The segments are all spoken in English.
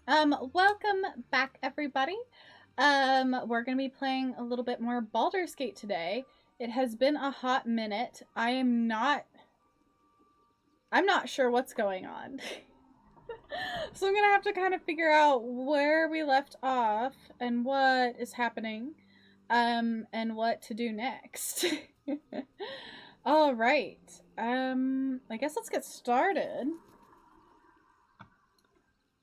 Welcome back, everybody. We're gonna be playing a little bit more Baldur's Gate today. It has been a hot minute. I'm not sure what's going on. So I'm gonna have to kind of figure out where we left off and what is happening, and what to do next. All right. I guess let's get started.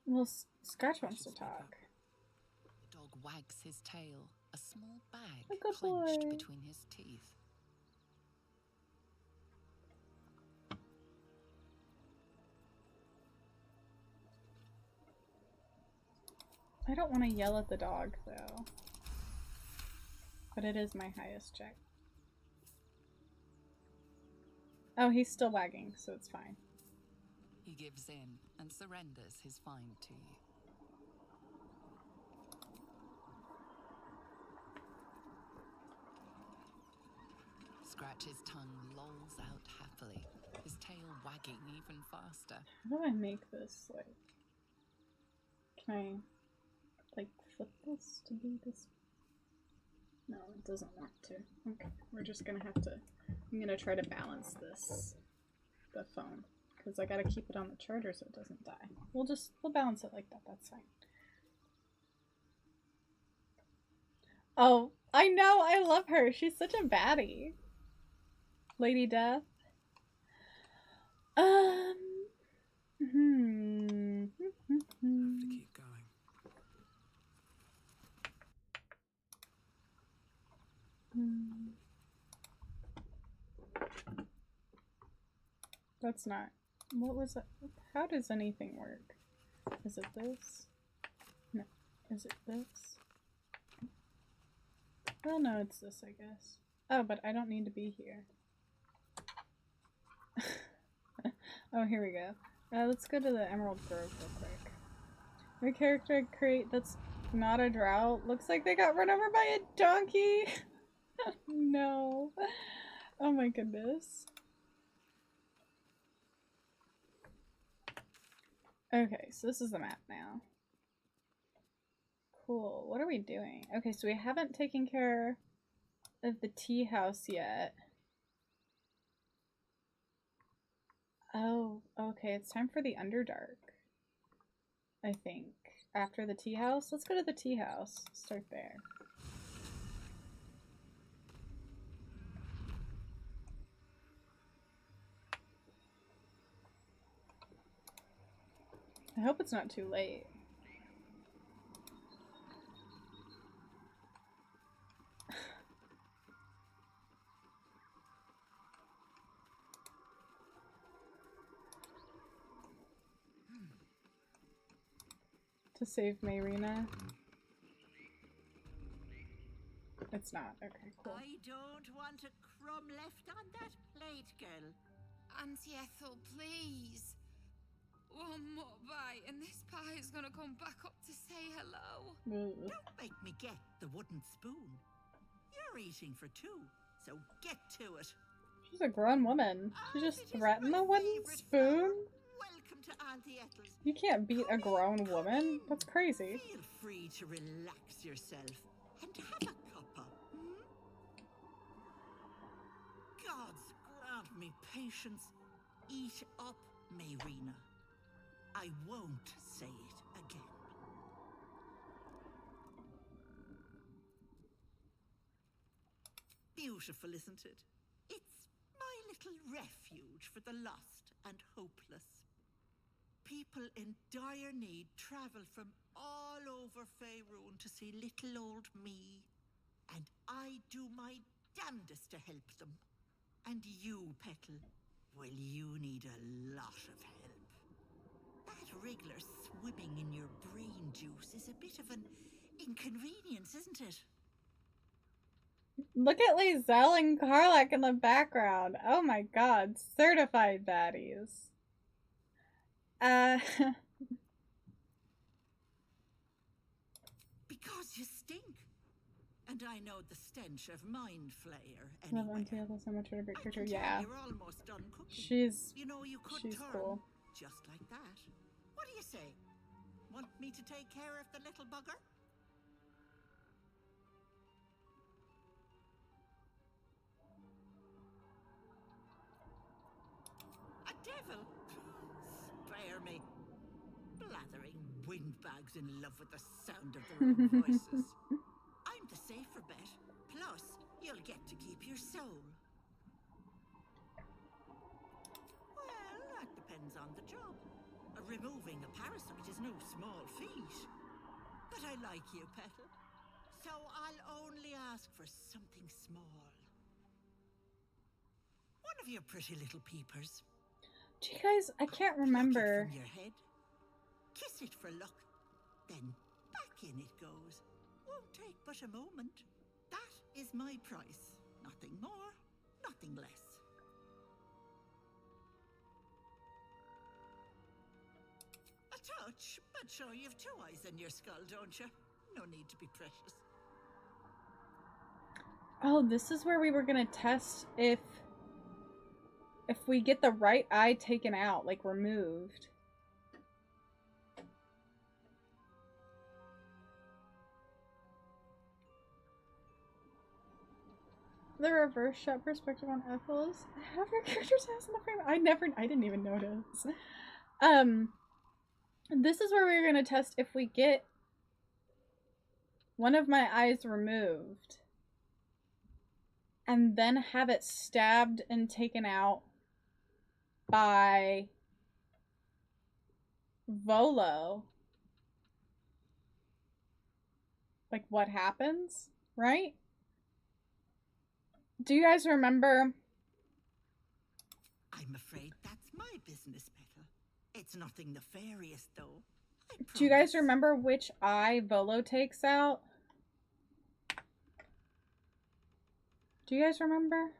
Well, Scratch wants to talk. The dog wags his tail, a small bag A good clenched boy. between his teeth. I don't want to yell at the dog, though. But it is my highest check. Oh, he's still wagging, so it's fine. He gives in and surrenders his find to you. Scratch's tongue lolls out happily, his tail wagging even faster. How do I make this, like... Can I, like, flip this to be this? No, it doesn't want to. Okay, we're just gonna have to... I'm gonna try to balance this, the phone, because I gotta keep it on the charger so it doesn't die. We'll balance it like that, that's fine. Oh, I know, I love her. She's such a baddie. Lady Death. Have to keep going. That's not... What was that? How does anything work? Is it this? No. Is it this? Well, no, it's this, I guess. Oh, but I don't need to be here. Oh, here we go. Let's go to the Emerald Grove real quick. My character create that's not a drought. Looks like they got run over by a donkey. No. Oh my goodness. Okay, so this is the map now. Cool. What are we doing? Okay, so we haven't taken care of the tea house yet. Oh, okay. It's time for the Underdark, I think. After the tea house? Let's go to the tea house. Start there. I hope it's not too late. To save Mayrina. It's not. Okay, cool. I don't want a crumb left on that plate, girl. Auntie Ethel, please. One more bite and this pie is gonna come back up to say hello. Ugh. Don't make me get the wooden spoon. You're eating for two, so get to it. She's a grown woman. She Ah, just it is threatened my the wooden favourite spoon? flower. Welcome to Auntie Ethel's. You can't beat a grown woman. That's crazy. Feel free to relax yourself and have a cuppa. Gods grant me patience. Eat up, Mayrina. I won't say it again. Beautiful, isn't it? It's my little refuge for the lost and hopeless. People in dire need travel from all over Faerun to see little old me. And I do my damnedest to help them. And you, Petal, well, you need a lot of help. That wriggler swimming in your brain juice is a bit of an inconvenience, isn't it? Look at Lizelle and Karlak in the background. Oh my god. Certified baddies. Because you stink. And I know the stench of Mind Flayer Love anywhere. Auntie Ethel so much. What a great I character. can tell Yeah. you're almost done cooking. She's You know, you could she's turn cool. just like that. What do you say? Want me to take care of the little bugger? A devil? Spare me. Blathering windbags in love with the sound of their own voices. I'm the safer bet. Plus, you'll get to keep your soul. Well, that depends on the job. Removing a parasite is no small feat. But I like you, Petal. So I'll only ask for something small. One of your pretty little peepers. Do you guys, I can't Pluck it remember. from your head. Kiss it for luck. Then back in it goes. Won't take but a moment. That is my price. Nothing more, nothing less. A touch, but sure you've 2 eyes in your skull, don't you? No need to be precious. Oh, this is where we were gonna test if we get the right eye taken out, like removed. The reverse shot perspective on Ethel's. Half your character's eyes in the frame. I didn't even notice. This is where we're gonna test if we get one of my eyes removed and then have it stabbed and taken out by Volo. Like, what happens, right? Do you guys remember? I'm afraid that's my business, Petal. It's nothing nefarious, though. I Do you guys promise. remember which eye Volo takes out? Do you guys remember?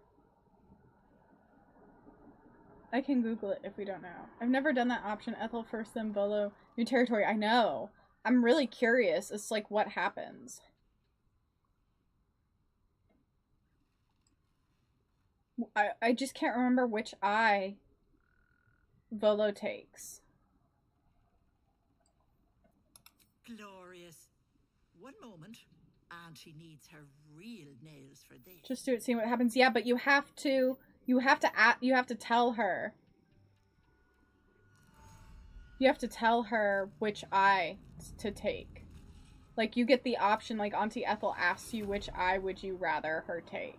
I can Google it if we don't know. I've never done that option. Ethel first, then Volo. New territory. I know. I'm really curious. It's like, what happens? I just can't remember which eye Volo takes. Glorious. One moment. Auntie needs her real nails for this. Just do it, see what happens. Yeah, but you have to tell her. You have to tell her which eye to take. Like, you get the option, like Auntie Ethel asks you which eye would you rather her take.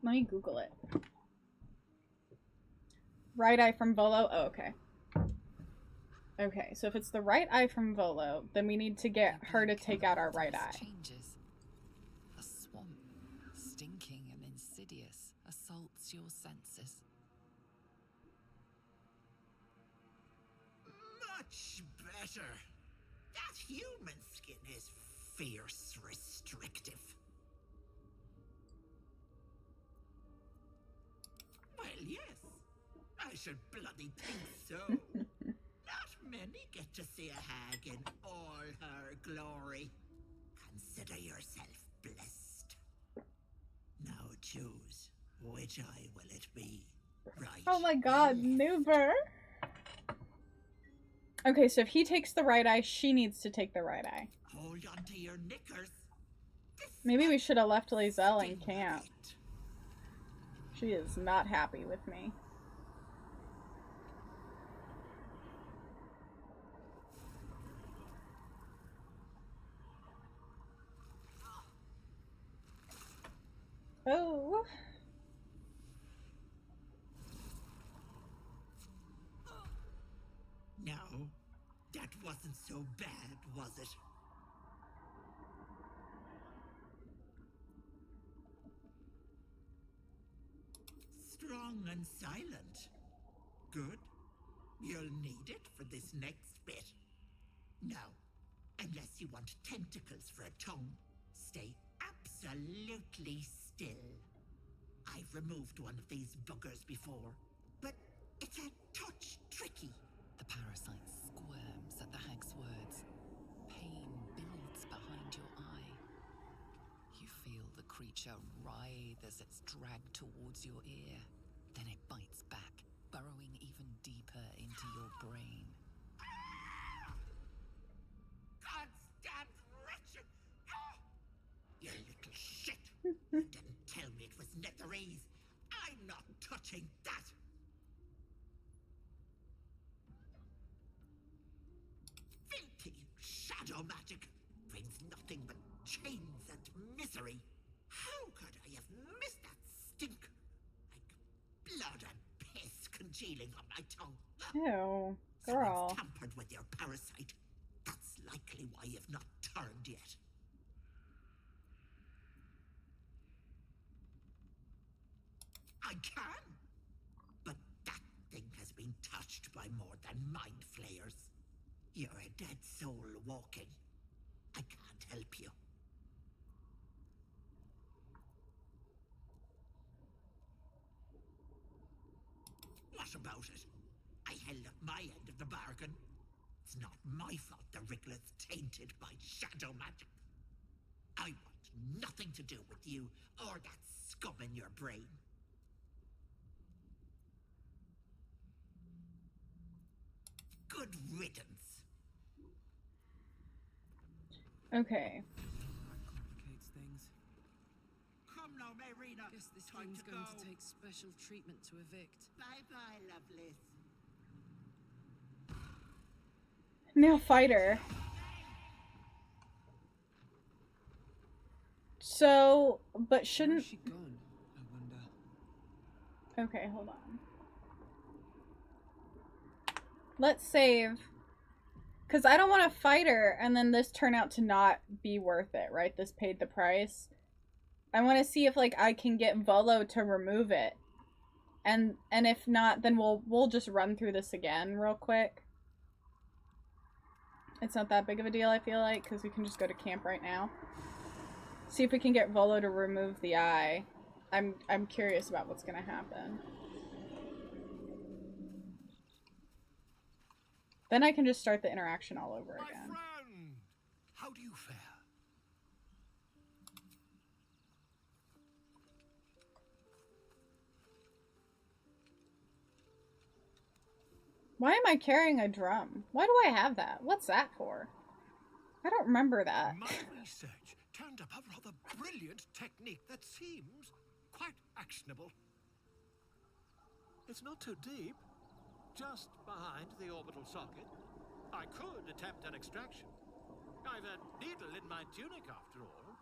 Let me Google it. Right eye from Volo? Oh, okay. Okay, so if it's the right eye from Volo, then we need to get her to take out our right eye. Changes. A swamp, stinking and insidious, assaults your senses. Much better. That human skin is fierce restrictive. Well, yes. I should bloody think so. Not many get to see a hag in all her glory. Consider yourself blessed. Now choose. Which eye will it be? Right. Oh my god, Noober! Okay, so if he takes the right eye, she needs to take the right eye. Hold on to your knickers. Maybe we should have left Lizelle in camp. She is not happy with me. Oh. No, that wasn't so bad, was it? Strong and silent. Good. You'll need it for this next bit. Now, unless you want tentacles for a tongue, stay absolutely still. I've removed one of these buggers before, but it's a touch tricky. The parasite squirms at the hag's words. Pain builds behind your eye. You feel the creature writhe as it's dragged towards your ear. Then it bites back, burrowing even nothing but chains and misery. How could I have missed that stink? Like blood and piss congealing on my tongue. Ew, Someone's girl. tampered with your parasite. That's likely why you've not turned yet. I can. But that thing has been touched by more than mind flayers. You're a dead soul walking. I can't help you. What about it? I held up my end of the bargain. It's not my fault the Ricklet's tainted by shadow magic. I want nothing to do with you or that scum in your brain. Good riddance. Okay. That complicates things. Come now, Marina. Guess this Time thing's to going go. to take special treatment to evict. Bye-bye, Lovelace. Now fighter. So, but Where's shouldn't... she gone, I wonder? Okay, hold on. Let's save. Because I don't want to fight her and then this turn out to not be worth it, right? This paid the price. I want to see if, like, I can get Volo to remove it. And if not, then we'll just run through this again real quick. It's not that big of a deal, I feel like, because we can just go to camp right now. See if we can get Volo to remove the eye. I'm curious about what's gonna happen. Then I can just start the interaction all over My again. friend, how do you fare? Why am I carrying a drum? Why do I have that? What's that for? I don't remember that. My research turned up a rather brilliant technique that seems quite actionable. It's not too deep, just behind the orbital socket. I could attempt an extraction. I've a needle in my tunic after all.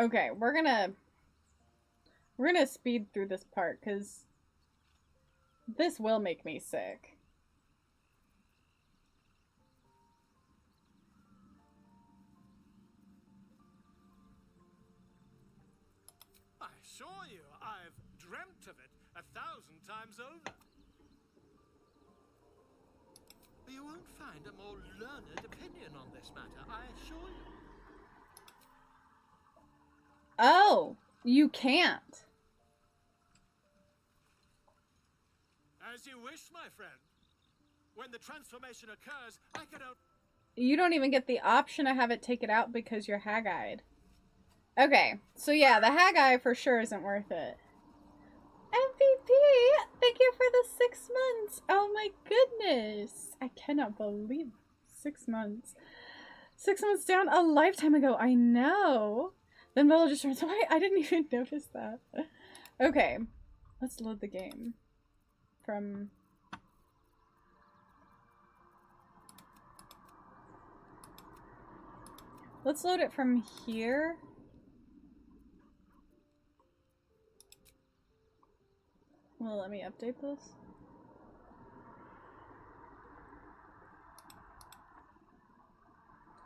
Okay, we're gonna speed through this part because this will make me sick. I assure you, I've dreamt of it 1,000 times over. You won't find a more learned opinion on this matter, I assure you. Oh, you can't. As you wish, my friend. When the transformation occurs, I can You don't even get the option to have it take it out because you're hag-eyed. Okay, so yeah, the hag-eye for sure isn't worth it. MVP! Thank you for the 6 months! Oh my goodness! I cannot believe 6 months. 6 months down a lifetime ago, I know! Then Bella just runs away. I didn't even notice that. Okay, let's load the game. From... Let's load it from here. Well, let me update this.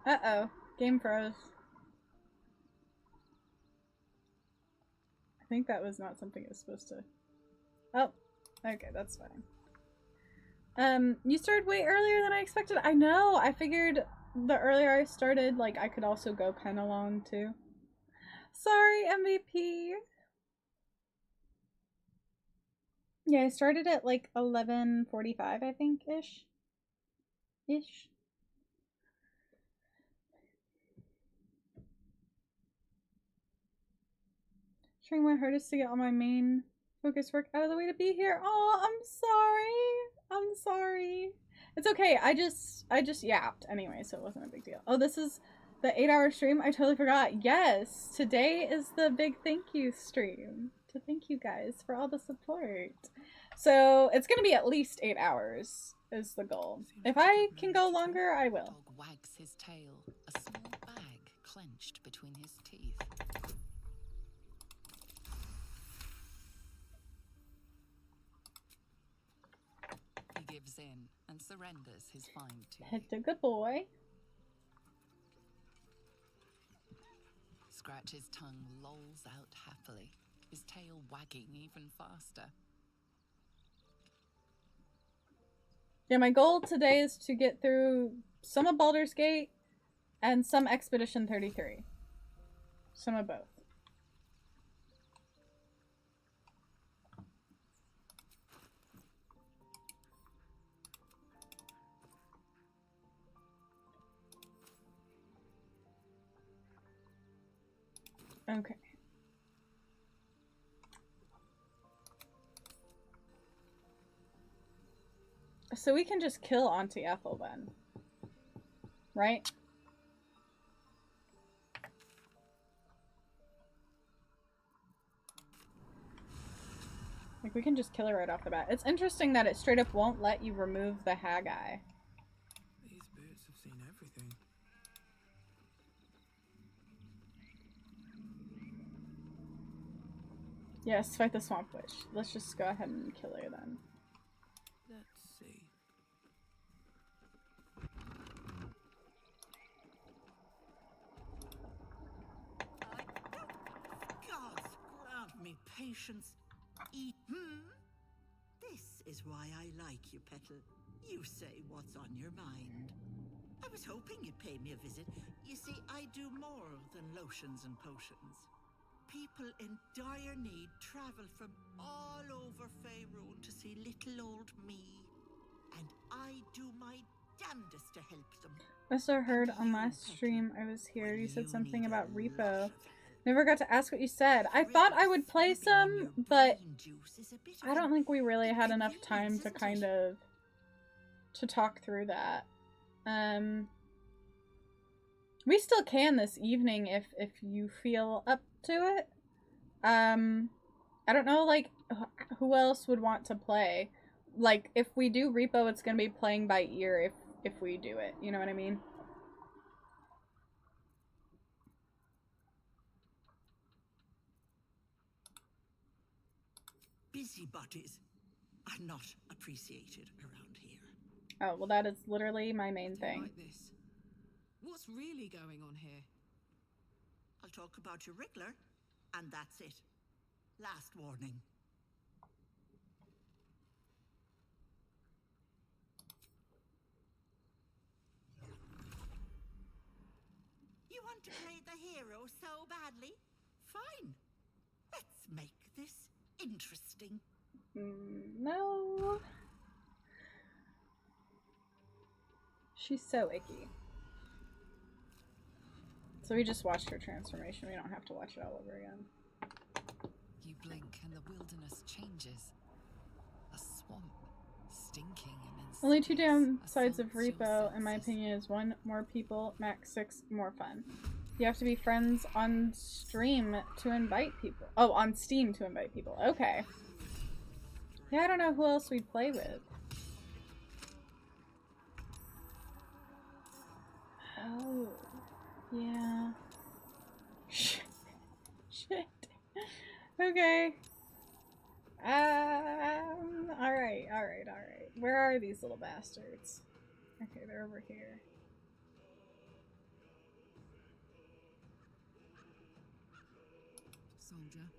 Uh-oh. Game froze. I think that was not something it was supposed to... Oh. Okay, that's fine. You started way earlier than I expected. I know! I figured the earlier I started, like, I could also go pen along, too. Sorry, MVP! Yeah, I started at, like, 11:45, I think, ish. Trying my hardest to get all my main focus work out of the way to be here. Oh, I'm sorry. It's okay. I just yapped anyway, so it wasn't a big deal. Oh, this is the 8-hour stream? I totally forgot. Yes, today is the big thank you stream. To thank you guys for all the support. So it's gonna be at least 8 hours. is the goal. If I can go longer, I will. Dog wags his tail, a small bag clenched between his teeth. He gives in and surrenders his find to Pet you. a good boy. Scratch's tongue lolls out happily, his tail wagging even faster. Yeah, my goal today is to get through some of Baldur's Gate and some Expedition 33. Some of both. Okay. So we can just kill Auntie Ethel then. Right? Like, we can just kill her right off the bat. It's interesting that it straight up won't let you remove the Haggai. These birds have seen everything. Yes, fight the Swamp Witch. Let's just go ahead and kill her then. Let's see. Gods grant me patience. Eat. This is why I like you, Petal. You say what's on your mind. I was hoping you'd pay me a visit. You see, I do more than lotions and potions. People in dire need travel from all over Faerun to see little old me. And I do my damnedest to help them. I also heard on last stream I was here, you said something about repo. Never got to ask what you said. I thought I would play some, but I don't think we really had enough time to kind of to talk through that. We still can this evening if you feel up to it. I don't know, like, who else would want to play? Like, if we do repo, it's gonna be playing by ear if we do it. You know what I mean? Busybodies are not appreciated around here. Oh, well, that is literally my main thing. Like this. What's really going on here? I'll talk about your wriggler, and that's it. Last warning. You want to play the hero so badly? Fine. Let's make this interesting. No. She's so icky. So we just watched her transformation. We don't have to watch it all over again. You blink and the wilderness changes. A swamp, stinking and insidious. Only two downsides of assaults your repo, in my senses. opinion, is 1, more people, max 6, more fun. You have to be friends on stream to invite people. Oh, on Steam to invite people. Okay. Yeah, I don't know who else we'd play with. Oh. Yeah. Shit. Okay. Alright. Where are these little bastards? Okay, they're over here. Soldier.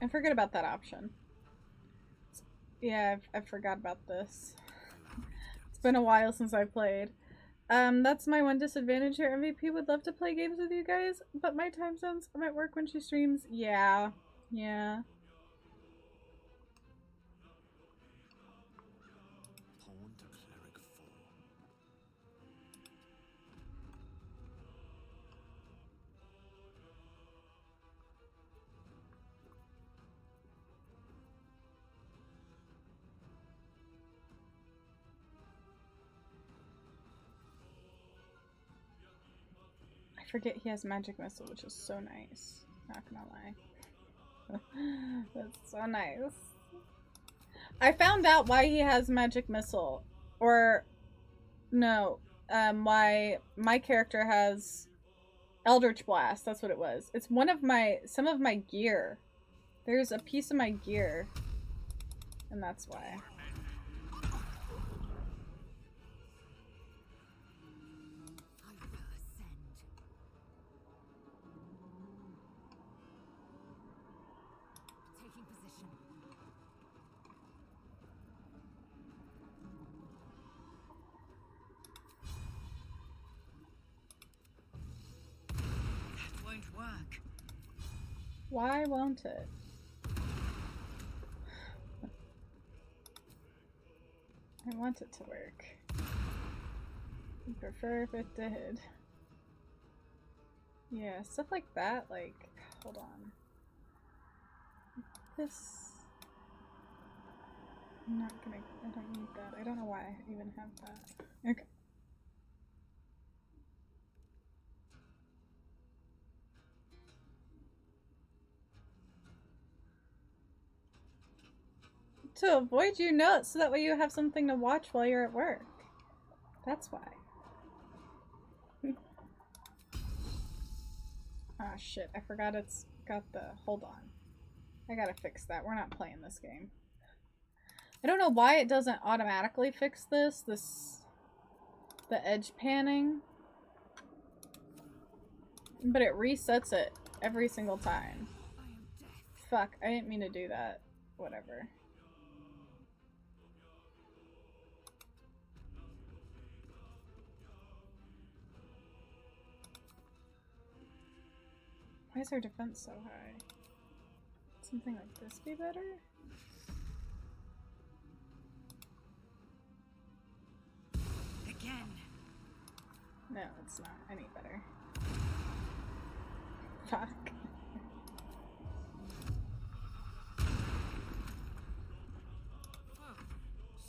I forget about that option. Yeah, I forgot about this. It's been a while since I played. That's my one disadvantage here. MVP would love to play games with you guys, but my time zones, I'm at work when she streams. Yeah. Yeah. Pawn to cleric 4. I forget he has magic missile, which is so nice. Not gonna lie. That's so nice. I found out why he has magic missile. Or no, why my character has Eldritch Blast. That's what it was. It's some of my gear. There's a piece of my gear. And that's why. Taking position. That won't work. Why won't it? I want it to work. I'd prefer if it did. Yeah, stuff like that, like, hold on. This... I'm not gonna... I don't need that. I don't know why I even have that. Okay. To avoid you notes, so that way you have something to watch while you're at work. That's why. Ah, shit. I forgot it's got the... Hold on. I gotta fix that. We're not playing this game. I don't know why it doesn't automatically fix this. The edge panning. But it resets it every single time. Fuck, I didn't mean to do that. Whatever. Why is our defense so high? Something like this be better? Again. No, it's not any better. Fuck. Oh,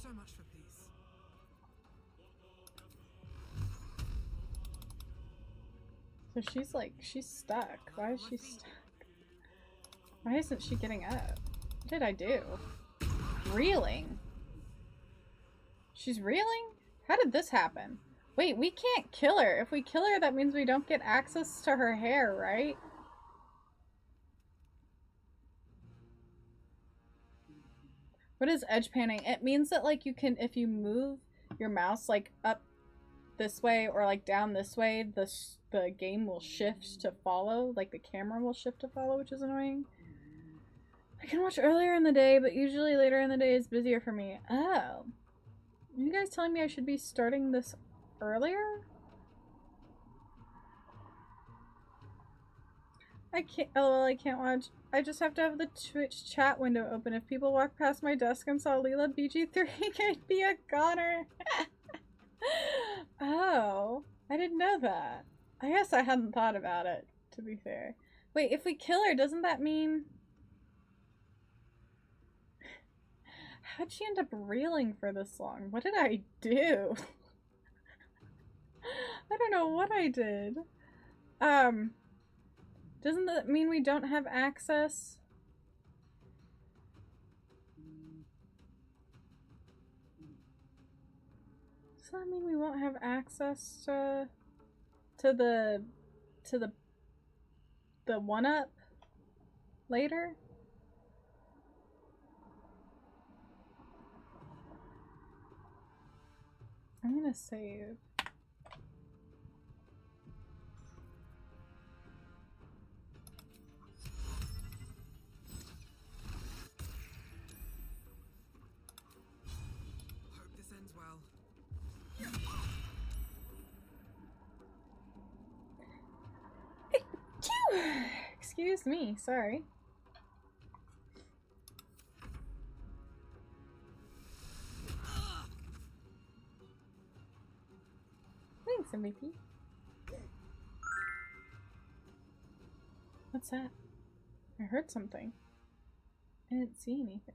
so much for peace. So she's like, she's stuck. Why is she stuck? Why isn't she getting up? What did I do? Reeling? She's reeling? How did this happen? Wait, we can't kill her. If we kill her, that means we don't get access to her hair, right? What is edge panning? It means that, like, you can, if you move your mouse, like, up this way or, like, down this way, the game will shift to follow. Like, the camera will shift to follow, which is annoying. I can watch earlier in the day, but usually later in the day is busier for me. Oh. Are you guys telling me I should be starting this earlier? I can't. Oh, I can't watch. I just have to have the Twitch chat window open. If people walk past my desk and saw Leela BG3, I'd be a goner. Oh, I didn't know that. I guess I hadn't thought about it, to be fair. Wait, if we kill her, doesn't that mean... How'd she end up reeling for this long? What did I do? I don't know what I did. Doesn't that mean we don't have access? Does that mean we won't have access to the 1-up later? I'm gonna save. Hope this ends well. excuse me. Sorry. Thanks, MVP. What's that? I heard something. I didn't see anything.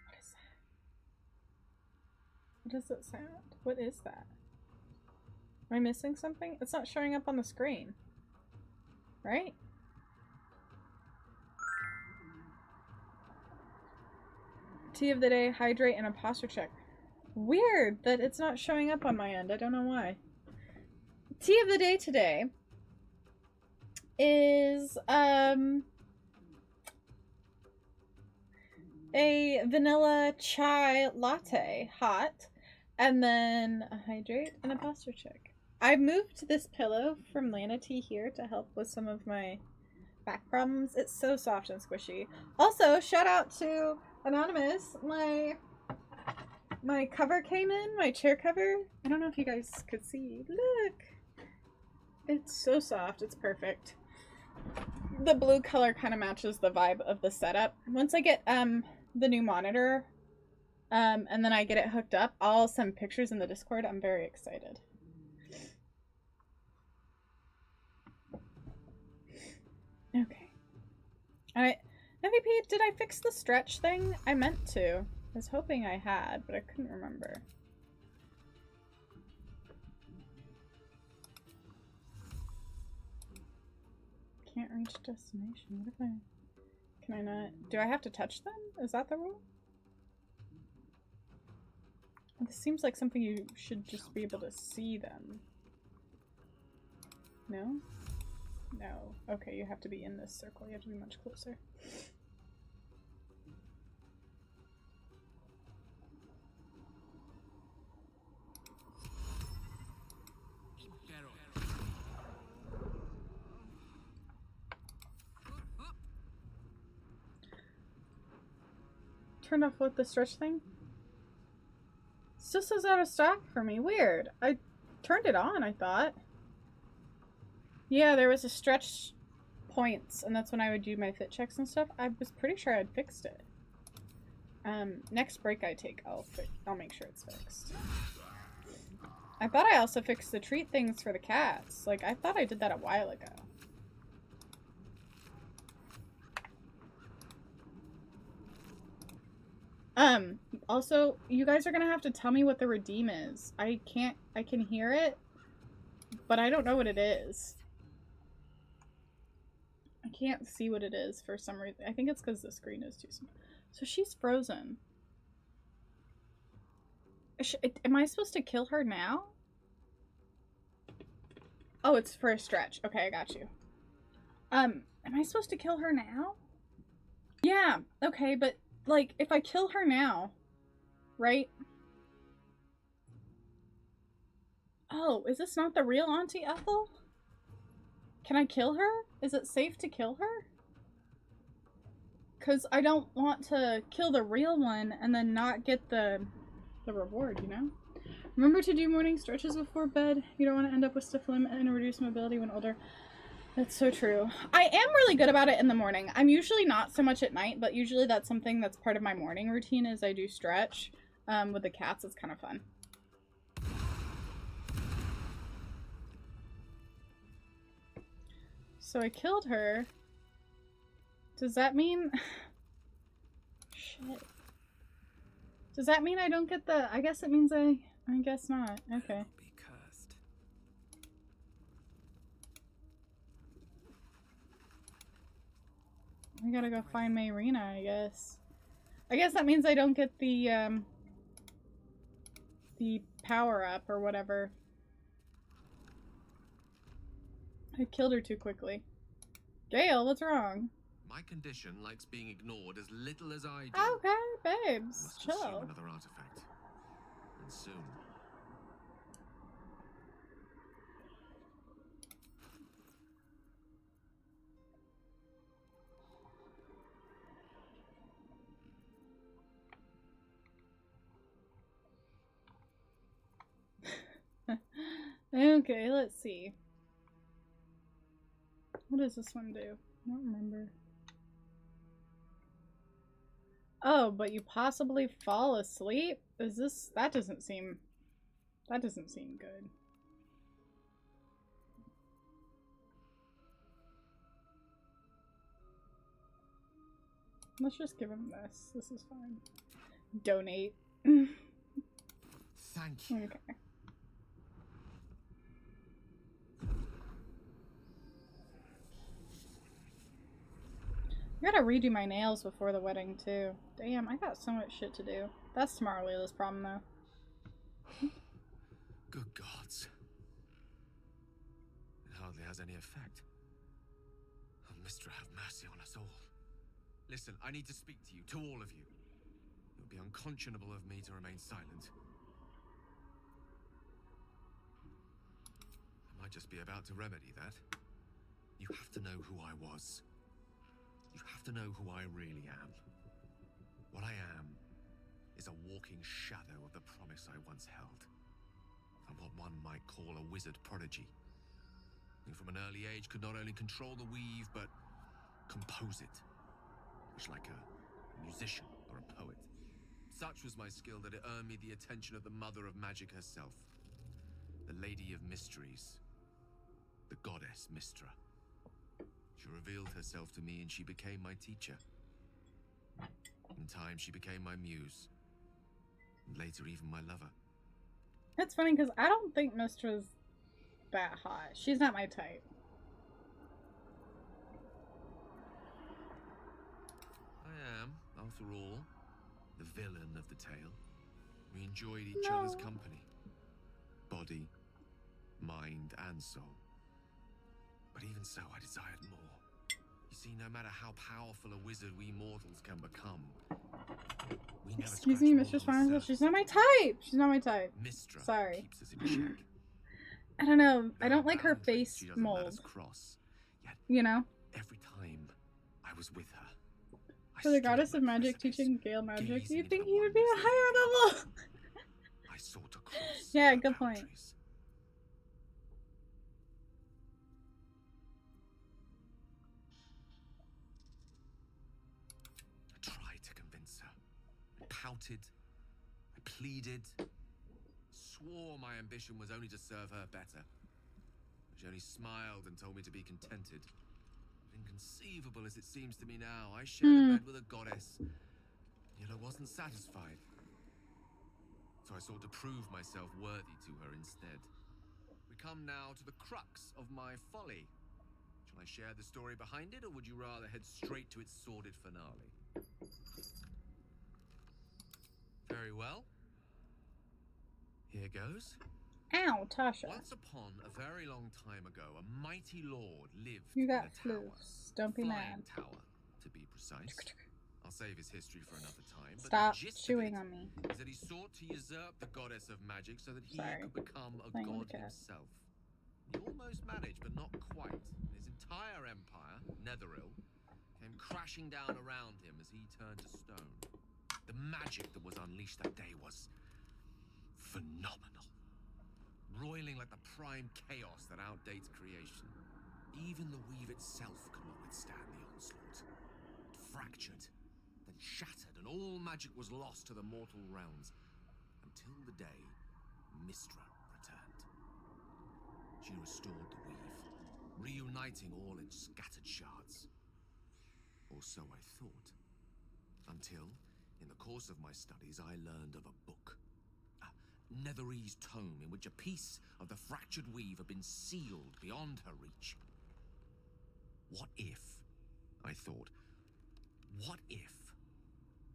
What is that? What does it sound? What is that? Am I missing something? It's not showing up on the screen. Right? Tea of the day, hydrate, and a posture check. Weird that it's not showing up on my end. I don't know why. Tea of the day today is a vanilla chai latte, hot, and then a hydrate and a posture check. I moved this pillow from Lana Tea here to help with some of my back problems. It's so soft and squishy. Also, shout out to Anonymous. My cover came in, my chair cover. I don't know if you guys could see. Look. It's so soft. It's perfect. The blue color kind of matches the vibe of the setup. Once I get the new monitor and then I get it hooked up, I'll send pictures in the Discord. I'm very excited. Okay. Alright. MVP, did I fix the stretch thing? I meant to. I was hoping I had, but I couldn't remember. Can't reach destination. What if I... Can I not... Do I have to touch them? Is that the rule? This seems like something you should just be able to see them. No? No. Okay, you have to be in this circle. You have to be much closer. Turned off what, the stretch thing? It just says out of stock for me. Weird. I turned it on, I thought. Yeah, there was a stretch points, and that's when I would do my fit checks and stuff. I was pretty sure I'd fixed it. Next break I take, I'll make sure it's fixed. I thought I also fixed the treat things for the cats. Like, I thought I did that a while ago. Also, you guys are gonna have to tell me what the redeem is. I can hear it, but I don't know what it is. I can't see what it is for some reason. I think it's because the screen is too small. So she's frozen. Am I supposed to kill her now? Oh, it's for a stretch. Okay, I got you. Am I supposed to kill her now? Yeah, okay, but, like, if I kill her now, right? Oh, is this not the real Auntie Ethel? Can I kill her? Is it safe to kill her? Because I don't want to kill the real one and then not get the reward, you know? Remember to do morning stretches before bed. You don't want to end up with stiff limb and reduced mobility when older. That's so true. I am really good about it in the morning. I'm usually not so much at night, but usually that's something that's part of my morning routine is I do stretch. With the cats, it's kind of fun. So I killed her. Does that mean... Shit. Does that mean I don't get the... I guess it means I guess not. Okay. Be cursed. I gotta go find Mayrina, I guess. I guess that means I don't get the power-up or whatever. I killed her too quickly. Gale, what's wrong? My condition likes being ignored as little as I do. Okay, babes, Must consume chill. another artifact. And soon. Okay, let's see. What does this one do? I don't remember. Oh, but you possibly fall asleep? Is this... That doesn't seem good. Let's just give him this. This is fine. Donate. Thank you. Okay. I gotta redo my nails before the wedding, too. Damn, I got so much shit to do. That's tomorrow Layla's problem, though. Good gods. It hardly has any effect. Oh, Mistra, have mercy on us all. Listen, I need to speak to you, to all of you. It would be unconscionable of me to remain silent. I might just be about to remedy that. You have to know who I was. You have to know who I really am. What I am is a walking shadow of the promise I once held. I'm what one might call a wizard prodigy, who from an early age could not only control the weave, but compose it, much like a musician or a poet. Such was my skill that it earned me the attention of the mother of magic herself, the Lady of Mysteries, the goddess Mistra. She revealed herself to me and she became my teacher. In time, she became my muse, and later even my lover. It's funny because I don't think Mistra's that hot. She's not my type. I am, after all, the villain of the tale. We enjoyed each other's company. Body, mind, and soul. But even so, I desired more. You see, no matter how powerful a wizard we mortals can become, we never Excuse me, Mistress Farnsworth. She's not my type. She's not my type. Mistra Sorry. keeps us in check. I don't know. I Though don't like her boundaries face she doesn't let us mold. cross, yet You know? every time I was with her, I For the stood goddess at of my magic precipice, teaching Gale magic, gazing you'd into think the he would be a wonders that higher level. I sought to cross. Yeah, her good point. boundaries. I tried to convince her. I pouted. I pleaded. Swore my ambition was only to serve her better. She only smiled and told me to be contented. Inconceivable as it seems to me now, I shared a bed with a goddess, yet I wasn't satisfied. So I sought to prove myself worthy to her instead. We come now to the crux of my folly. Shall I share the story behind it, or would you rather head straight to its sordid finale? Very well. Here goes. Ow, Tasha. Once upon a very long time ago, a mighty lord lived You in got a tower. flus. Don't be Flying mad. tower, to be precise. I'll save his history for another time. But Stop the gist chewing of it on me. is that he sought to usurp the goddess of magic so that he Sorry. could become a Playing with god the cat. himself. He almost managed, but not quite. His entire empire, Netheril, came crashing down around him as he turned to stone. The magic that was unleashed that day was phenomenal. Roiling like the prime chaos that outdates creation. Even the weave itself could not withstand the onslaught. It fractured, then shattered, and all magic was lost to the mortal realms. Until the day Mistra returned. She restored the weave, reuniting all its scattered shards. Or so I thought. Until, in the course of my studies, I learned of a book. Netherese tome in which a piece of the fractured weave had been sealed beyond her reach. What if, I thought, what if,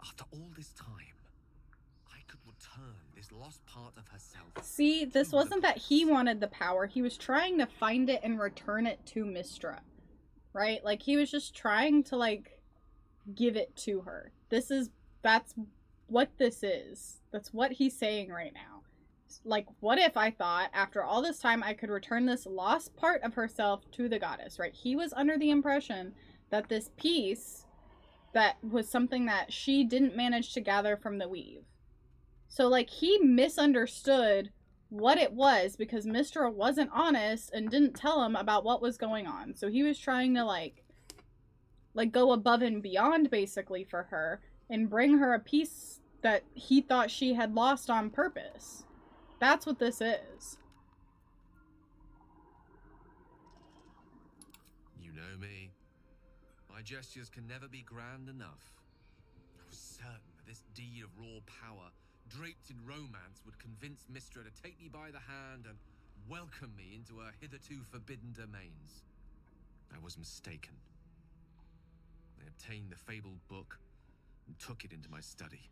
after all this time, I could return this lost part of herself? See, this to wasn't the that he past? wanted the power. He was trying to find it and return it to Mistra. Right? Like, he was just trying to, like, give it to her. That's what this is. That's what he's saying right now. Like, what if I thought, after all this time, I could return this lost part of herself to the goddess, right? He was under the impression that this piece, that was something that she didn't manage to gather from the weave. So, like, he misunderstood what it was because Mistra wasn't honest and didn't tell him about what was going on. So he was trying to like go above and beyond basically for her and bring her a piece that he thought she had lost on purpose. That's what this is. You know me. My gestures can never be grand enough. I was certain that this deed of raw power, draped in romance, would convince Mistra to take me by the hand and welcome me into her hitherto forbidden domains. I was mistaken. I obtained the fabled book and took it into my study.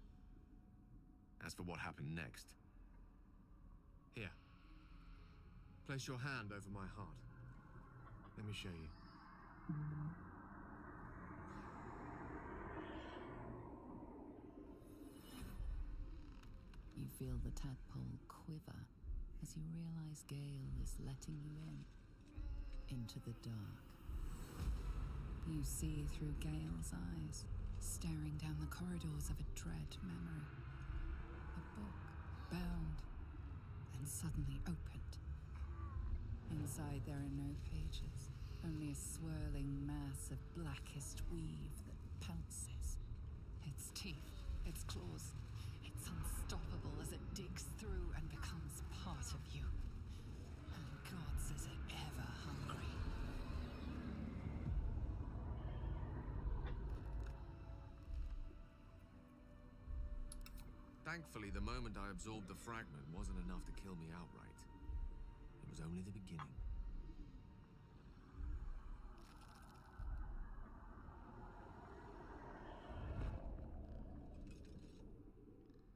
As for what happened next... Here. Place your hand over my heart. Let me show you. You feel the tadpole quiver as you realize Gale is letting you into the dark. You see through Gale's eyes, staring down the corridors of a dread memory. A book, bound, and suddenly opened. Inside there are no pages, only a swirling mass of blackest weave that pounces. Its teeth, its claws, it's unstoppable as it digs through and becomes part of you. And gods, is it ever hungry. Thankfully, the moment I absorbed the fragment wasn't enough to kill me outright. It was only the beginning.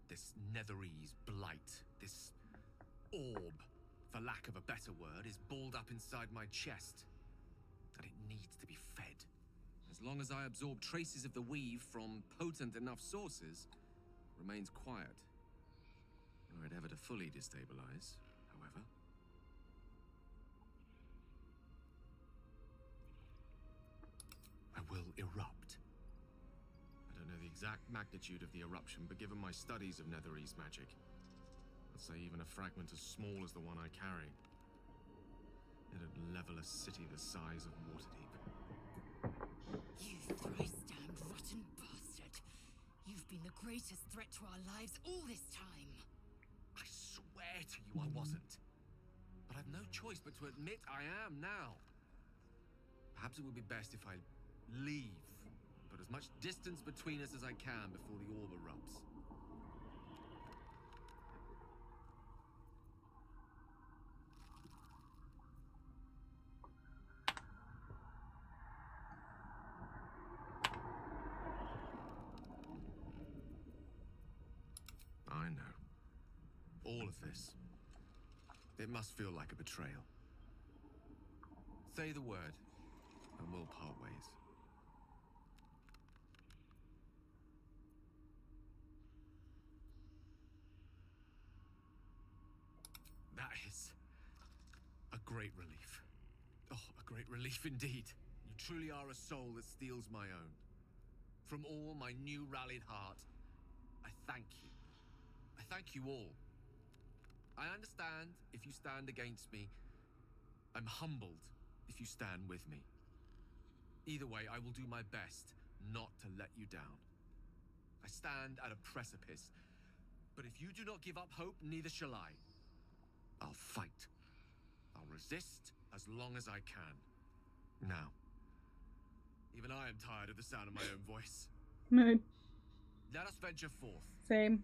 This Netherese blight, this orb, for lack of a better word, is balled up inside my chest. And it needs to be fed. As long as I absorb traces of the weave from potent enough sources, it remains quiet. Were it ever to fully destabilize, however. I will erupt. I don't know the exact magnitude of the eruption, but given my studies of Netherese magic, I'd say even a fragment as small as the one I carry, it'd level a city the size of Waterdeep. You thrice-damned rotten bastard! You've been the greatest threat to our lives all this time! I swear to you I wasn't. But I've no choice but to admit I am now. Perhaps it would be best if I leave. Put as much distance between us as I can before the orb erupts. I know. All of this. It must feel like a betrayal. Say the word, and we'll part ways. That is a great relief. Oh, a great relief indeed. You truly are a soul that steals my own. From all my new rallied heart, I thank you. I thank you all. I understand if you stand against me. I'm humbled if you stand with me. Either way, I will do my best not to let you down. I stand at a precipice, but if you do not give up hope, neither shall I. I'll fight. I'll resist as long as I can. Now, even I am tired of the sound of my own voice. Mood. Let us venture forth. Same.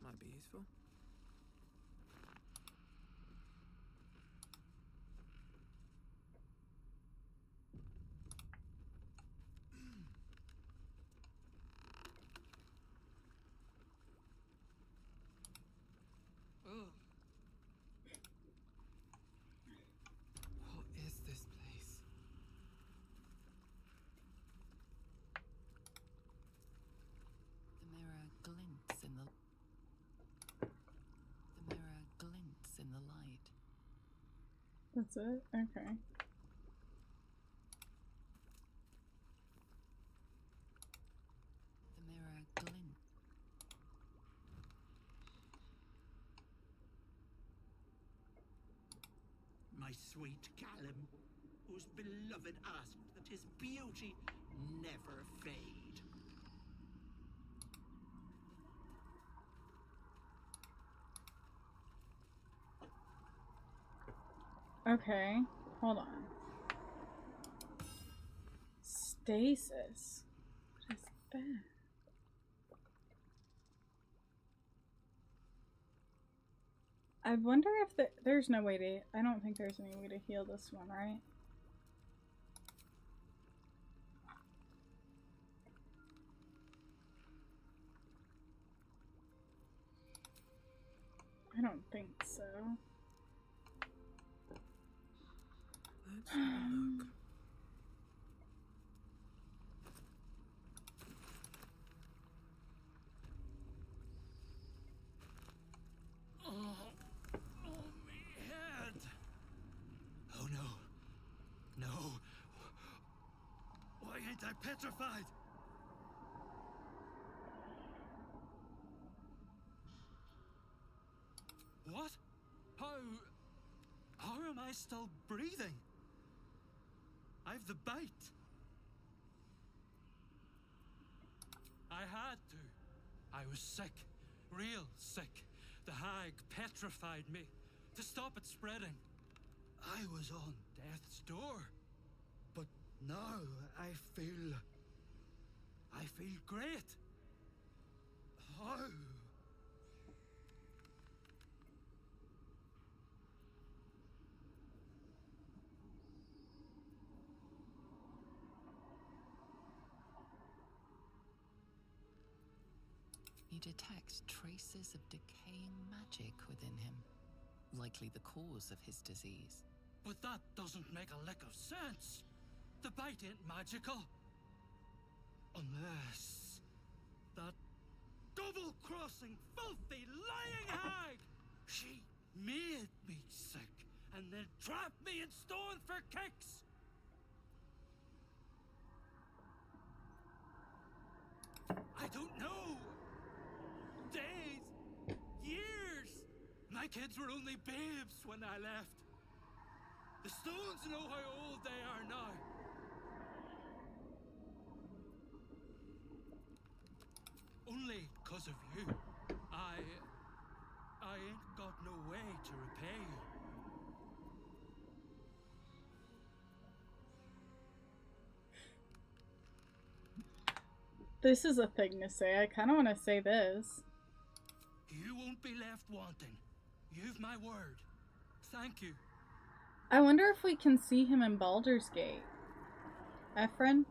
Might be useful. Ugh. What is this place? The mirror glints in the light. That's it? Okay. sweet Callum, whose beloved asked that his beauty never fade. Okay, hold on. Stasis. What is that? I wonder if there's no way to... I don't think there's any way to heal this one, right? I don't think so. Let's have a look. Oh no. No. Why ain't I petrified? What? How am I still breathing? I've the bite. I had to. I was sick. Real sick. The hag petrified me to stop it spreading. I was on death's door. But now I feel great. How? You detect traces of decaying magic within him, likely the cause of his disease. But that doesn't make a lick of sense. The bite ain't magical. Unless that double-crossing, filthy, lying hag! She made me sick and then trapped me in stone for kicks! I don't know! Days, years! My kids were only babes when I left. The stones know how old they are now. Only 'cause of you. I ain't got no way to repay you. This is a thing to say. I kind of want to say this. You won't be left wanting. You've my word. Thank you. I wonder if we can see him in Baldur's Gate. Ephraim?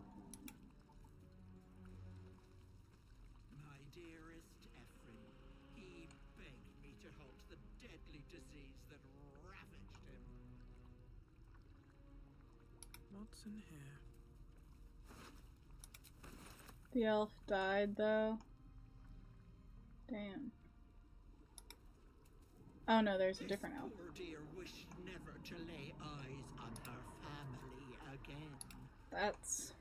My dearest Ephraim, he begged me to halt the deadly disease that ravaged him. What's in here? The elf died, though. Damn. Oh no, there's a different elf. Poor dear wished never to lay eyes on her family again. That's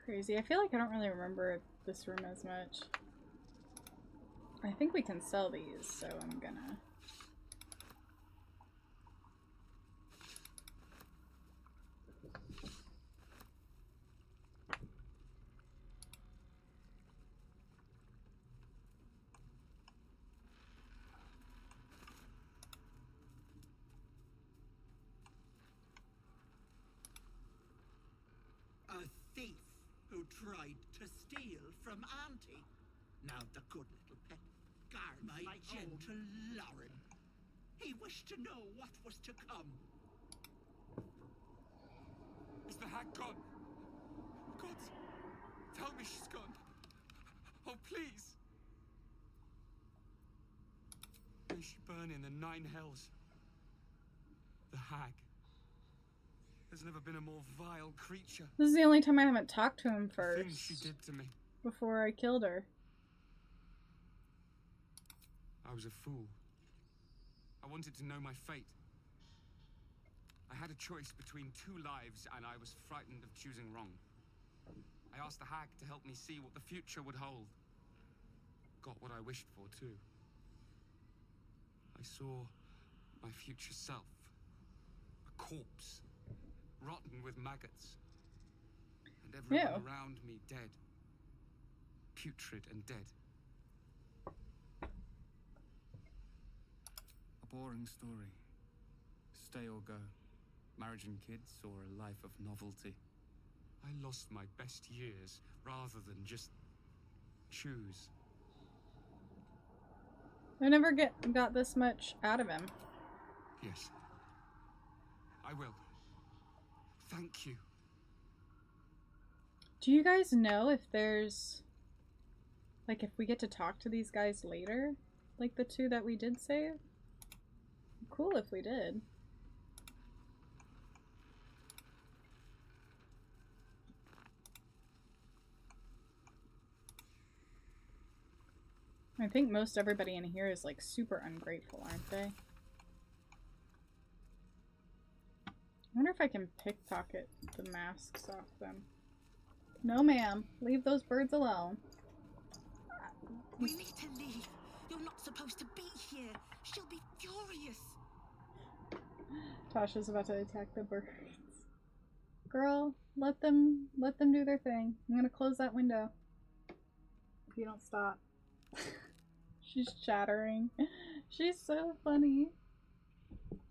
crazy. I feel like I don't really remember this room as much. I think we can sell these, so I'm gonna... A thief who tried to steal from Auntie. Now the good little pet guard my gentle Lauren. He wished to know what was to come. Is the hag gone? God, tell me she's gone. Oh, please. May she burn in the 9 hells. The hag. There's never been a more vile creature. This is the only time I haven't talked to him The things she first. did to me. Before I killed her. I was a fool. I wanted to know my fate. I had a choice between 2 lives, and I was frightened of choosing wrong. I asked the hag to help me see what the future would hold. Got what I wished for, too. I saw my future self corpse, rotten with maggots. And everyone around me dead. Putrid and dead. A boring story. Stay or go. Marriage and kids, or a life of novelty. I lost my best years rather than just choose. I never got this much out of him. Yes. I will. Thank you. Do you guys know if there's... like, if we get to talk to these guys later? Like the two that we did save? Cool if we did. I think most everybody in here is like super ungrateful, aren't they? I wonder if I can pickpocket the masks off them. No ma'am, leave those birds alone. We need to leave. You're not supposed to be here. She'll be furious. Tasha's about to attack the birds. Girl, let them do their thing. I'm gonna close that window. If you don't stop. She's chattering. She's so funny.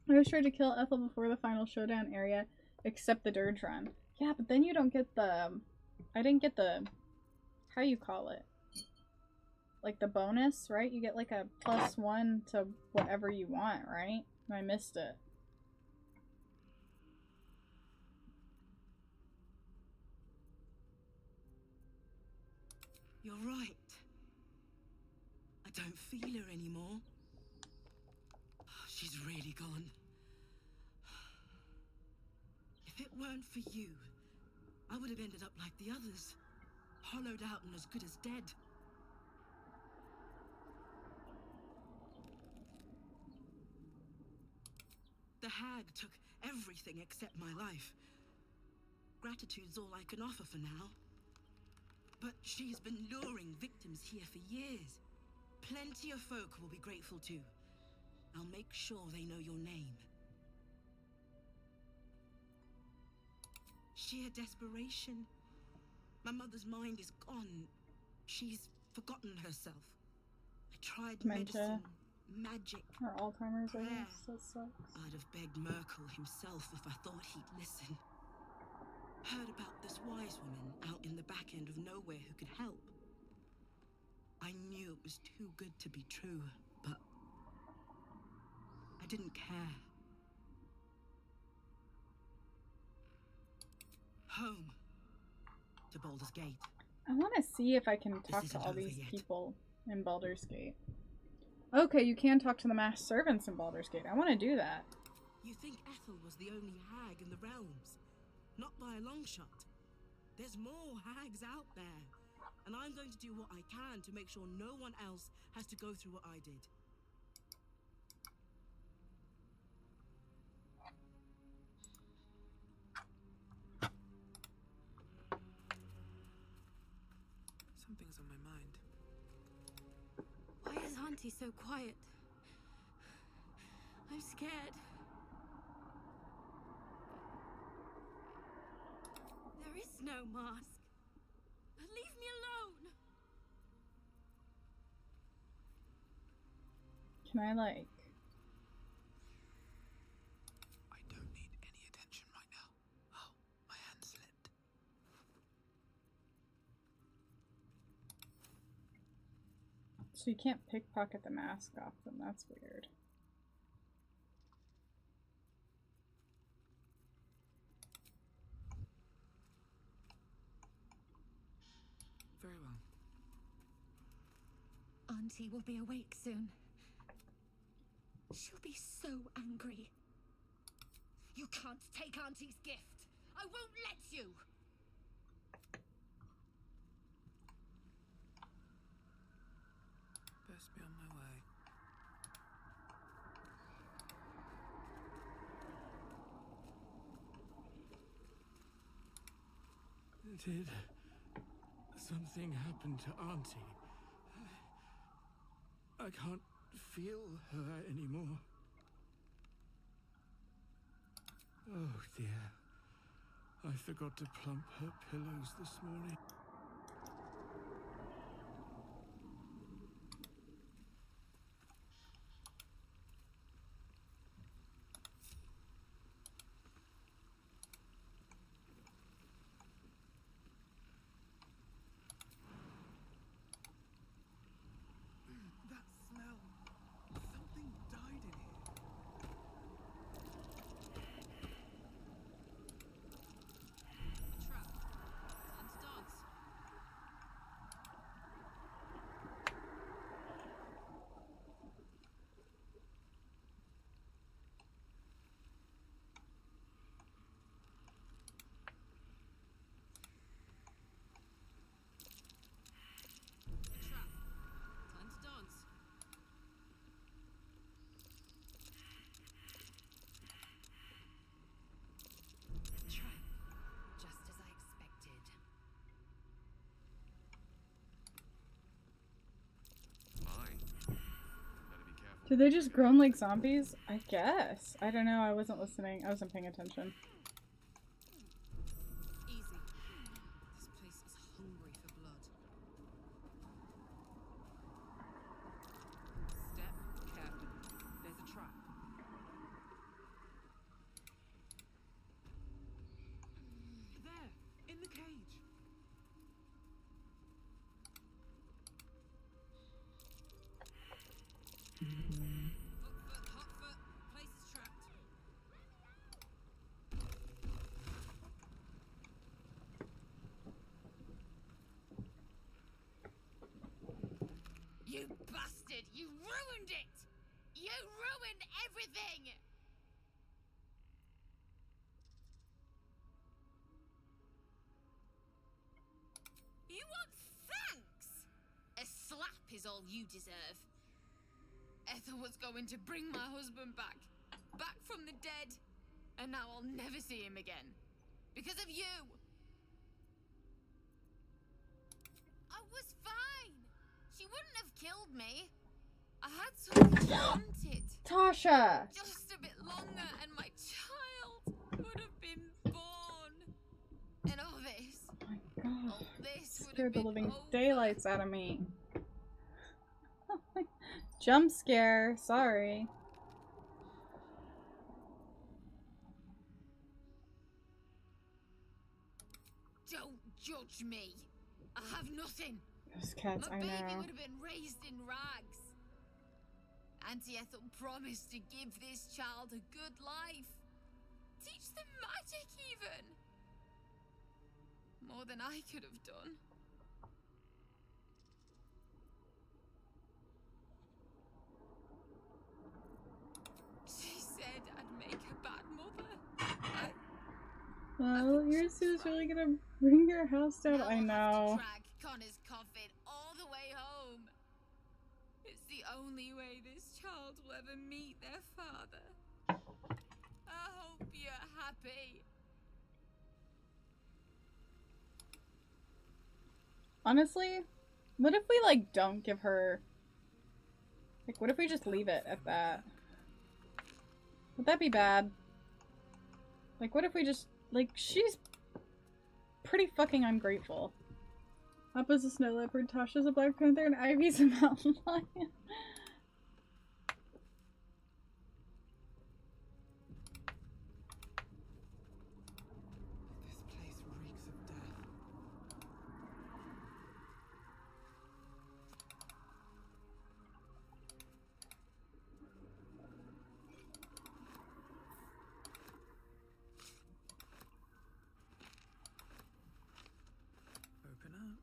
I was trying to kill Ethel before the final showdown area, except the dirge run. Yeah, but then you don't get the... I didn't get the... how you call it? Like the bonus, right? You get like a +1 to whatever you want, right? I missed it. You're right. I don't feel her anymore. She's really gone. If it weren't for you, I would have ended up like the others. Hollowed out and as good as dead. The hag took everything except my life. Gratitude's all I can offer for now. But she's been luring victims here for years. Plenty of folk will be grateful too. I'll make sure they know your name. Sheer desperation. My mother's mind is gone. She's forgotten herself. I tried medicine, magic, or Alzheimer's, I prayer. guess. That sucks. I'd have begged Merkel himself if I thought he'd listen. Heard about this wise woman out in the back end of nowhere who could help. I knew it was too good to be true, but I didn't care. Home. To Baldur's Gate. I want to see if I can talk to all these people in Baldur's Gate. Okay, you can talk to the masked servants in Baldur's Gate. I want to do that. You think Ethel was the only hag in the realms? Not by a long shot. There's more hags out there. And I'm going to do what I can to make sure no one else has to go through what I did. Something's on my mind. Why is Auntie so quiet? I'm scared. There is no mask. Leave me alone. Can I, like... I don't need any attention right now. Oh, my hand slipped. So you can't pickpocket the mask off them. That's weird. Very well. Auntie will be awake soon. She'll be so angry. You can't take Auntie's gift. I won't let you. Best be on my way. Did something happen to Auntie? I can't feel her anymore. Oh dear. I forgot to plump her pillows this morning. That smell. Something died in here. A trap. Time to dance. A trap. Time to dance. A trap. Just as I expected. Fine. Better be careful. Do they just groan like zombies? I guess. I don't know. I wasn't listening. I wasn't paying attention. Easy. This place is hungry for blood. Step carefully. There's a trap. There, in the cage. Hot foot. Place is trapped. You bastard! You ruined it! You ruined everything! You want thanks? A slap is all you deserve. Ethel was going to bring my husband back from the dead, and now I'll never see him again. Because of you! I was fine! She wouldn't have killed me. I had something I wanted. Tasha! Just a bit longer, and my child would have been born. And all this. Oh my god. All this would Scared have the been living over. daylights out of me. Jump scare. Sorry. Don't judge me. I have nothing. Those cats, My I baby know. would have been raised in rags. Auntie Ethel promised to give this child a good life. Teach them magic, even. More than I could have done. She said I'd make a bad mother. Well, your sister's really gonna bring your house down. Now I I'll know. have to drag Connor's coffin all the way home. It's the only way this child will ever meet their father. I hope you're happy. Honestly, what if we, like, don't give her... Like, what if we just leave it at that? Would that be bad? Like, what if we just... Like, she's pretty fucking ungrateful. Appa's a snow leopard, Tasha's a black panther, and Ivy's a mountain lion. This place reeks of death. Open up.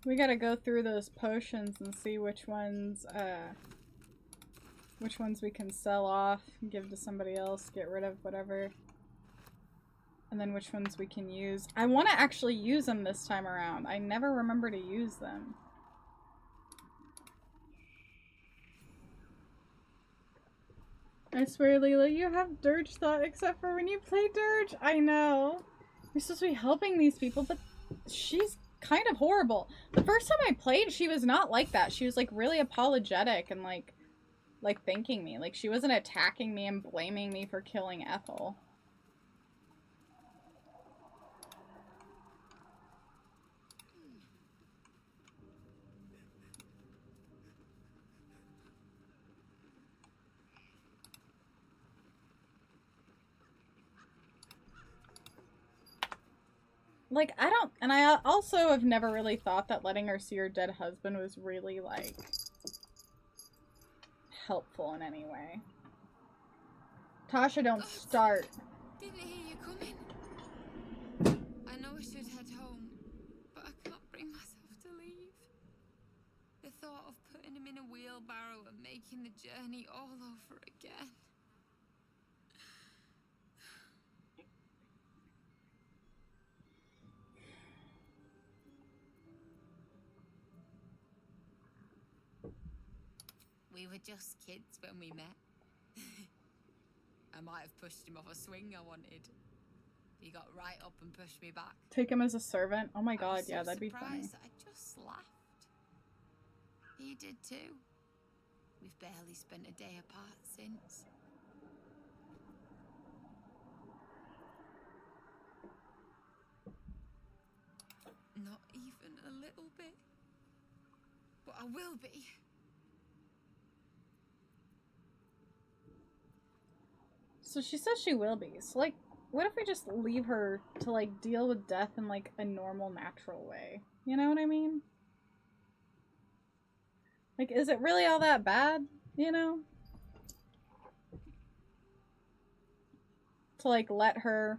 We gotta go through those potions and see which ones we can sell off, give to somebody else, get rid of whatever. And then which ones we can use. I want to actually use them this time around. I never remember to use them. I swear, Leela, you have dirge thought except for when you play dirge. I know. You're supposed to be helping these people, but she's kind of horrible. The first time I played, she was not like that. She was like really apologetic and like thanking me. Like she wasn't attacking me and blaming me for killing Ethel. Like, I don't, and I also have never really thought that letting her see her dead husband was really, like, helpful in any way. Tasha, don't start. Didn't hear you coming. I know I should head home, but I can't bring myself to leave. The thought of putting him in a wheelbarrow and making the journey all over again. We were just kids when we met. I might have pushed him off a swing I wanted. He got right up and pushed me back. Take him as a servant? Oh my god, yeah, that'd be funny. I just laughed. He did too. We've barely spent a day apart since. Not even a little bit. But I will be. So she says she will be. So, like, what if we just leave her to, like, deal with death in, like, a normal, natural way? You know what I mean? Like, is it really all that bad? You know? To, like, let her,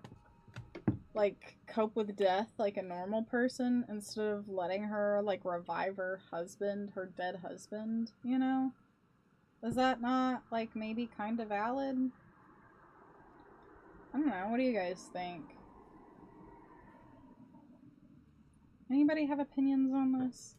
like, cope with death like a normal person instead of letting her, like, revive her husband, her dead husband, you know? Is that not, like, maybe kind of valid? I don't know. What do you guys think? Anybody have opinions on this?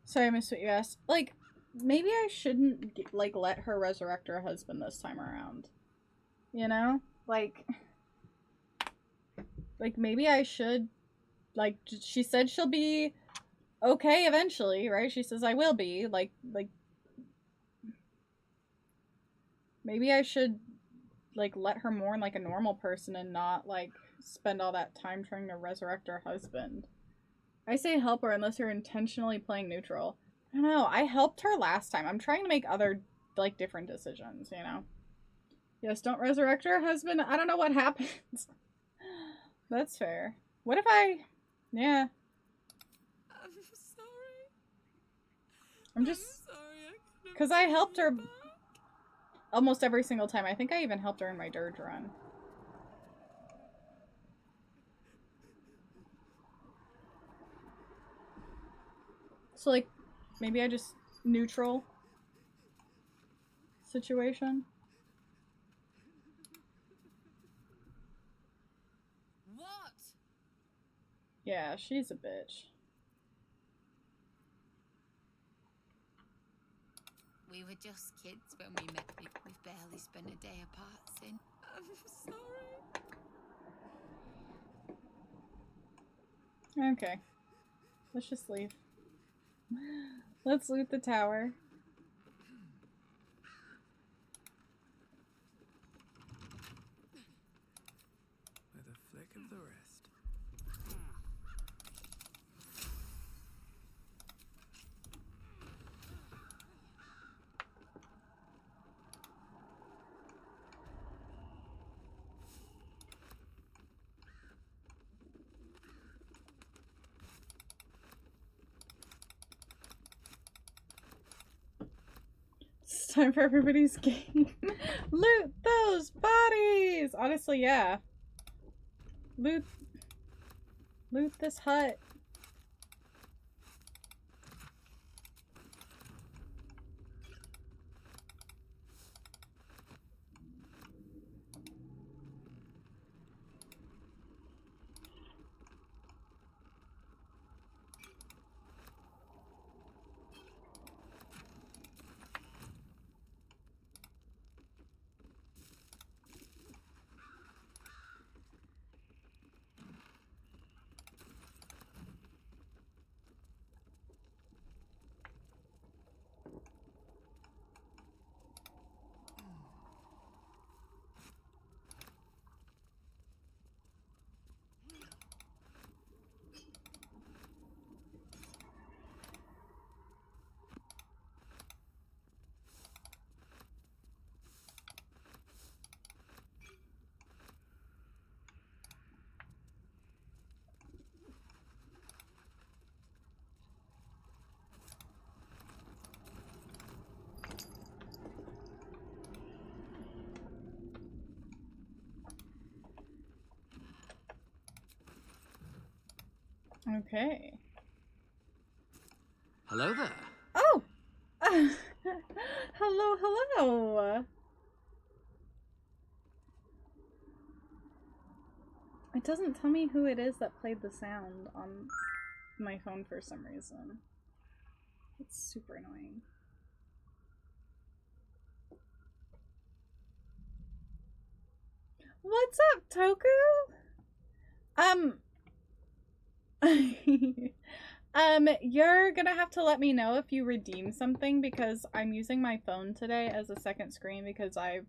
Sorry, I missed what you asked. Like, maybe I shouldn't, like, let her resurrect her husband this time around. You know? Like, maybe I should, like, she said she'll be okay eventually, right? She says I will be, like, maybe I should, like, let her mourn like a normal person and not, like, spend all that time trying to resurrect her husband. I say help her unless you're intentionally playing neutral. I don't know, I helped her last time. I'm trying to make other, like, different decisions, you know? Yes, don't resurrect her husband. I don't know what happens. That's fair. What if yeah. I'm sorry. I'm just... sorry. Because I helped her almost every single time. I think I even helped her in my dirge run. So, like, maybe I just neutral situation. What? Yeah, she's a bitch. We were just kids when we met. We've barely spent a day apart since. I'm sorry. Okay. Let's just leave. Let's loot the tower. With a flick of the wrist. It's time for everybody's game. Loot those bodies! Honestly, yeah. Loot this hut. Okay. Hello there. Oh! Hello, hello! It doesn't tell me who it is that played the sound on my phone for some reason. It's super annoying. What's up, Toku? You're gonna have to let me know if you redeem something because I'm using my phone today as a second screen because I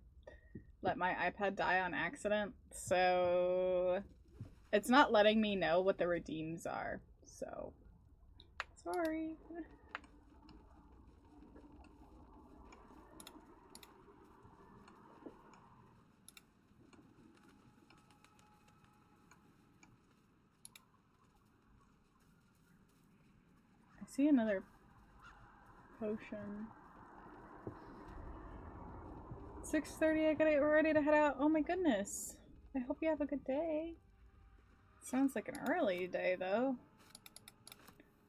let my iPad die on accident. So it's not letting me know what the redeems are. So sorry. I see another potion. 6:30, I gotta get ready to head out. Oh my goodness. I hope you have a good day. Sounds like an early day though,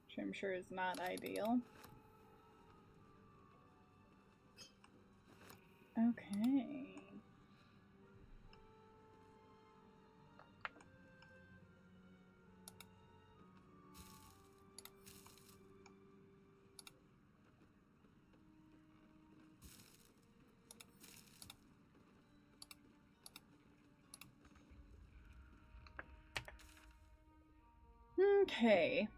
which I'm sure is not ideal. Okay. Okay.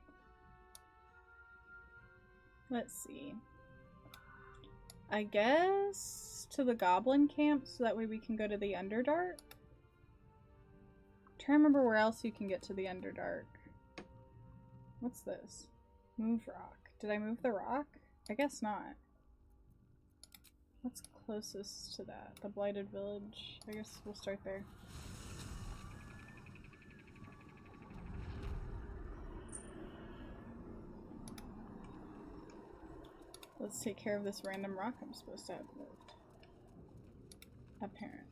Let's see. I guess to the goblin camp so that way we can go to the Underdark. Try to remember where else you can get to the Underdark. What's this? Move rock. Did I move the rock? I guess not. What's closest to that? The Blighted Village? I guess we'll start there. Let's take care of this random rock I'm supposed to have moved. Apparently.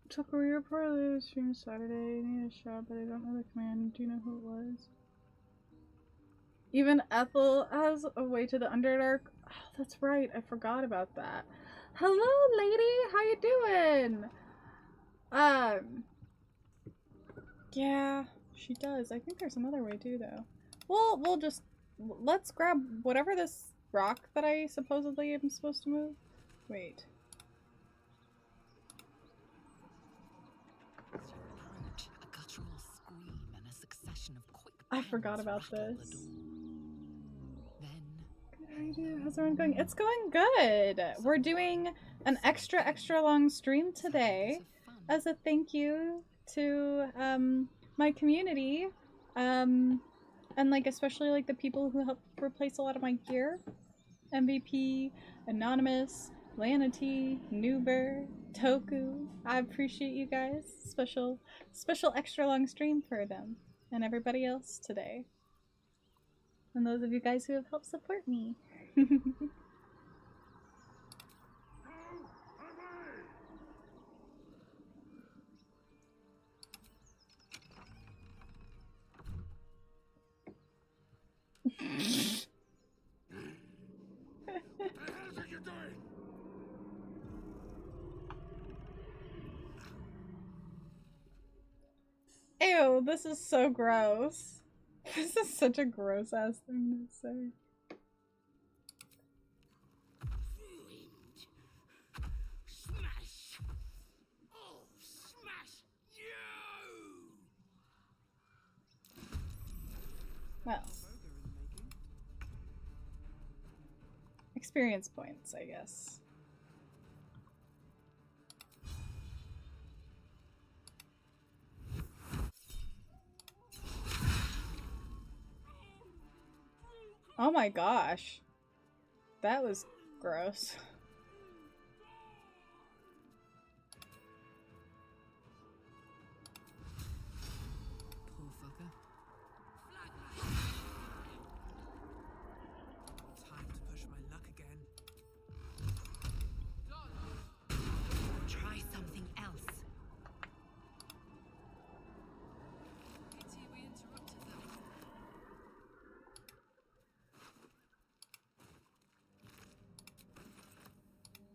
Took a career part of the stream Saturday. I need a shot, but I don't know the command. Do you know who it was? Even Ethel has a way to the Underdark. Oh, that's right. I forgot about that. Hello, lady. How you doing? Yeah, she does. I think there's another way too, though. Well, we'll just let's grab whatever this rock that I supposedly am supposed to move. Wait. I forgot about this. How's everyone going? It's going good. We're doing an extra long stream today as a thank you to my community and like especially like the people who helped replace a lot of my gear. MVP, Anonymous, Lanity, Noober, Toku. I appreciate you guys. Special extra long stream for them and everybody else today. And those of you guys who have helped support me. Ew, this is so gross. This is such a gross ass thing to say. Smash! Oh, smash you! Well. Experience points, I guess. Oh my gosh. That was gross. Poor fucker. Time to push my luck again. Try something else. Pity we interrupted them.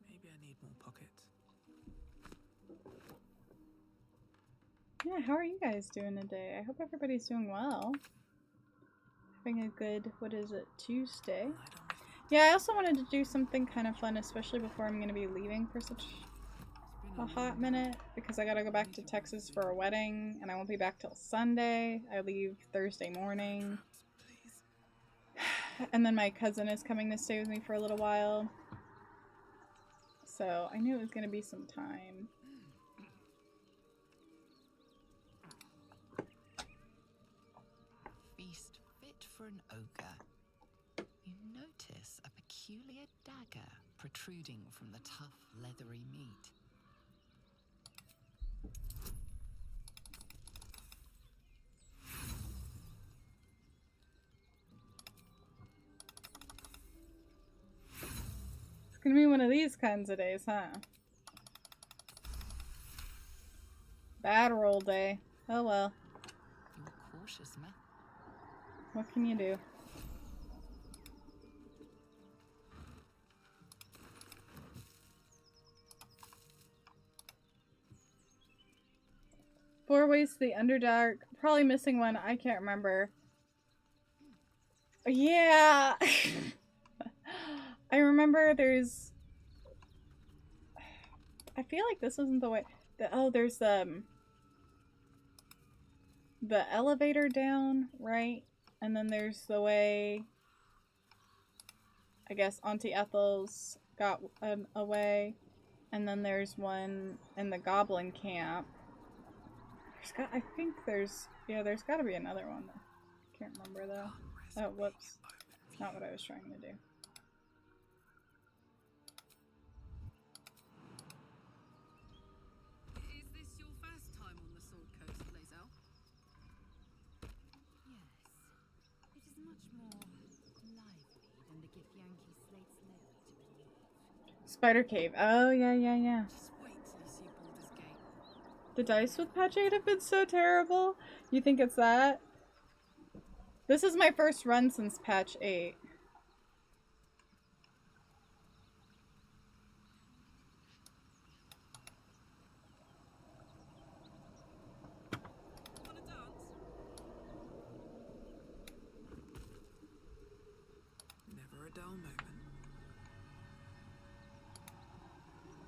Maybe I need more pockets. Yeah, how are you guys doing today? I hope everybody's doing well. Having a good, what is it, Tuesday? Yeah, I also wanted to do something kind of fun, especially before I'm going to be leaving for such a hot minute, because I gotta go back to Texas for a wedding, and I won't be back till Sunday. I leave Thursday morning. And then my cousin is coming to stay with me for a little while. So I knew it was going to be some time. Feast fit for an ogre. You notice a peculiar dagger protruding from the tough, leathery meat. It's gonna be one of these kinds of days, huh? Bad roll day. Oh well. You're cautious, man. What can you do? Four ways to the Underdark. Probably missing one. I can't remember. Yeah. I remember there's... I feel like this isn't the way... Oh, there's the elevator down, right? And then there's the way... I guess Auntie Ethel's got away. And then there's one in the Goblin camp. I think there's got to be another one. Can't remember though. Oh, whoops. That's not what I was trying to do. Is this your first time on the Sword Coast, Lae'zel? Yes. It is much more lively than the Githyanki Slate's levy to believe. Spider Cave. Oh, yeah. Just wait till you see Baldur's Gate. The dice with patch 8 have been so terrible. You think it's that? This is my first run since patch 8. Wanna dance? Never a dull moment.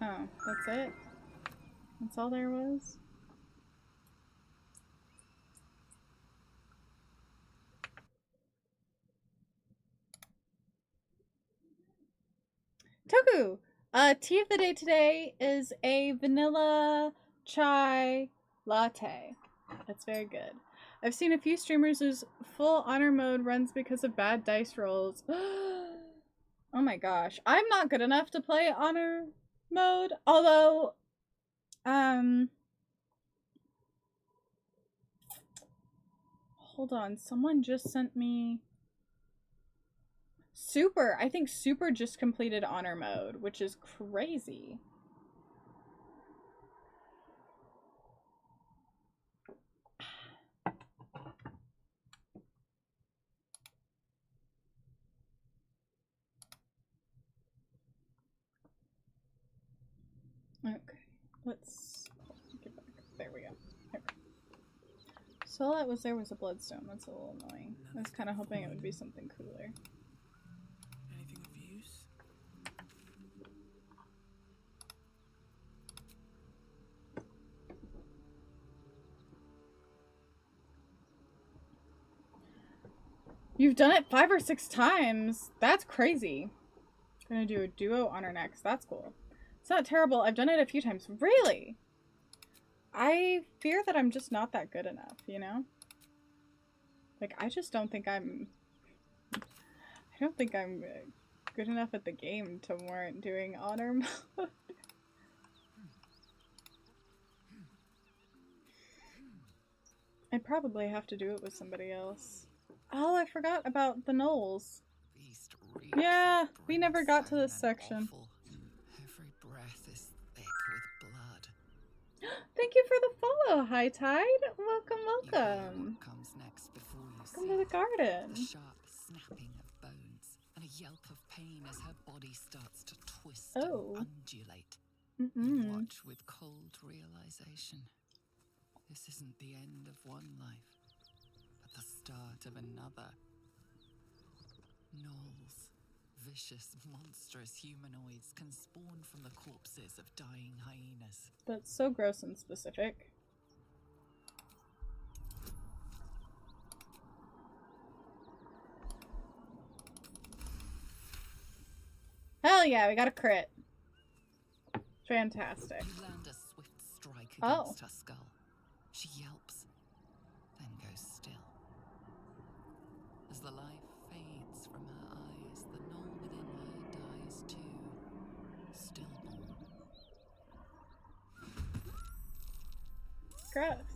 Oh, that's it? That's all there was? Toku! Tea of the day today is a vanilla chai latte. That's very good. I've seen a few streamers whose full honor mode runs because of bad dice rolls. Oh my gosh. I'm not good enough to play honor mode, although hold on, someone just sent me Super. I think Super just completed honor mode, which is crazy. Okay, let's get back. There we go. There. So all that was there was a bloodstone. That's a little annoying. I was kind of hoping it would be something cooler. Anything of use? You've done it 5 or 6 times. That's crazy. I'm gonna do a duo honor next. That's cool. It's not terrible. I've done it a few times. Really? I fear that I'm just not that good enough, you know? Like, I just don't think I'm... I I don't think I'm good enough at the game to warrant doing honor mode. I'd probably have to do it with somebody else. Oh, I forgot about the gnolls. Yeah, we never got to this section. Every breath is thick with blood. Thank you for the follow, High Tide. Welcome, You hear welcome. what comes next before you Come see to the it. garden. The sharp snapping of bones and a yelp of pain as her body starts to twist and undulate. You watch with cold realization. This isn't the end of one life, but the start of another. Gnolls, vicious, monstrous humanoids, can spawn from the corpses of dying hyenas. That's so gross and specific. Hell yeah, we got a crit. Fantastic. You land a swift strike against her skull. She yelps, then goes still. As the life fades from her eyes, the gnoll within her dies too, stillborn. Gross.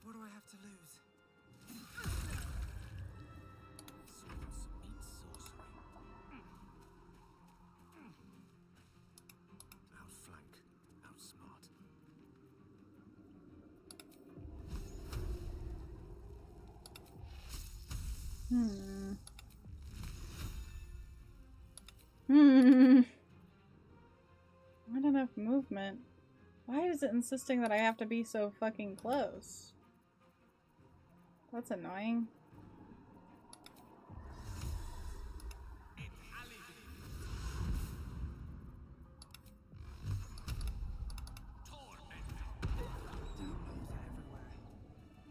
What do I have to lose? Swords meet sorcery. Outflank, outsmart. Not enough movement. Why is it insisting that I have to be so fucking close? That's annoying.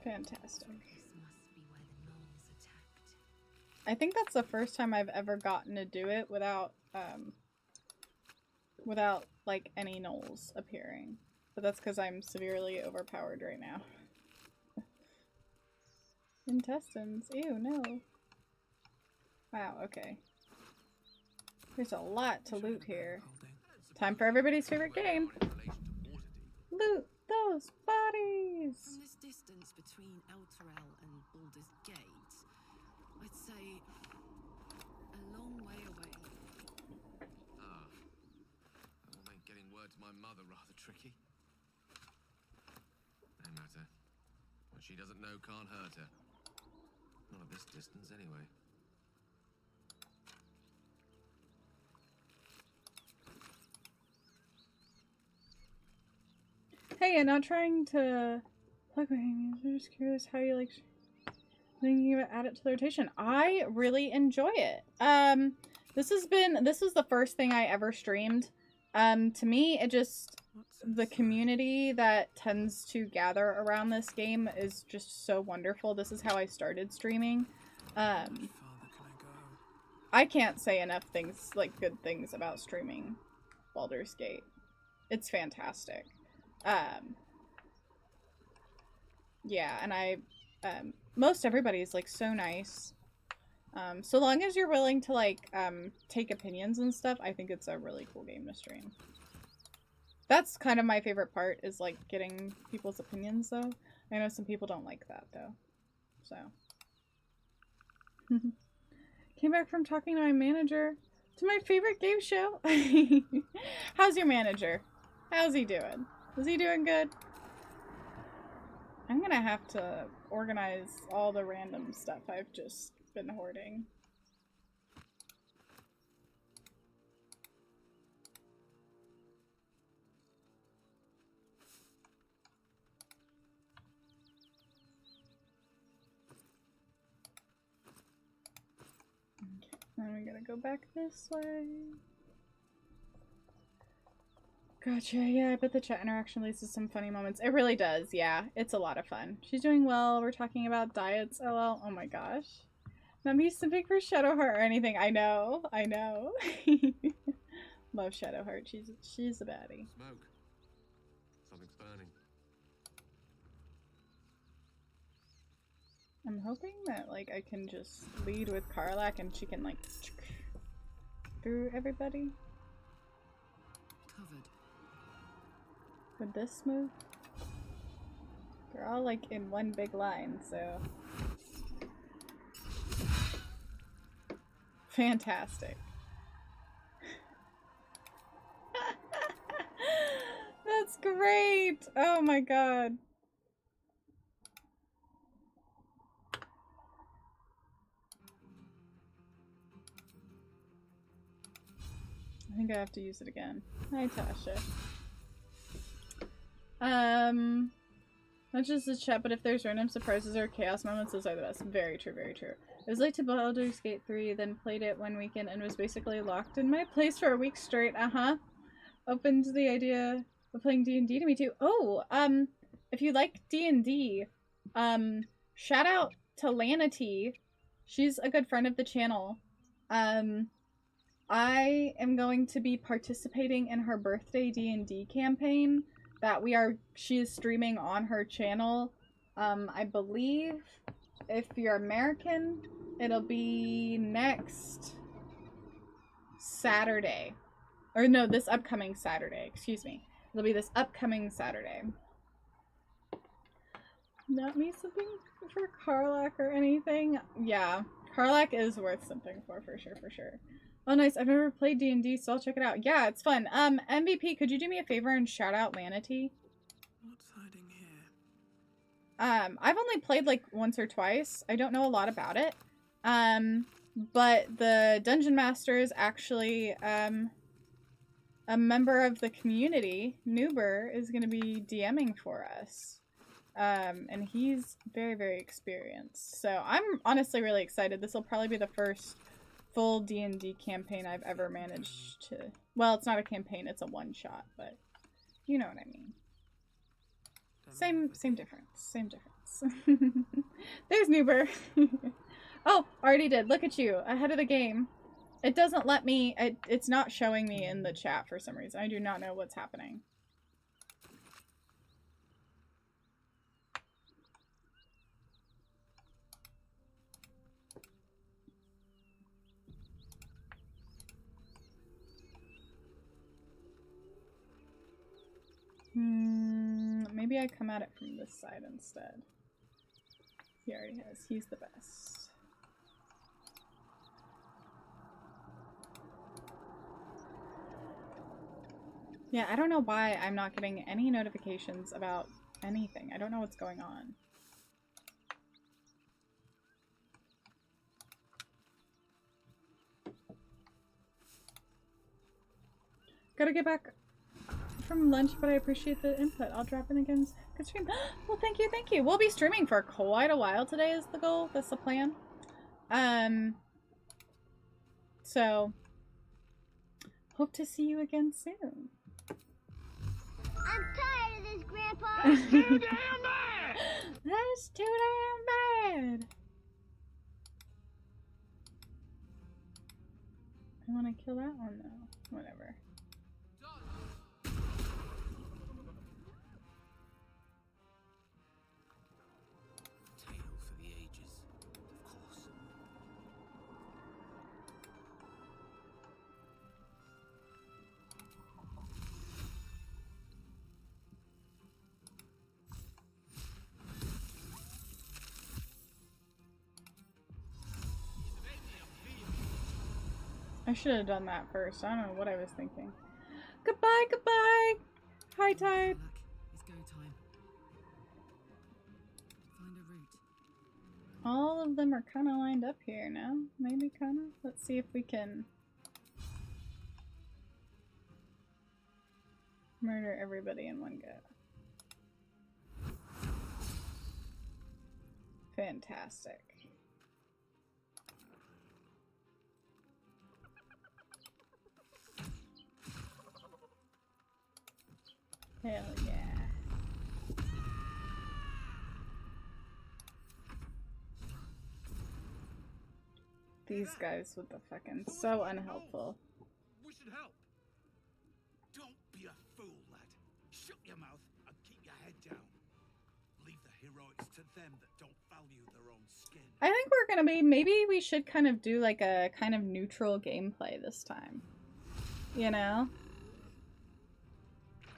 Fantastic. I think that's the first time I've ever gotten to do it without like any gnolls appearing. But that's because I'm severely overpowered right now. Intestines. Ew, no. Wow, okay. There's a lot to loot here. Time for everybody's favorite game. Loot those bodies! From this distance between Elturel and Baldur's Gate, I'd say a long way away. Ah. That will make getting word to my mother rather tricky. No matter. What she doesn't know can't hurt her. Not at this distance, anyway. Hey, I'm not trying to plug my games. I'm just curious how you like thinking about add it to the rotation. I really enjoy it. This was the first thing I ever streamed. To me, it just the community that tends to gather around this game is just so wonderful. This is how I started streaming. I can't say enough things, like good things about streaming Baldur's Gate. It's fantastic. Yeah, and most everybody's like so nice. So long as you're willing to like take opinions and stuff, I think it's a really cool game to stream. That's kind of my favorite part, is like getting people's opinions though. I know some people don't like that though. So came back from talking to my manager to my favorite game show. How's your manager? How's he doing? Is he doing good? I'm gonna have to organize all the random stuff I've just been hoarding. Then we gotta go back this way. Gotcha, yeah, I bet the chat interaction leads to some funny moments. It really does, yeah. It's a lot of fun. She's doing well. We're talking about diets. LL. Oh my gosh. Not me simping for Shadowheart or anything. I know. I know. Love Shadowheart. She's a baddie. Smoke. Something's burning. I'm hoping that, like, I can just lead with Karlak and she can, like, through everybody. Covered. Would this move? They're all, like, in one big line, so... Fantastic. That's great! Oh my god. I think I have to use it again. Hi, Tasha. Not just the chat, but if there's random surprises or chaos moments, those are the best. Very true, very true. I was late to Baldur's Gate 3, then played it one weekend and was basically locked in my place for a week straight. Opened the idea of playing D&D to me too. Oh, if you like D&D, shout out to Lanity. She's a good friend of the channel. I am going to be participating in her birthday D&D campaign that she is streaming on her channel. I believe if you're American, it'll be next Saturday. Or no, this upcoming Saturday, excuse me. It'll be this upcoming Saturday. Not me something for Karlak or anything. Yeah, Karlak is worth something for sure, for sure. Oh, nice. I've never played D&D, so I'll check it out. Yeah, it's fun. MVP, could you do me a favor and shout out Lanity? What's hiding here? I've only played like once or twice. I don't know a lot about it. But the Dungeon Master is actually, a member of the community. Noober is going to be DMing for us. And he's very, very experienced. So I'm honestly really excited. This will probably be the first full D&D campaign I've ever managed to... Well, it's not a campaign, it's a one-shot, but you know what I mean. Same difference. Same difference. There's Noober. Oh, already did. Look at you. Ahead of the game. It doesn't let me... It's not showing me in the chat for some reason. I do not know what's happening. Maybe I come at it from this side instead. He already has. He's the best. Yeah, I don't know why I'm not getting any notifications about anything. I don't know what's going on. Gotta get back from lunch, but I appreciate the input. I'll drop in again. Good stream. Well, thank you, thank you. We'll be streaming for quite a while today is the goal. That's the plan. So hope to see you again soon. I'm tired of this, Grandpa. That's too damn bad. That's too damn bad. I want to kill that one though. Whatever. I should have done that first. I don't know what I was thinking. Goodbye, goodbye! High tide! It's go time. Find a route. All of them are kind of lined up here now. Maybe kind of. Let's see if we can murder everybody in one go. Fantastic. Hell yeah. These guys with the fucking so unhelpful. We should help. Don't be a fool, lad. Shut your mouth and keep your head down. Leave the heroics to them that don't value their own skin. I think we're gonna be, maybe we should kind of do like a kind of neutral gameplay this time. You know?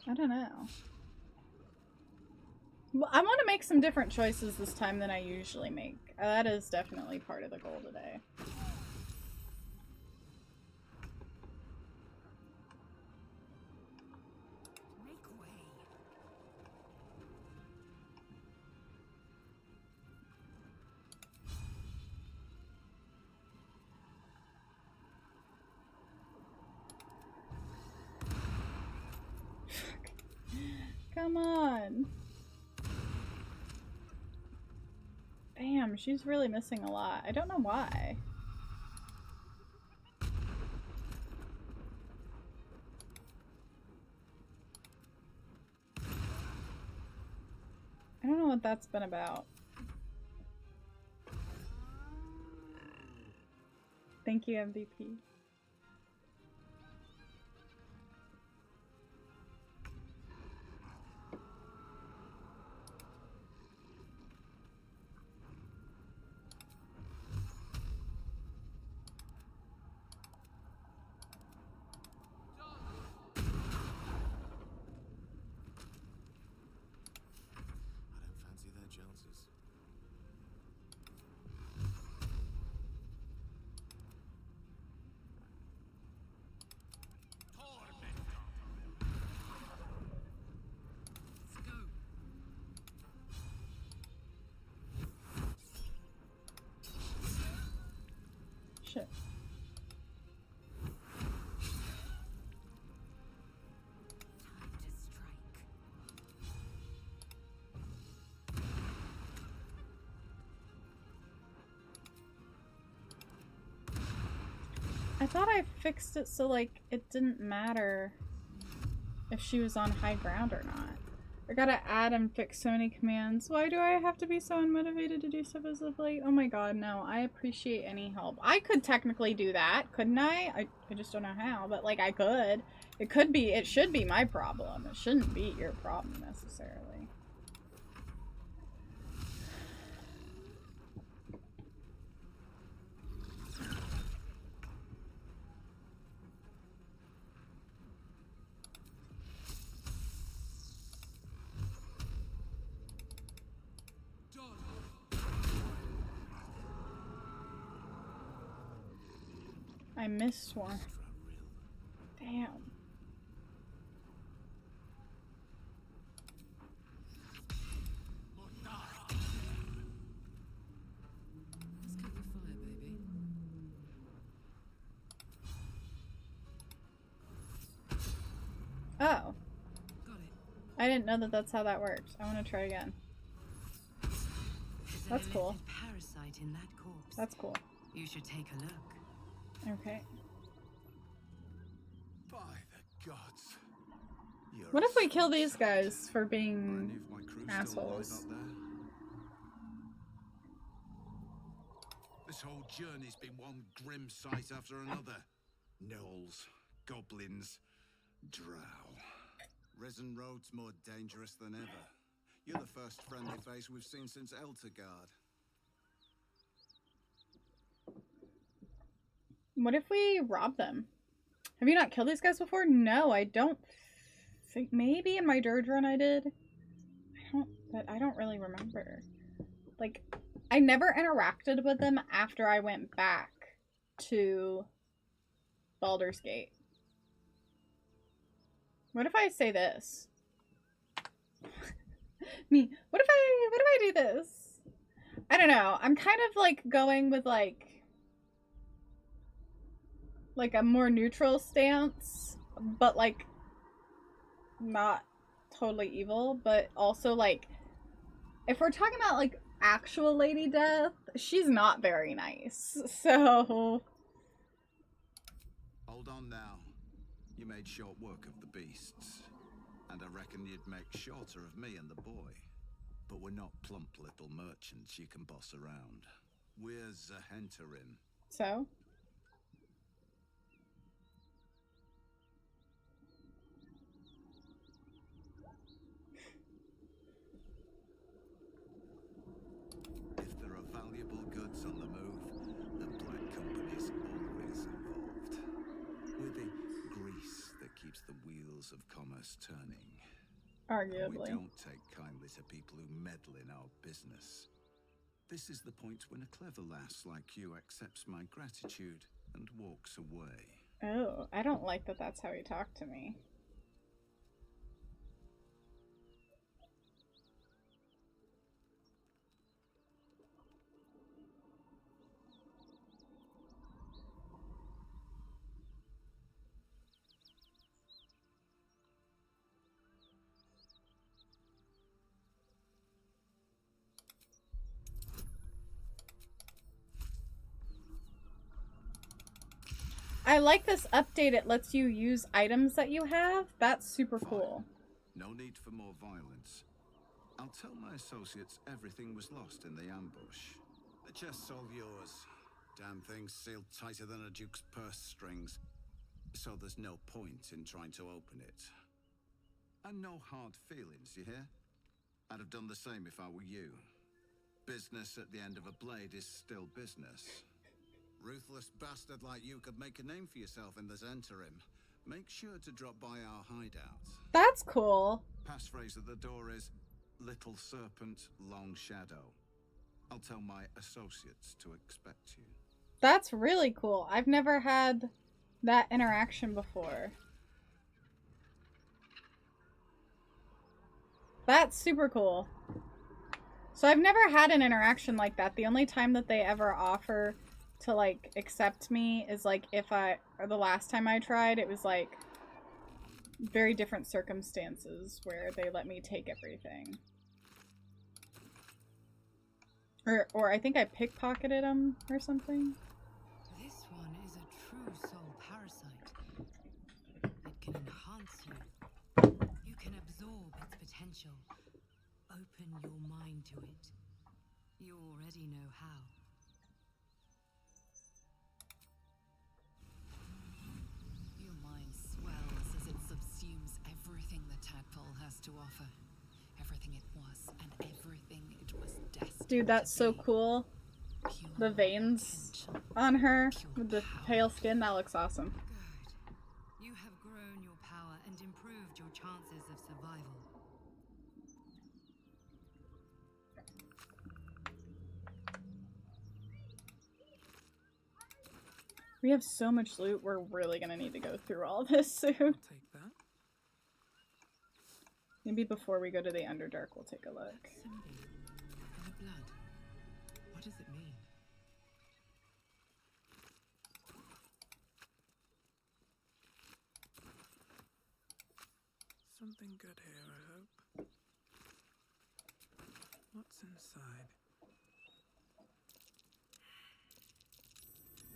I don't know. Well, I want to make some different choices this time than I usually make. That is definitely part of the goal today. Come on. Damn, she's really missing a lot. I don't know why. I don't know what that's been about. Thank you, MVP. Shit. I thought I fixed it so, like, it didn't matter if she was on high ground or not. I gotta add and fix so many commands. Why do I have to be so unmotivated to do stuff as of late? Oh my god, no. I appreciate any help. I could technically do that, couldn't I? I just don't know how, but, like, I could. It could be, it should be my problem. It shouldn't be your problem, necessarily. I missed one. Damn. Oh. I didn't know that that's how that works. I want to try again. That's cool. Parasite in that corpse. That's cool. You should take a look. Okay. By the gods. What if we kill these guys for being assholes? This whole journey's been one grim sight after another. Gnolls, goblins, drow. Resin Road's more dangerous than ever. You're the first friendly face we've seen since Eltergard. What if we rob them? Have you not killed these guys before? No, I don't think. Maybe in my Dirge run I did. But I don't really remember. Like, I never interacted with them after I went back to Baldur's Gate. What if I say this? Me. What if I do this? I don't know. I'm kind of like going with like a more neutral stance, but like not totally evil, but also like if we're talking about like actual Lady Death, she's not very nice. So hold on now. You made short work of the beasts. And I reckon you'd make shorter of me and the boy. But we're not plump little merchants you can boss around. We're Zahenterim. So? If there are valuable goods on the move, the Black Company's always involved. We're the grease that keeps the wheels of commerce turning. Arguably. We don't take kindly to people who meddle in our business. This is the point when a clever lass like you accepts my gratitude and walks away. Oh, I don't like that that's how he talked to me. I like this update. It lets you use items that you have. That's super cool. No need for more violence. I'll tell my associates everything was lost in the ambush. The chest's all yours. Damn thing's sealed tighter than a duke's purse strings. So there's no point in trying to open it. And no hard feelings, you hear? I'd have done the same if I were you. Business at the end of a blade is still business. Ruthless bastard like you could make a name for yourself in the Zahenterim. Make sure to drop by our hideout. That's cool. Passphrase at the door is Little Serpent, Long Shadow. I'll tell my associates to expect you. That's really cool. I've never had that interaction before. That's super cool. So I've never had an interaction like that. The only time that they ever offer to like accept me is like or the last time I tried, it was like very different circumstances where they let me take everything. Or I think I pickpocketed them or something. This one is a true soul parasite. It can enhance you. You can absorb its potential. Open your mind to it. You already know how. Your mind swells as it subsumes everything the tadpole has to offer. Everything it was and everything it was destined. Dude, that's so cool. The veins on her with the pale skin, that looks awesome. Good. You have grown your power and improved your chances of survival. We have so much loot, we're really gonna need to go through all this soon. I'll take that. Maybe before we go to the Underdark, we'll take a look. Symbol in the blood. What does it mean? Something good here, I hope. What's inside?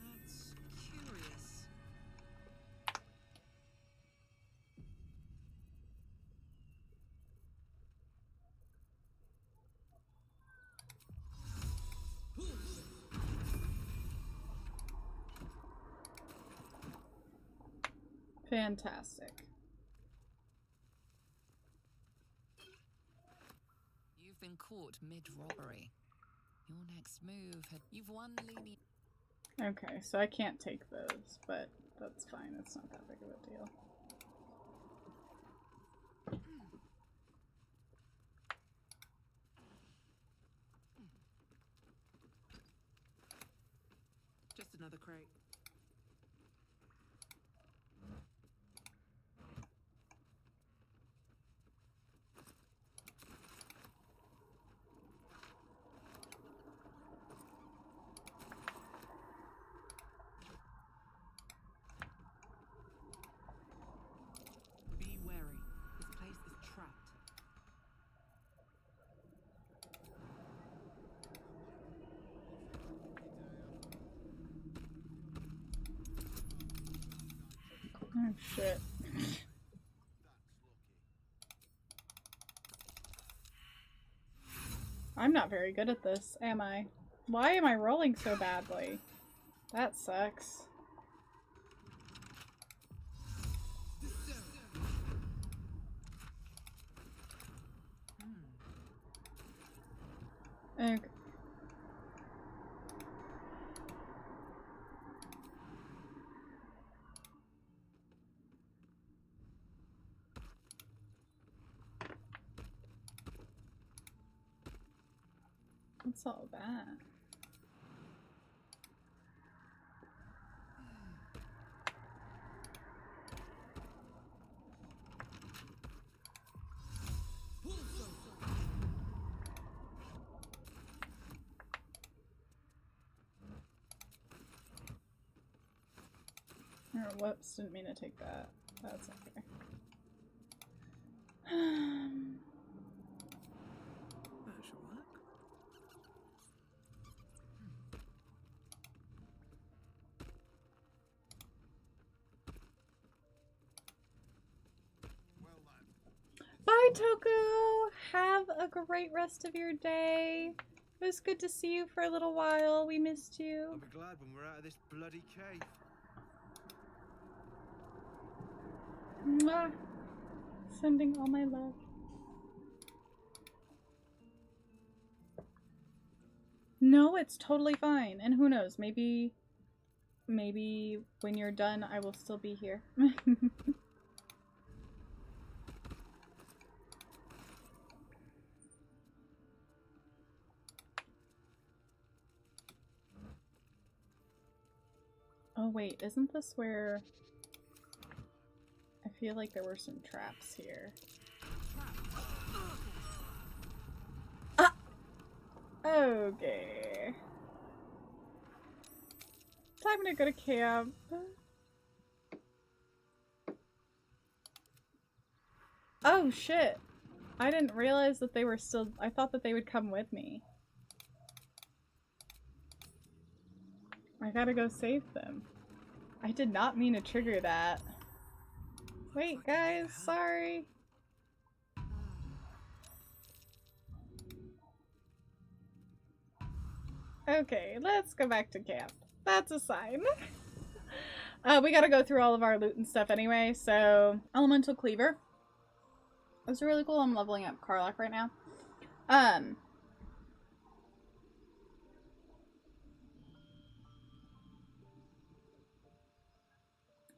That's curious. Fantastic. You've been caught mid-robbery. Your next move you've won lenient. Okay, so I can't take those, but that's fine. It's not that big of a deal. Just another crate. Be wary. This place is trapped. Oh shit. I'm not very good at this, am I? Why am I rolling so badly? That sucks. Okay. What's all that? Oh, whoops, didn't mean to take that. That's okay. That should work. Bye, Toku! Have a great rest of your day. It was good to see you for a little while. We missed you. I'll be glad when we're out of this bloody cave. Mwah. Sending all my love. No, it's totally fine. And who knows, maybe when you're done, I will still be here. Oh wait, isn't this where... I feel like there were some traps here. Ah! Okay. Time to go to camp. Oh shit! I didn't realize that they were still... I thought that they would come with me. I gotta go save them. I did not mean to trigger that. Wait, guys, sorry. Okay, let's go back to camp. That's a sign. We gotta go through all of our loot and stuff anyway, so... Elemental Cleaver. That's really cool. I'm leveling up Karlach right now.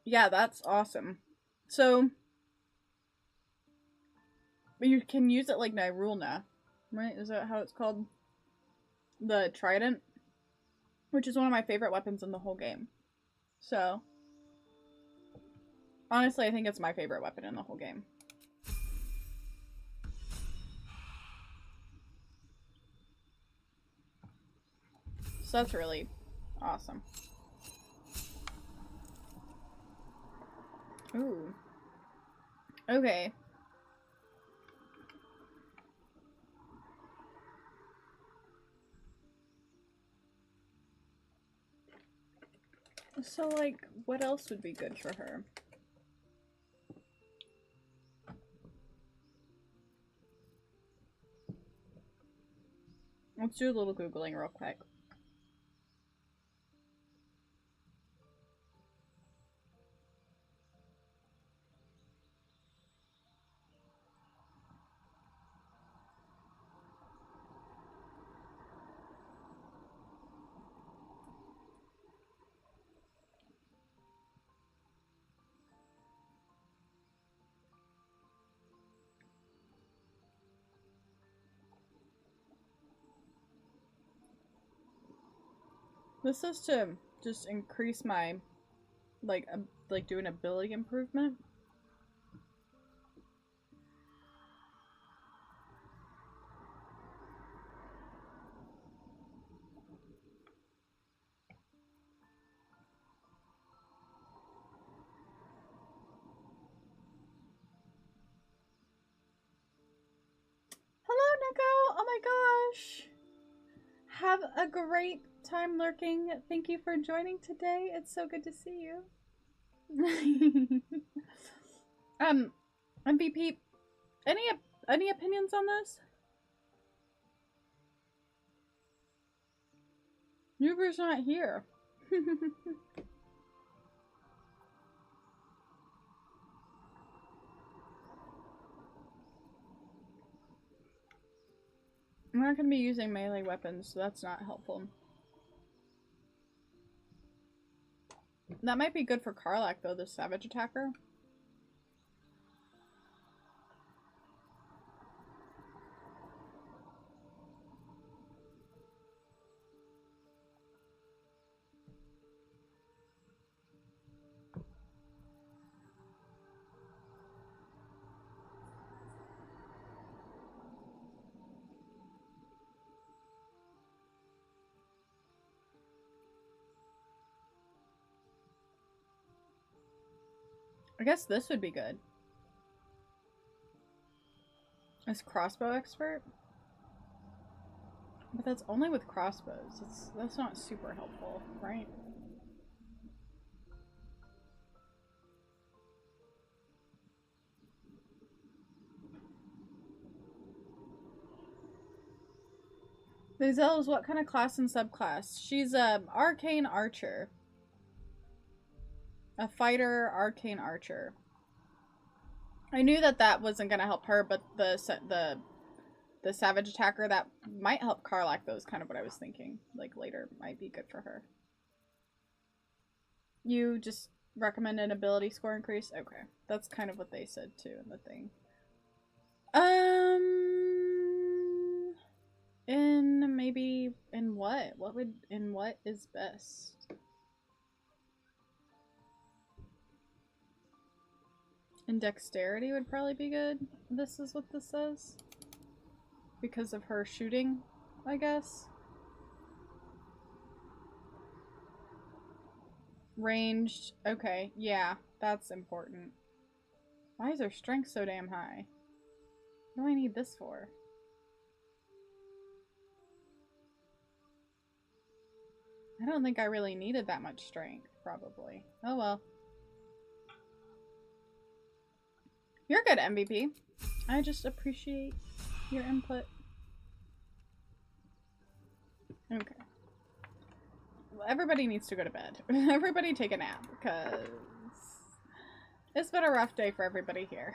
Yeah, that's awesome. So, you can use it like Nyrulna, right? Is that how it's called? The Trident, which is one of my favorite weapons in the whole game. So, honestly, I think it's my favorite weapon in the whole game. So that's really awesome. Ooh. Okay. So, like, what else would be good for her? Let's do a little Googling real quick. This is to just increase my, like do an ability improvement. Hello, Nico! Oh my gosh! Have a great time lurking. Thank you for joining today. It's so good to see you. MVP, any opinions on this? Nuber's not here. I'm not going to be using melee weapons, so that's not helpful. That might be good for Karlach, though, the savage attacker. I guess this would be good. As crossbow expert? But that's only with crossbows. That's not super helpful, right? Lizelle's what kind of class and subclass? She's a arcane archer. A fighter, arcane archer. I knew that that wasn't gonna help her, but the savage attacker, that might help Karlach, though, is kind of what I was thinking. Like, later might be good for her. You just recommend an ability score increase? Okay. That's kind of what they said, too, in the thing. In what? In what is best? And dexterity would probably be good. This is what this says. Because of her shooting, I guess. Ranged. Okay, yeah, that's important. Why is her strength so damn high? What do I need this for? I don't think I really needed that much strength, probably. Oh well. You're good, MVP. I just appreciate your input. Okay. Well, everybody needs to go to bed. Everybody take a nap, because it's been a rough day for everybody here.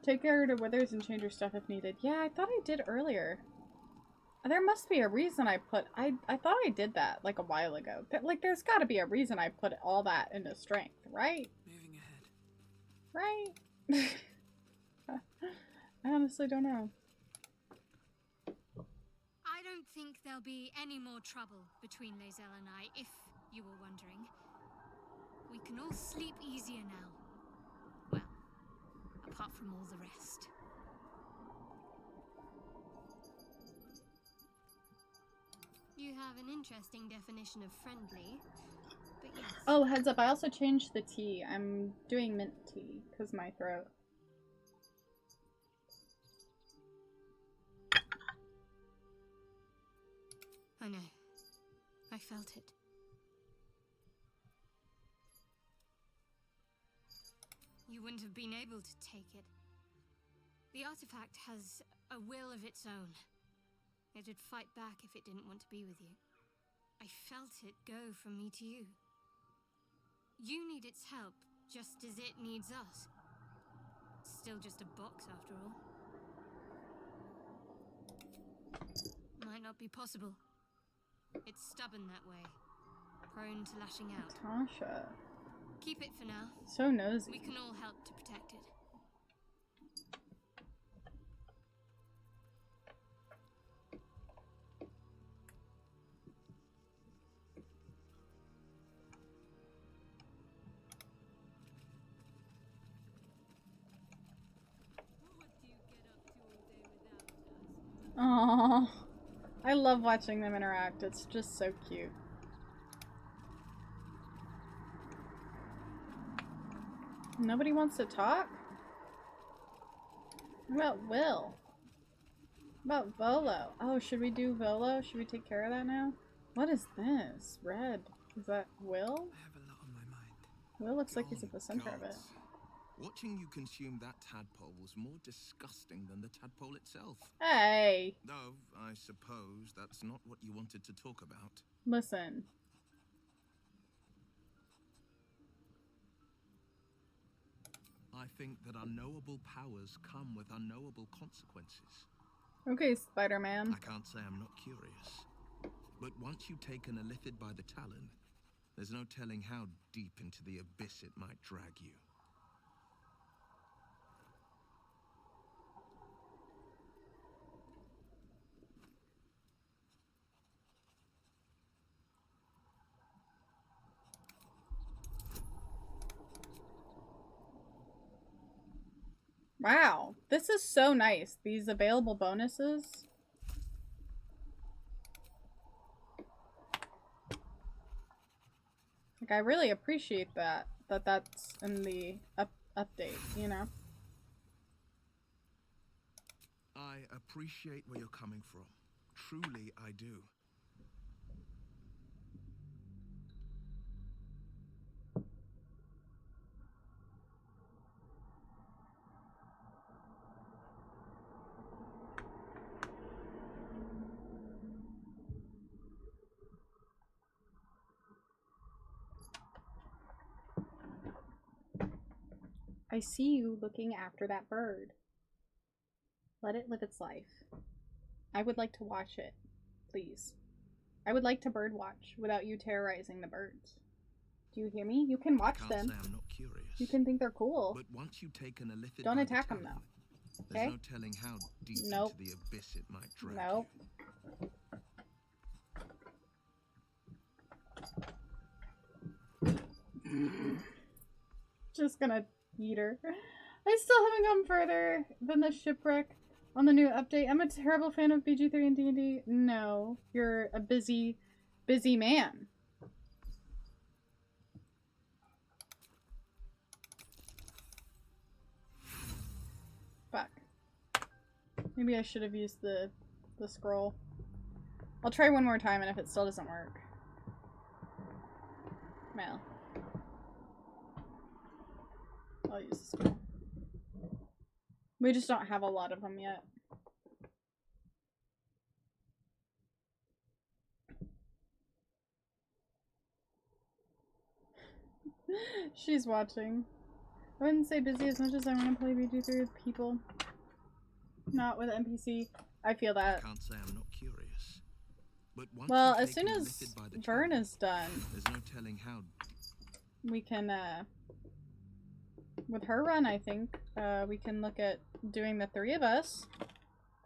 Take her to Withers and change your stuff if needed. Yeah, I thought I did earlier. There must be a reason I put... I thought I did that, like, a while ago. Like, there's gotta be a reason I put all that into strength, right? Moving ahead. Right? I honestly don't know. I don't think there'll be any more trouble between Lae'zel and I, if you were wondering. We can all sleep easier now. Well, apart from all the rest. You have an interesting definition of friendly, but yes. Oh, heads up, I also changed the tea. I'm doing mint tea, because my throat. I know. I felt it. You wouldn't have been able to take it. The artifact has a will of its own. It'd fight back if it didn't want to be with you. I felt it go from me to you. You need its help, just as it needs us. It's still just a box, after all. Might not be possible. It's stubborn that way. Prone to lashing out. Tasha. Keep it for now. So nosy. We can all help to protect it. Aww. I love watching them interact. It's just so cute. Nobody wants to talk? What about Will? What about Volo? Oh, should we do Volo? Should we take care of that now? What is this? Red. Is that Will? I have a lot on my mind. Will looks like he's at the center of it. Watching you consume that tadpole was more disgusting than the tadpole itself. Hey. Though, I suppose that's not what you wanted to talk about. Listen. I think that unknowable powers come with unknowable consequences. Okay, Spider-Man. I can't say I'm not curious. But once you've taken a lithid by the talon, there's no telling how deep into the abyss it might drag you. Wow, this is so nice. These available bonuses. Like, I really appreciate that's in the update, you know? I appreciate where you're coming from. Truly, I do. I see you looking after that bird. Let it live its life. I would like to watch it, please. I would like to bird watch without you terrorizing the birds. Do you hear me? You can watch them. Say I'm not curious. You can think they're cool. But once you've taken a lithid Don't by attack the them talon, though. there's Okay? no telling how deep Nope. into the abyss it might drag Nope. Just gonna eat her. I still haven't gone further than the shipwreck on the new update. I'm a terrible fan of BG3 and D&D. No, you're a busy man. Fuck. Maybe I should have used the scroll. I'll try one more time, and if it still doesn't work, well, I'll use the scroll. We just don't have a lot of them yet. She's watching. I wouldn't say busy as much as I want to play BG3 with people. Not with NPC. I feel that. I can't say I'm not curious. But once Well, you've as soon taken a as lithid by the Vern talon, is done, there's no telling how we can, with her run, I think, we can look at doing the three of us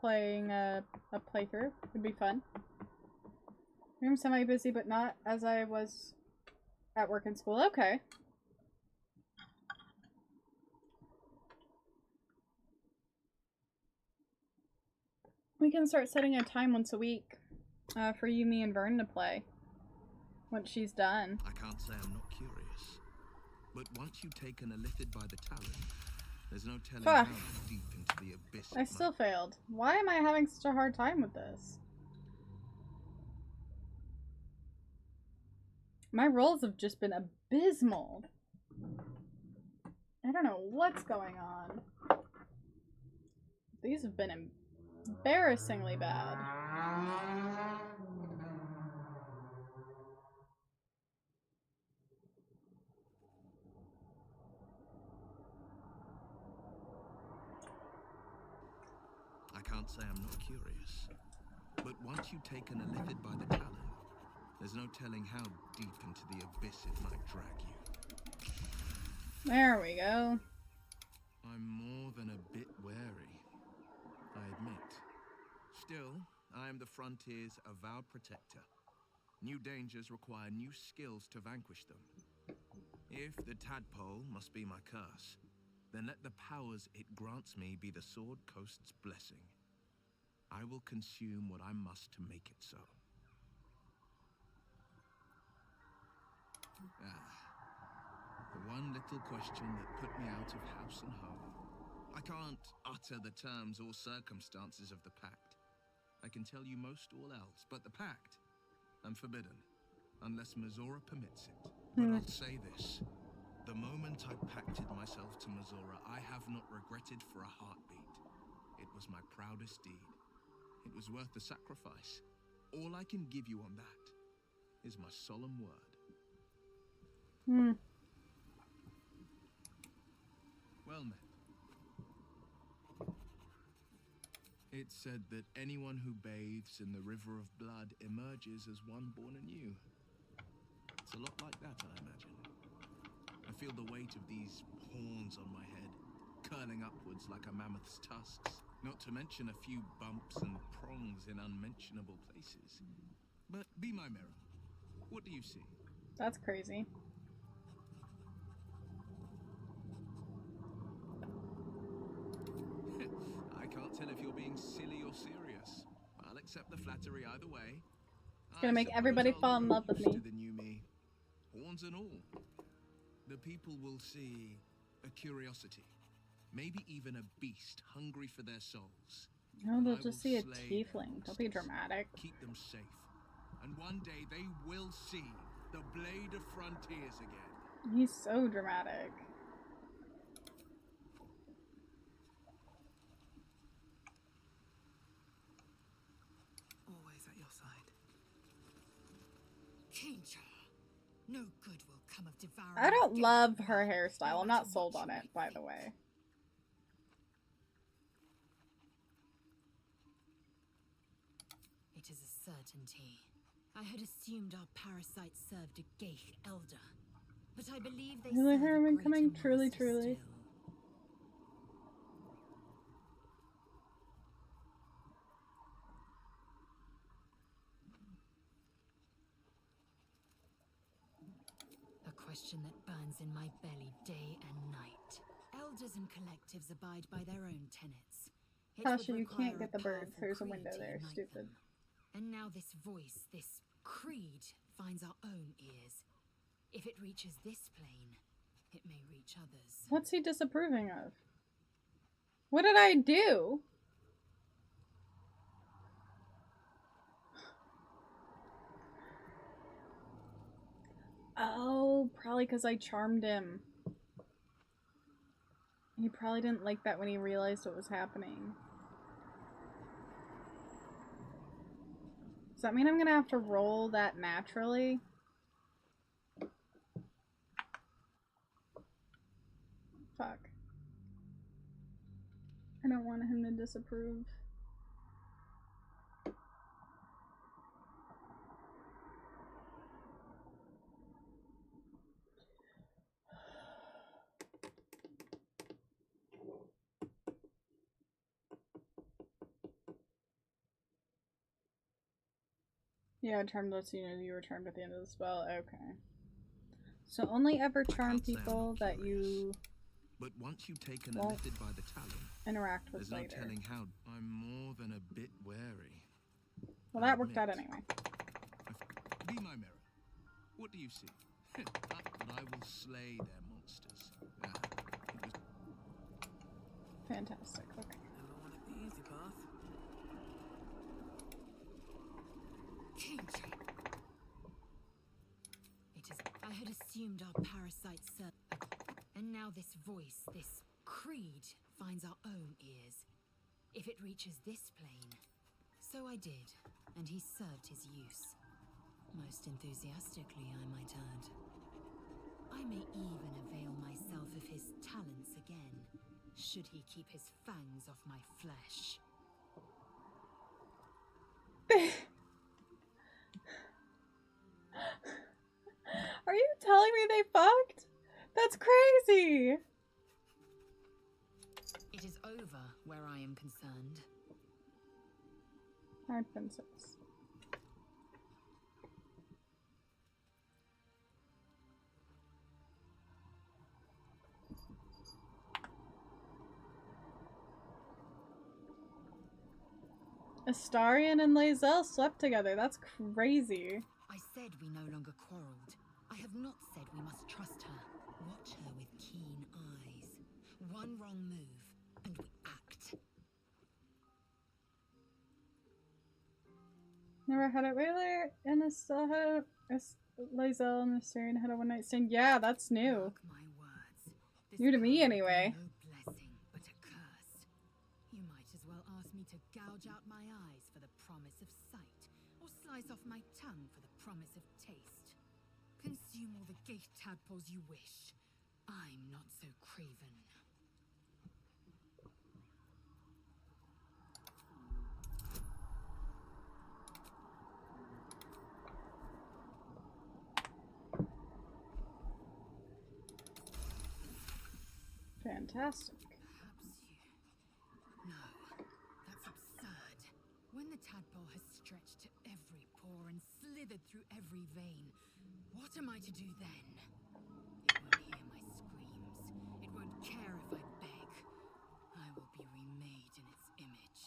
playing a playthrough. Would be fun. I'm semi-busy, but not as I was at work and school. Okay. We can start setting a time once a week for you, me, and Vern to play once she's done. I can't say I'm not curious. But once you've taken a lithid by the talon, there's no telling how deep into the abyss I still failed. Why am I having such a hard time with this? My rolls have just been abysmal. I don't know what's going on. These have been embarrassingly bad. I can't say I'm not curious. But once you've taken a lithid by the talon, there's no telling how deep into the abyss it might drag you. There we go. I'm more than a bit wary, I admit. Still, I am the frontier's avowed protector. New dangers require new skills to vanquish them. If the tadpole must be my curse, then let the powers it grants me be the Sword Coast's blessing. I will consume what I must to make it so. The one little question that put me out of house and home. I can't utter the terms or circumstances of the pact. I can tell you most all else, but the pact, I'm forbidden, unless Mizora permits it. But I'll say this. The moment I pacted myself to Mizora, have not regretted for a heartbeat. It was my proudest deed. It was worth the sacrifice. All I can give you on that is my solemn word. Well met. It's said that anyone who bathes in the river of blood emerges as one born anew. It's a lot like that, I imagine. I feel the weight of these horns on my head, curling upwards like a mammoth's tusks, not to mention a few bumps and prongs in unmentionable places. But be my mirror. What do you see? That's crazy. I can't tell if you're being silly or serious. I'll accept the flattery either way. It's gonna make everybody fall in love with me. To the new me, horns and all. The people will see a curiosity, maybe even a beast hungry for their souls. No, they'll just see a tiefling. Don't be dramatic. Keep them safe, and one day they will see the Blade of Frontiers again. He's so dramatic. Always at your side. Danger. No good will come of devouring. I don't love her hairstyle. I'm not sold on it, by the way. It is a certainty. I had assumed our parasites served a Geich elder, but I believe they Really, serve a Herman greater coming? Truly, master truly. still. A question that burns in my belly day and night. Elders and collectives abide by their own tenets. It Tasha, would you can't require get the birds. powerful There's a creed window to there. unite Stupid. them. And now this voice, this creed, finds our own ears. If it reaches this plane, it may reach others. What's he disapproving of? What did I do? Oh, probably because I charmed him. He probably didn't like that when he realized what was happening. Does that mean I'm gonna have to roll that naturally? Fuck. I don't want him to disapprove. Yeah, charmed lets you know you were charmed at the end of the spell. Okay. So only ever charm people that you But once you've taken a won't method by the talon, interact with there's no later. telling how. I'm more than a bit wary. Well, that worked out anyway. Be my mirror. What do you see? But I will slay their monsters. It was Fantastic. Okay. Never wanted the easy path. Danger. It is. I had assumed our parasites served. And now this voice, this creed, finds our own ears. If it reaches this plane. So I did, and he served his use. Most enthusiastically, I might add. I may even avail myself of his talents again, should he keep his fangs off my flesh. Are you telling me they fucked? That's crazy! It is over where I am concerned. Hard princess. Astarion and Lae'zel slept together. That's crazy. I said we no longer quarreled. I have not said we must trust her. Watch her with keen eyes. One wrong move, and we act. Never had it really, and Lae'zel and Astarion had a one-night stand. Yeah, that's new. Mark my words. New to me, anyway. No blessing. slice off my tongue for the promise of taste. Consume all the gate tadpoles you wish. I'm not so craven. Fantastic. No, that's absurd. When the tadpole has stretched to every pore and slithered through every vein, what am I to do then? It won't hear my screams. It won't care if I beg. I will be remade in its image.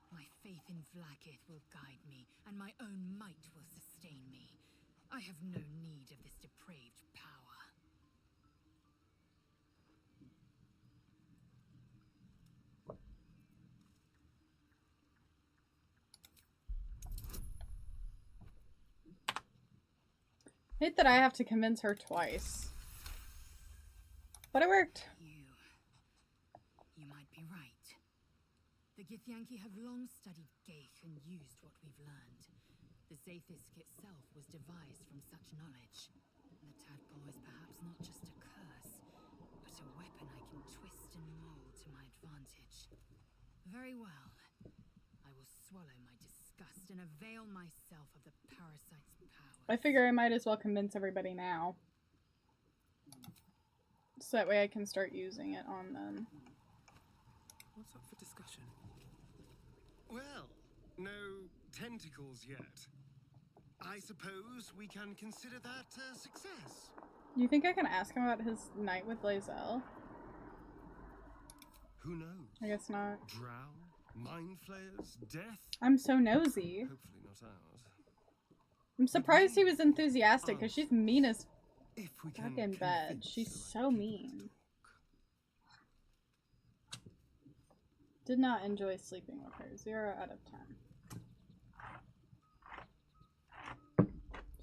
My faith in Vlaakith will guide me, and my own might will sustain me. I have no need of this depraved power. Hate that I have to convince her twice. But it worked. You might be right. The Githyanki have long studied Geich and used what we've learned. The Zaithisk itself was devised from such knowledge. The tadpole is perhaps not just a curse, but a weapon I can twist and mold to my advantage. Very well. I will swallow my disgust and avail myself of the parasite's power. I figure I might as well convince everybody now. So that way I can start using it on them. What's up for discussion? Well, no tentacles yet. I suppose we can consider that a success. You think I can ask him about his night with Lae'zel? Who knows? I guess not. Drow, mind flayers, death. I'm so nosy. Hopefully not ours. I'm surprised he was enthusiastic because she's mean as if we can fucking bad. She's so mean. Did not enjoy sleeping with her. 0 out of 10.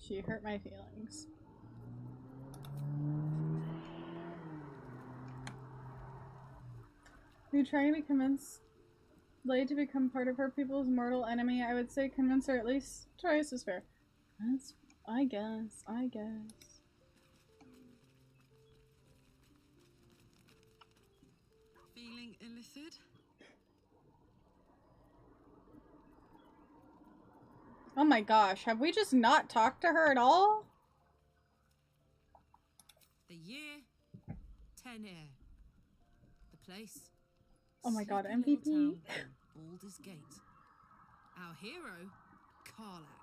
She hurt my feelings. Are you trying to convince Lae to become part of her people's mortal enemy? I would say convince her at least twice as fair. That's, I guess. Feeling illicit? Oh my gosh, have we just not talked to her at all? The year, 10 air. The place, Oh my god, sleepy MVP? little town called Baldur's Gate. Our hero, Karlach,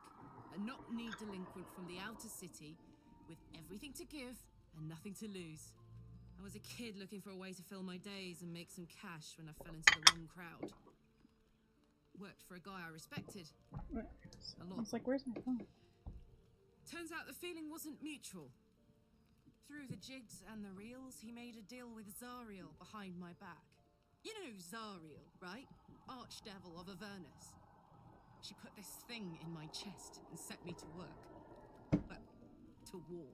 a knock-kneed delinquent from the outer city with everything to give and nothing to lose. I was a kid looking for a way to fill my days and make some cash when I fell into the wrong crowd. Worked for a guy I respected. A lot. I was like, where's my phone? Turns out the feeling wasn't mutual. Through the jigs and the reels, he made a deal with Zariel behind my back. You know Zariel, right? Archdevil of Avernus. She put this thing in my chest and set me to work. But to war.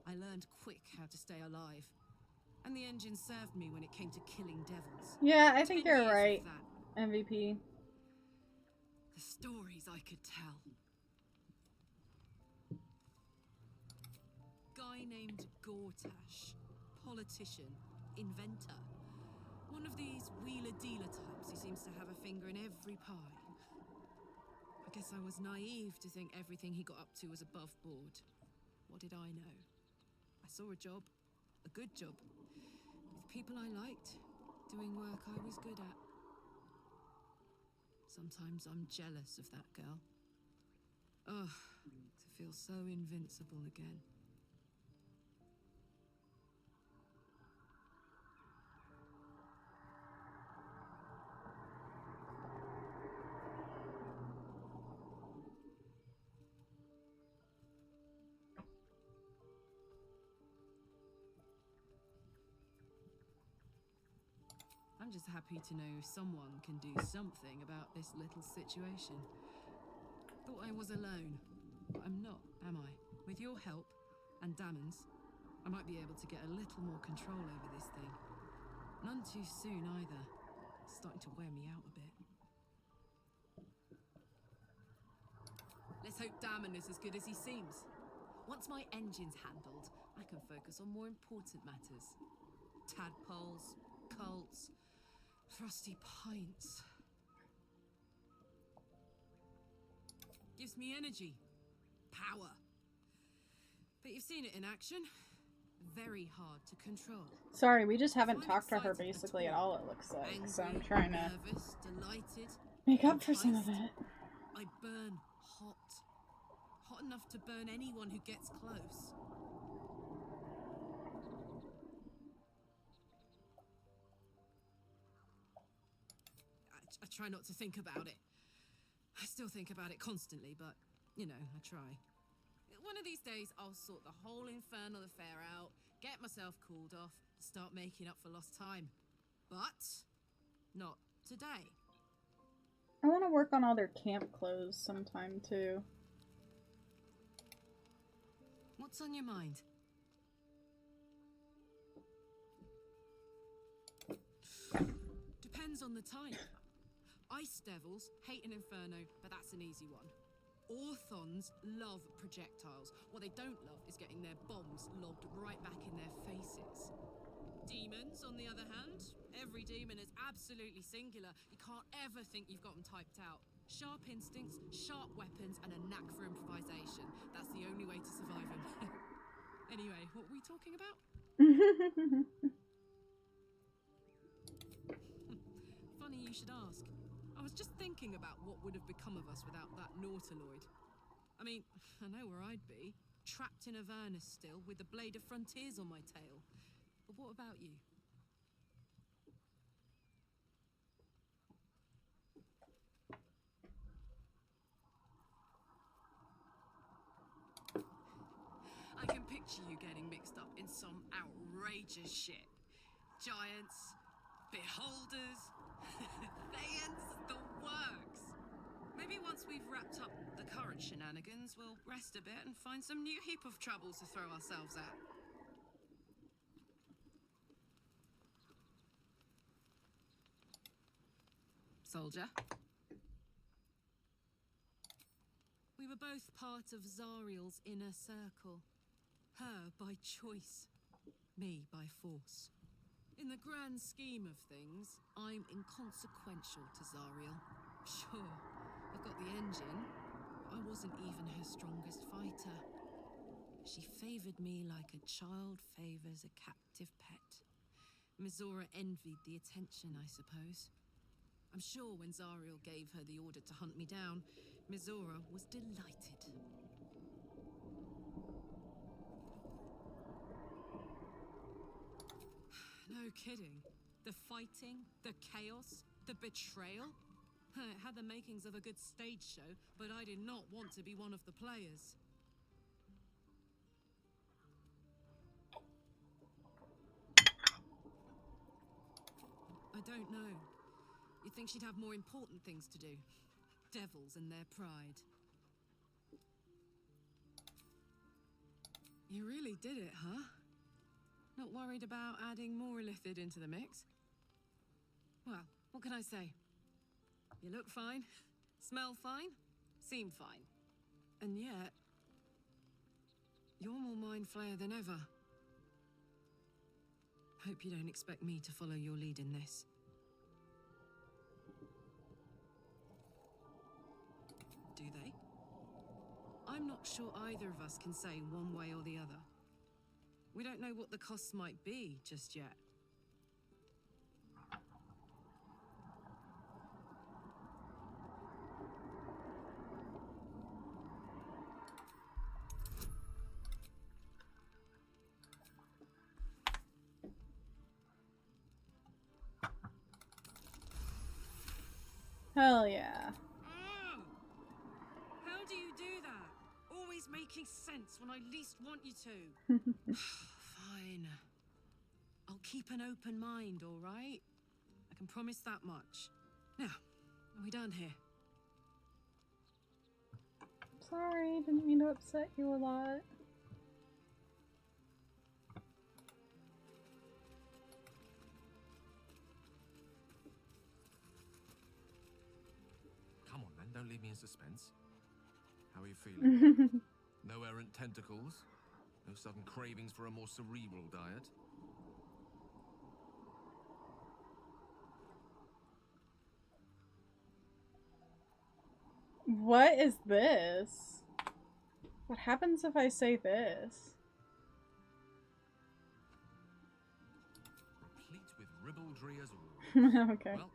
I learned quick how to stay alive. And the engine served me when it came to killing devils. Yeah, I think you're right. MVP. The stories I could tell. Guy named Gortash. Politician. Inventor. One of these wheeler-dealer types who seems to have a finger in every pie. I guess I was naive to think everything he got up to was above board. What did I know? I saw a job. A good job. With people I liked. Doing work I was good at. Sometimes I'm jealous of that girl. Ugh, to feel so invincible again. I'm just happy to know someone can do something about this little situation. Thought I was alone, but I'm not, am I? With your help, and Damon's, I might be able to get a little more control over this thing. None too soon either. It's starting to wear me out a bit. Let's hope Damon is as good as he seems. Once my engine's handled, I can focus on more important matters. Tadpoles, cults, frosty pints. Gives me energy, power. But you've seen it in action. Very hard to control. Sorry, we just haven't talked to her basically at all, it looks like. Angry, so I'm trying to nervous, delighted, make up for some of it. I burn hot. Hot enough to burn anyone who gets close. I try not to think about it. I still think about it constantly, but, you know, I try. One of these days, I'll sort the whole infernal affair out, get myself cooled off, start making up for lost time. But not today. I want to work on all their camp clothes sometime, too. What's on your mind? Depends on the type. Ice devils hate an inferno, but that's an easy one. Orthons love projectiles. What they don't love is getting their bombs lobbed right back in their faces. Demons, on the other hand, every demon is absolutely singular. You can't ever think you've got them typed out. Sharp instincts, sharp weapons, and a knack for improvisation. That's the only way to survive them. Anyway, what were we talking about? Funny you should ask. I was just thinking about what would have become of us without that Nautiloid. I mean, I know where I'd be. Trapped in Avernus still, with the Blade of Frontiers on my tail. But what about you? I can picture you getting mixed up in some outrageous shit. Giants, beholders, Thayans, the works. Maybe once we've wrapped up the current shenanigans, we'll rest a bit and find some new heap of troubles to throw ourselves at. Soldier. We were both part of Zariel's inner circle. Her by choice, me by force. In the grand scheme of things, I'm inconsequential to Zariel. Sure, I've got the engine, but I wasn't even her strongest fighter. She favored me like a child favors a captive pet. Mizora envied the attention, I suppose. I'm sure when Zariel gave her the order to hunt me down, Mizora was delighted. No kidding. The fighting, the chaos, the betrayal. It had the makings of a good stage show, but I did not want to be one of the players. I don't know. You'd think she'd have more important things to do. Devils and their pride. You really did it, huh? Not worried about adding more illithid into the mix? Well, what can I say? You look fine, smell fine, seem fine. And yet, you're more mind flayer than ever. Hope you don't expect me to follow your lead in this. Do they? I'm not sure either of us can say one way or the other. We don't know what the costs might be just yet. Hell yeah. How do you do that? Always making sense when I least want you to. Fine. I'll keep an open mind, all right? I can promise that much. Now, are we done here? Sorry, didn't mean to upset you a lot. Come on, then, don't leave me in suspense. How are you feeling? No errant tentacles? No sudden cravings for a more cerebral diet? What is this? What happens if I say this? Replete with ribaldry as always. Okay. Well,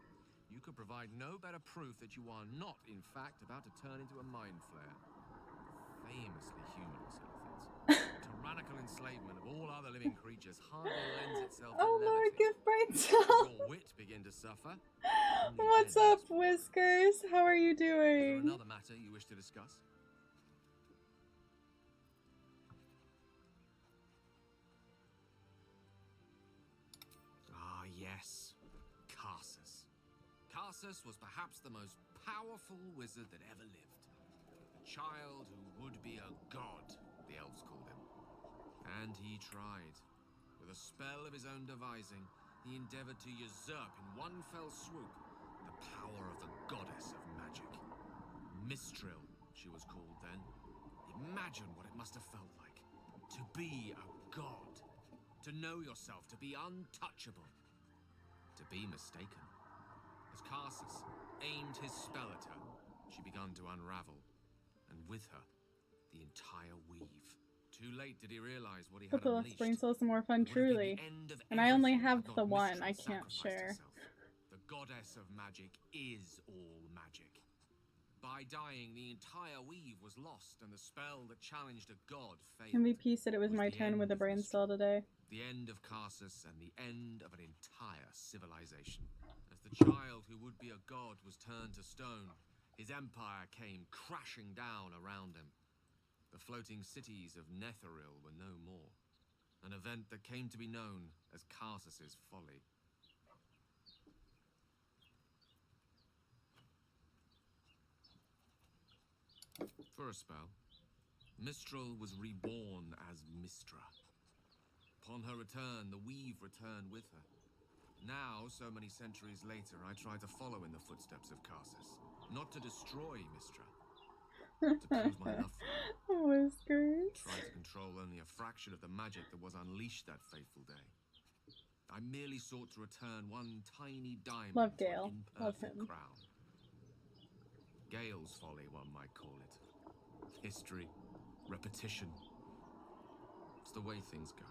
you could provide no better proof that you are not, in fact, about to turn into a mind flare. Famously human self-hits. Tyrannical enslavement of all other living creatures hardly lends itself to Oh Lord, levity. give brain cells. Your wit begin to suffer. What's up, Whiskers? How are you Is there doing? another matter you wish to discuss? Ah, yes. Karsus. Karsus was perhaps the most powerful wizard that ever lived. A child who would be a god, the elves called him. And he tried. With a spell of his own devising, he endeavored to usurp in one fell swoop the power of the goddess of magic. Mistral, she was called then. Imagine what it must have felt like. To be a god. To know yourself, to be untouchable. To be mistaken. As Karsus aimed his spell at her, she began to unravel. And with her, the entire weave. Too late did he realize what he But had the less unleashed. brain cells, the more fun, It would have been truly. the end of And I only everything have had the not one. Mistral I can't sacrificed share. herself. The goddess of magic is all magic. By dying, the entire weave was lost, and the spell that challenged a god failed. MVP said it was my the turn end with a of brain Mistral. cell today. The end of Karsus and the end of an entire civilization. As the child who would be a god was turned to stone, his empire came crashing down around him. The floating cities of Netheril were no more. An event that came to be known as Karsus's folly. For a spell, Mistral was reborn as Mistra. Upon her return, the weave returned with her. Now, so many centuries later, I try to follow in the footsteps of Karsus. Not to destroy Mistra, to prove my love for her. Whiskers. Try to control only a fraction of the magic that was unleashed that fateful day. I merely sought to return one tiny diamond Love to Gale. an Love imperfect him. crown. Gale's folly, one might call it. History, repetition. It's the way things go.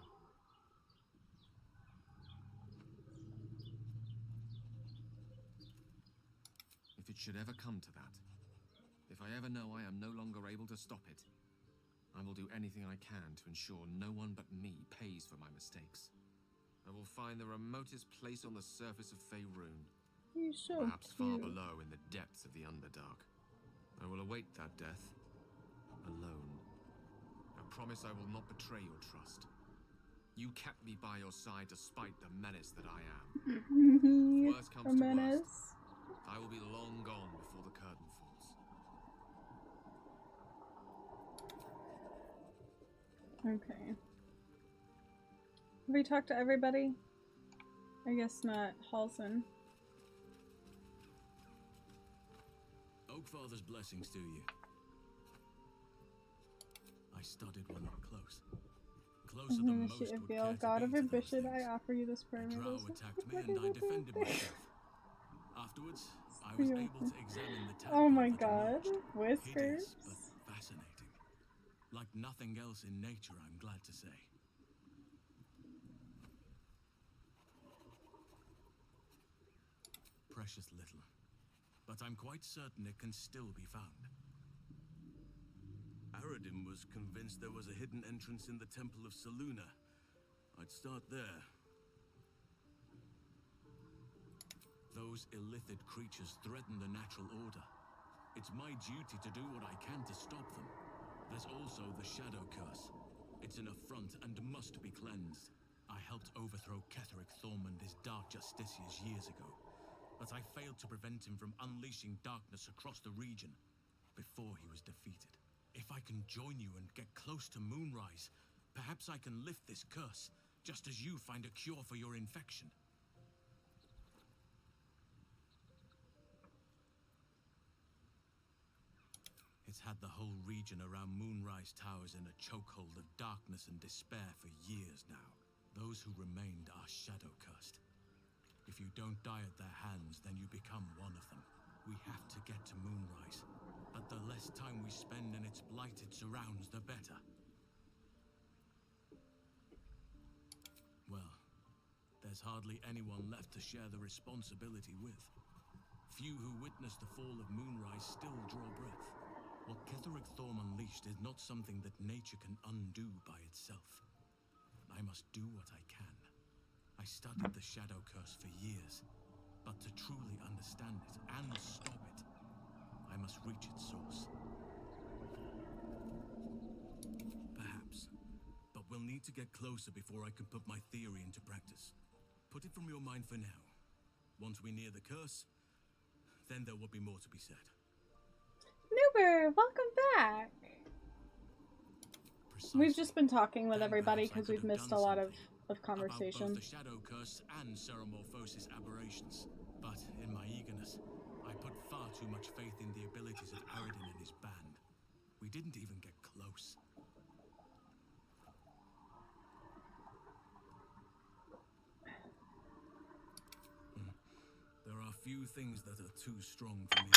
If it should ever come to that, if I ever know I am no longer able to stop it, I will do anything I can to ensure no one but me pays for my mistakes. I will find the remotest place on the surface of Faerun, You're so perhaps far cute. below in the depths of the Underdark. I will await that death, alone. I promise I will not betray your trust. You kept me by your side despite the menace that I am. If worst comes A to menace. worst, I will be long gone before the curtain falls. Okay. Have we talked to everybody? I guess not. Halson. Oakfather's blessings to you. I studied one up close. Closer than most would care to God of be to those ambition, things. I offer you this prayer. A drow attacked me and I defended myself. Afterwards, I was able to examine the tadpole Oh my that god. emerged. Whiskers. Hideous, but fascinating. Like nothing else in nature, I'm glad to say. Precious little. But I'm quite certain it can still be found. Aradin was convinced there was a hidden entrance in the Temple of Selûne. I'd start there. Those illithid creatures threaten the natural order. It's my duty to do what I can to stop them. There's also the Shadow Curse. It's an affront and must be cleansed. I helped overthrow Ketheric Thormund, his Dark Justiciars, years ago. But I failed to prevent him from unleashing darkness across the region before he was defeated. If I can join you and get close to Moonrise, perhaps I can lift this curse, just as you find a cure for your infection. It's had the whole region around Moonrise Towers in a chokehold of darkness and despair for years now. Those who remained are shadow cursed. If you don't die at their hands, then you become one of them. We have to get to Moonrise, but the less time we spend in its blighted surrounds, the better. Well, there's hardly anyone left to share the responsibility with. Few who witnessed the fall of Moonrise still draw breath. What Ketheric Thorm unleashed is not something that nature can undo by itself. I must do what I can. I studied the Shadow Curse for years, but to truly understand it and stop it, I must reach its source. Perhaps, but we'll need to get closer before I can put my theory into practice. Put it from your mind for now. Once we near the curse, then there will be more to be said. Noober, welcome back! We've just been talking with everybody because we've missed a lot of conversation. About both the Shadow Curse and Ceremorphosis aberrations. But in my eagerness, I put far too much faith in the abilities of Aridin and his band. We didn't even get close. There are few things that are too strong for me.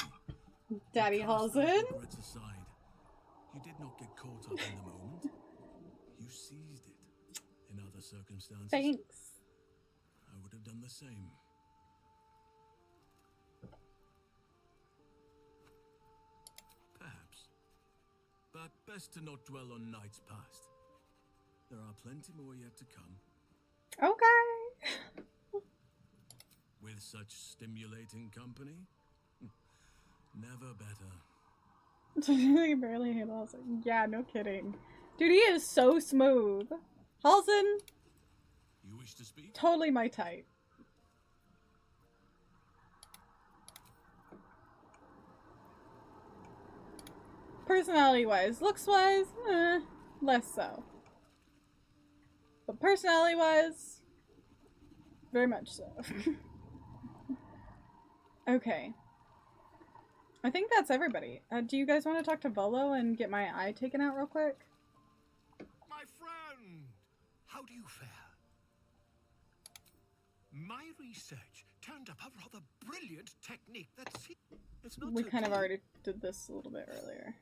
Daddy Halsin? Regrets aside, you did not get caught up in the moment. You seized it. In other circumstances, thanks. I would have done the same. Perhaps. But best to not dwell on nights past. There are plenty more yet to come. Okay. With such stimulating company, never better. I barely hit Halsin. Yeah, no kidding. Dude, he is so smooth. Halsin, you wish to speak? Totally my type. Personality-wise, looks-wise, less so. But personality-wise, very much so. Okay. I think that's everybody. Do you guys want to talk to Volo and get my eye taken out real quick? My friend! How do you fare? My research turned up a rather brilliant technique that's... It's not We so kind of deep. already did this a little bit earlier.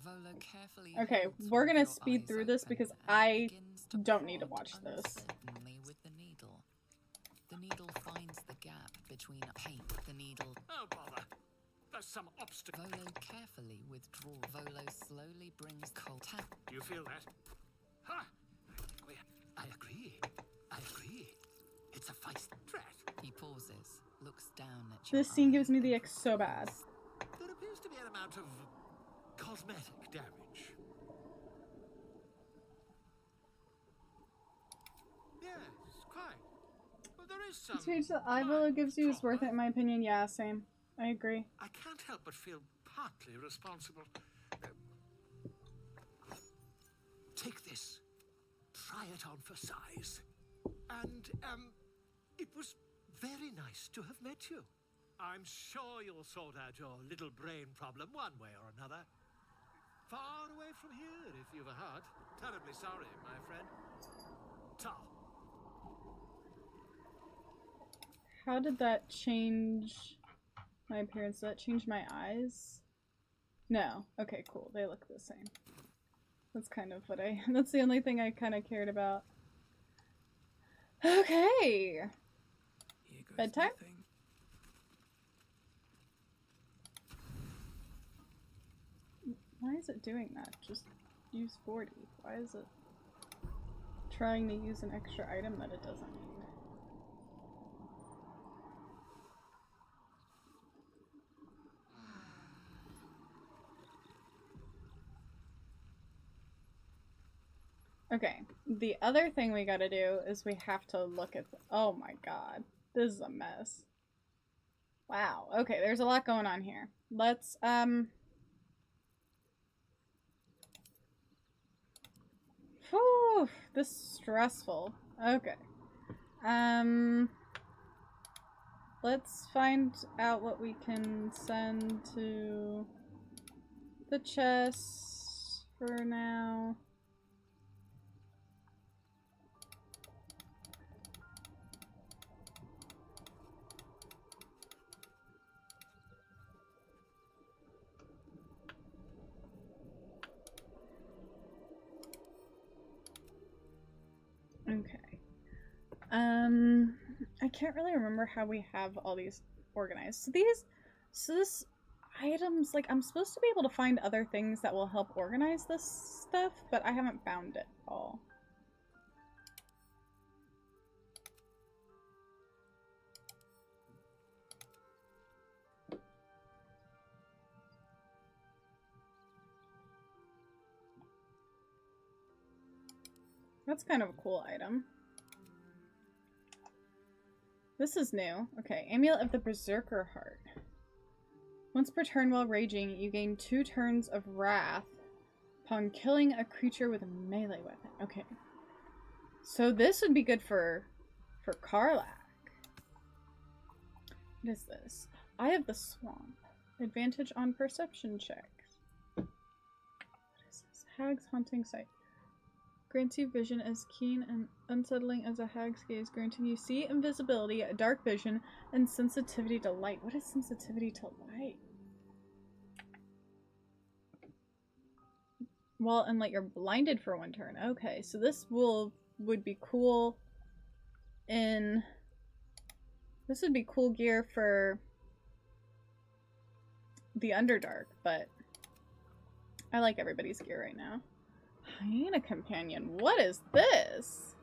Volo carefully Okay, holds we're one of gonna your speed eyes through this open because and I begins to don't need to prod watch this. uncertainly with the needle. The needle finds the gap between paint. The needle. Oh, bother. There's some obstacle. Volo carefully withdraws. Volo slowly brings cold tap. Do you feel that? Ha! I agree. I agree. It's a feist threat. He pauses, looks down at you. This scene gives me the ick so bad. There appears to be an amount of cosmetic damage. Yes, quite. But there is some... The change that Volo gives you is worth it in my opinion. Yeah, same. I agree. I can't help but feel partly responsible. Take this. Try it on for size. And, it was very nice to have met you. I'm sure you'll sort out your little brain problem one way or another. Far away from here, if you've a heart. Terribly sorry, my friend. Ta. How did that change my appearance? Did that change my eyes? No. Okay, cool. They look the same. That's kind of what that's the only thing I kind of cared about. Okay. Bedtime? Why is it doing that? Just use 40. Why is it trying to use an extra item that it doesn't need? Okay, the other thing we gotta do is we have to look at the— oh my god, this is a mess. Wow, okay, there's a lot going on here. Let's, whew, this is stressful. Okay. Let's find out what we can send to the chest for now. Okay. I can't really remember how we have all these organized. So this items, like, I'm supposed to be able to find other things that will help organize this stuff, but I haven't found it all. That's kind of a cool item. This is new. Okay, Amulet of the Berserker Heart. Once per turn while raging, you gain 2 turns of wrath upon killing a creature with a melee weapon. Okay. So this would be good for Karlach. What is this? Eye of the Swamp. Advantage on perception checks. What is this? Hag's Haunting Sight. Grants you vision as keen and unsettling as a hag's gaze, granting you see invisibility, dark vision, and sensitivity to light. What is sensitivity to light? Well, and like you're blinded for 1 turn. Okay, so this would be cool in... This would be cool gear for the Underdark, but I like everybody's gear right now. Hyena Companion. What is this?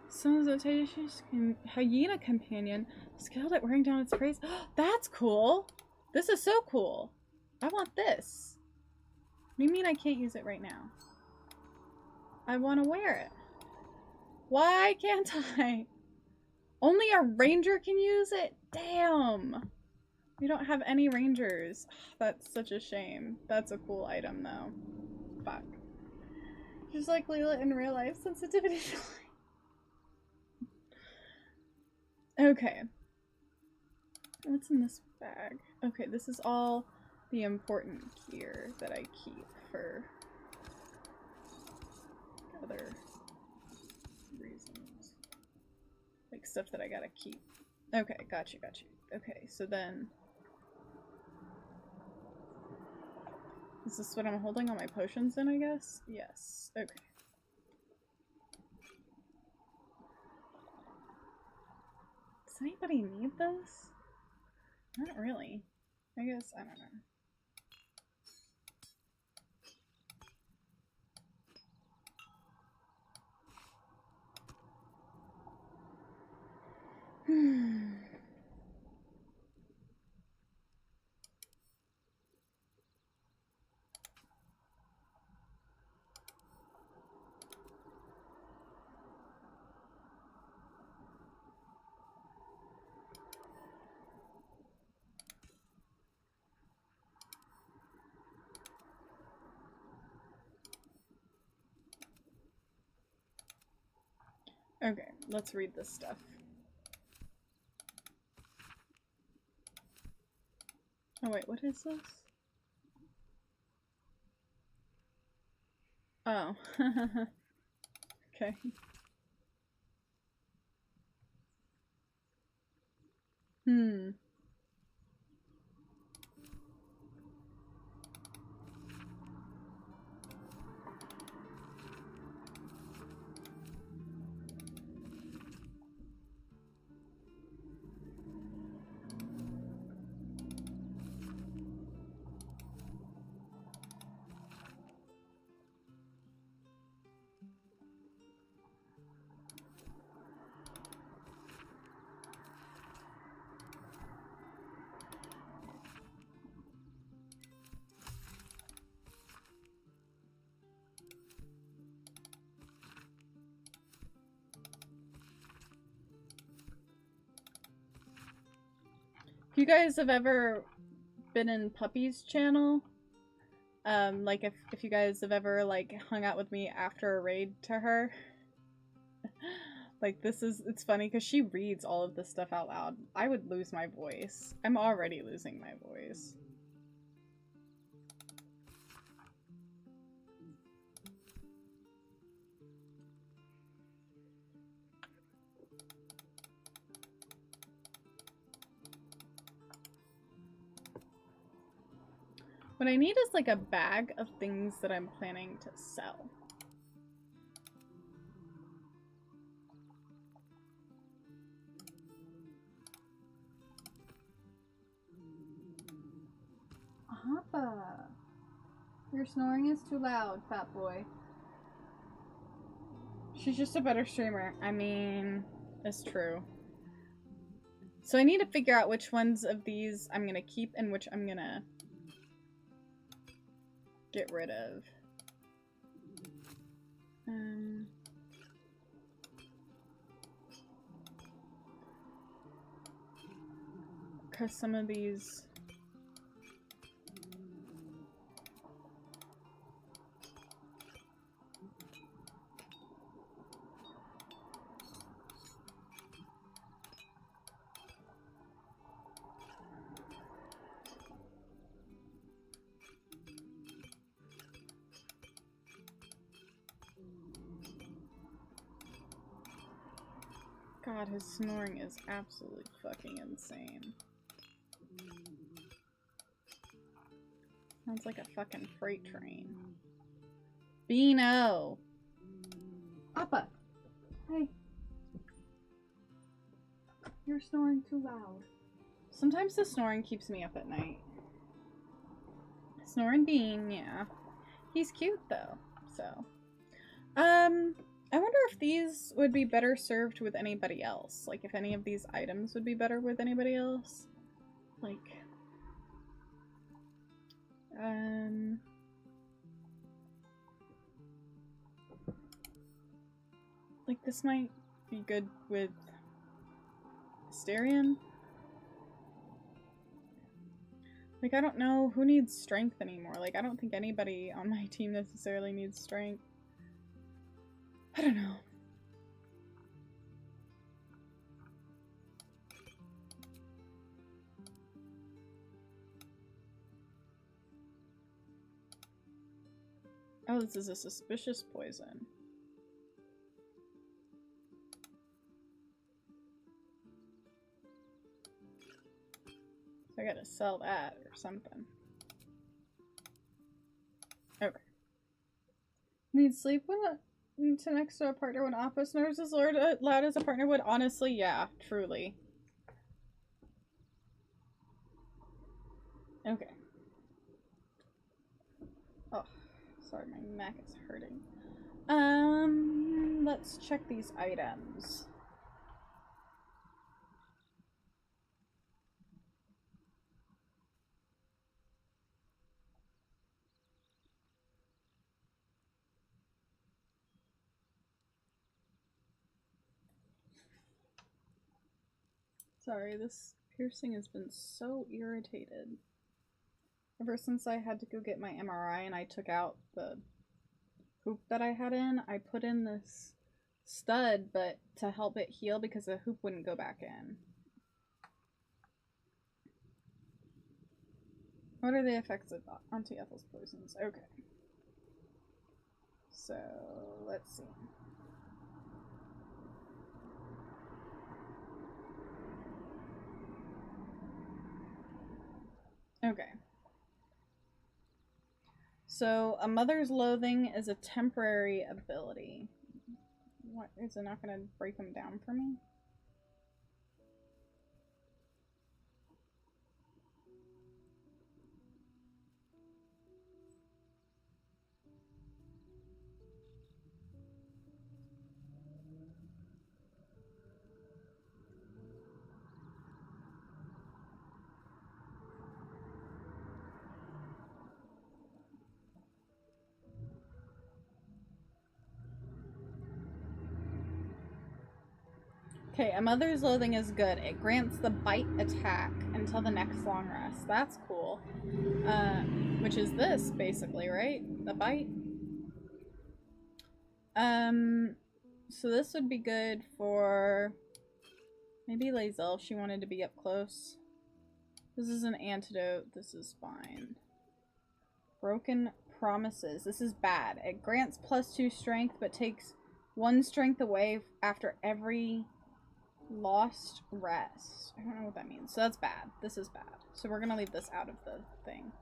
Sons of Hyena Companion. Skilled at wearing down its prey. That's cool. This is so cool. I want this. What do you mean I can't use it right now? I want to wear it. Why can't I? Only a ranger can use it? Damn. We don't have any rangers. That's such a shame. That's a cool item though. Fuck. Just like Leela in real life, sensitivity to light. Okay. What's in this bag? Okay, this is all the important gear that I keep for other reasons. Like stuff that I gotta keep. Okay, got you. Okay, so then... Is this what I'm holding all my potions in, I guess? Yes. Okay. Does anybody need this? Not really. I guess, I don't know. Okay, let's read this stuff. Oh wait, what is this? Oh. Okay. If you guys have ever been in Puppy's channel, like if you guys have ever like hung out with me after a raid to her, like it's funny because she reads all of this stuff out loud. I would lose my voice. I'm already losing my voice. What I need is like a bag of things that I'm planning to sell. Hoppa! Your snoring is too loud, fat boy. She's just a better streamer. I mean, it's true. So I need to figure out which ones of these I'm gonna keep and which I'm gonna get rid of. Because some of these... God, his snoring is absolutely fucking insane. Sounds like a fucking freight train. Beano! Appa! Hey. You're snoring too loud. Sometimes the snoring keeps me up at night. Snoring Bean, yeah. He's cute though, so. I wonder if these would be better served with anybody else. Like, if any of these items would be better with anybody else. Like, like this might be good with Asterion. Like, I don't know who needs strength anymore. Like, I don't think anybody on my team necessarily needs strength. I don't know. Oh, this is a suspicious poison. So I gotta sell that or something. Okay. Need sleep when to next to a partner when Appa snores as loud as a partner would? Honestly, yeah, truly. Okay. Oh, sorry, my neck is hurting. Let's check these items. Sorry, this piercing has been so irritated. Ever since I had to go get my MRI and I took out the hoop that I had in, I put in this stud, but to help it heal because the hoop wouldn't go back in. What are the effects of Auntie Ethel's poisons? Okay. So, let's see. Okay. So, a mother's loathing is a temporary ability. What, is it not going to break them down for me? Okay, a mother's loathing is good. It grants the bite attack until the next long rest. That's cool. Which is this, basically, right? The bite? So this would be good for maybe Lae'zel if she wanted to be up close. This is an antidote. This is fine. Broken promises. This is bad. It grants +2 strength, but takes 1 strength away after every lost rest. I don't know what that means. So that's bad. This is bad. So we're gonna leave this out of the thing.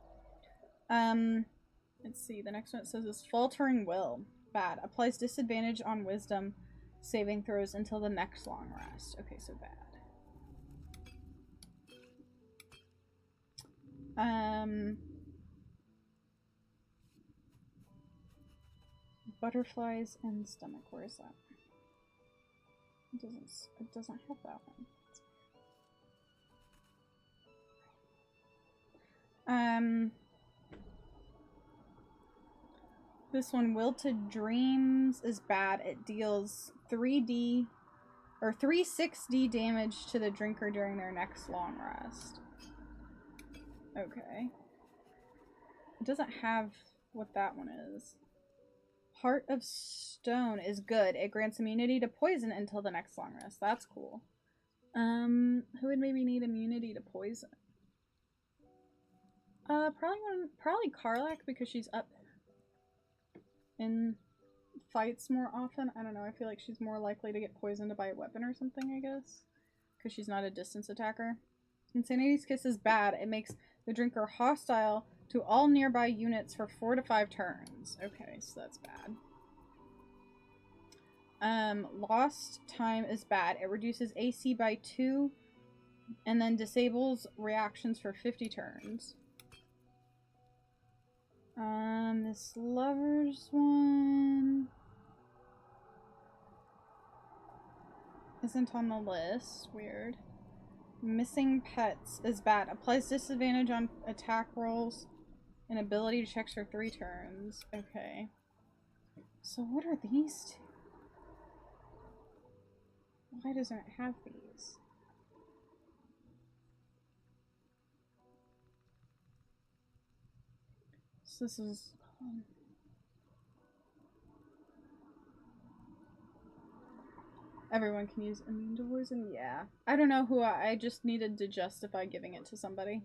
Let's see. The next one it says is faltering will. Bad. Applies disadvantage on wisdom saving throws until the next long rest. Okay, so bad. Butterflies and stomach. Where is that? It doesn't have that one. This one, Will to Dreams, is bad. It deals 3d or 3/6d damage to the drinker during their next long rest. Okay. It doesn't have what that one is. Heart of Stone is good. It grants immunity to poison until the next long rest. That's cool. Who would maybe need immunity to poison? Probably Karlach, because she's up in fights more often. I don't know, I feel like she's more likely to get poisoned by a weapon or something, I guess. Because she's not a distance attacker. Insanity's Kiss is bad. It makes the drinker hostile to all nearby units for 4 to 5 turns. Okay, so that's bad. Lost Time is bad. It reduces AC by 2 and then disables reactions for 50 turns. This Lover's one isn't on the list. Weird. Missing Pets is bad. Applies disadvantage on attack rolls and ability checks for 3 turns. Okay. So what are these two? Why doesn't it have these? So this is... Everyone can use immune to poison? Yeah. I don't know who I just needed to justify giving it to somebody.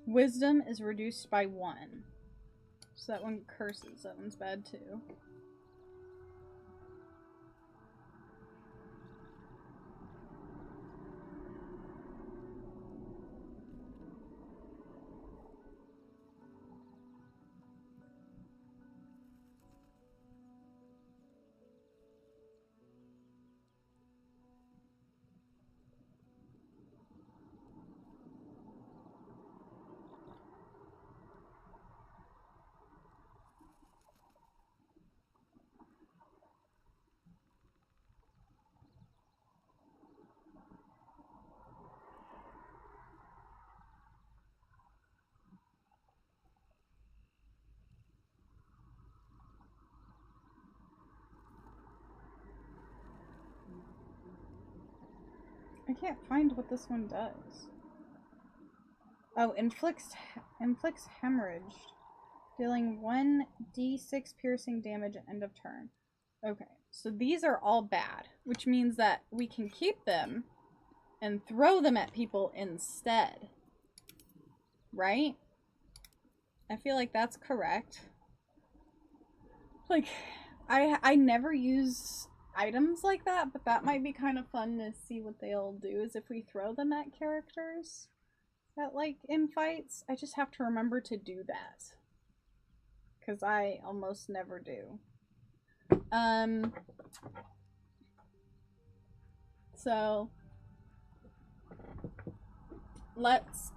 Wisdom is reduced by 1. So that one curses. That one's bad too. I can't find what this one does. Oh, inflicts hemorrhage, dealing 1d6 piercing damage at end of turn. Okay, so these are all bad, which means that we can keep them and throw them at people instead. Right? I feel like that's correct. Like, I never use items like that, but that might be kind of fun to see what they'll do, is if we throw them at characters that, like, in fights. I just have to remember to do that, because I almost never do. So let's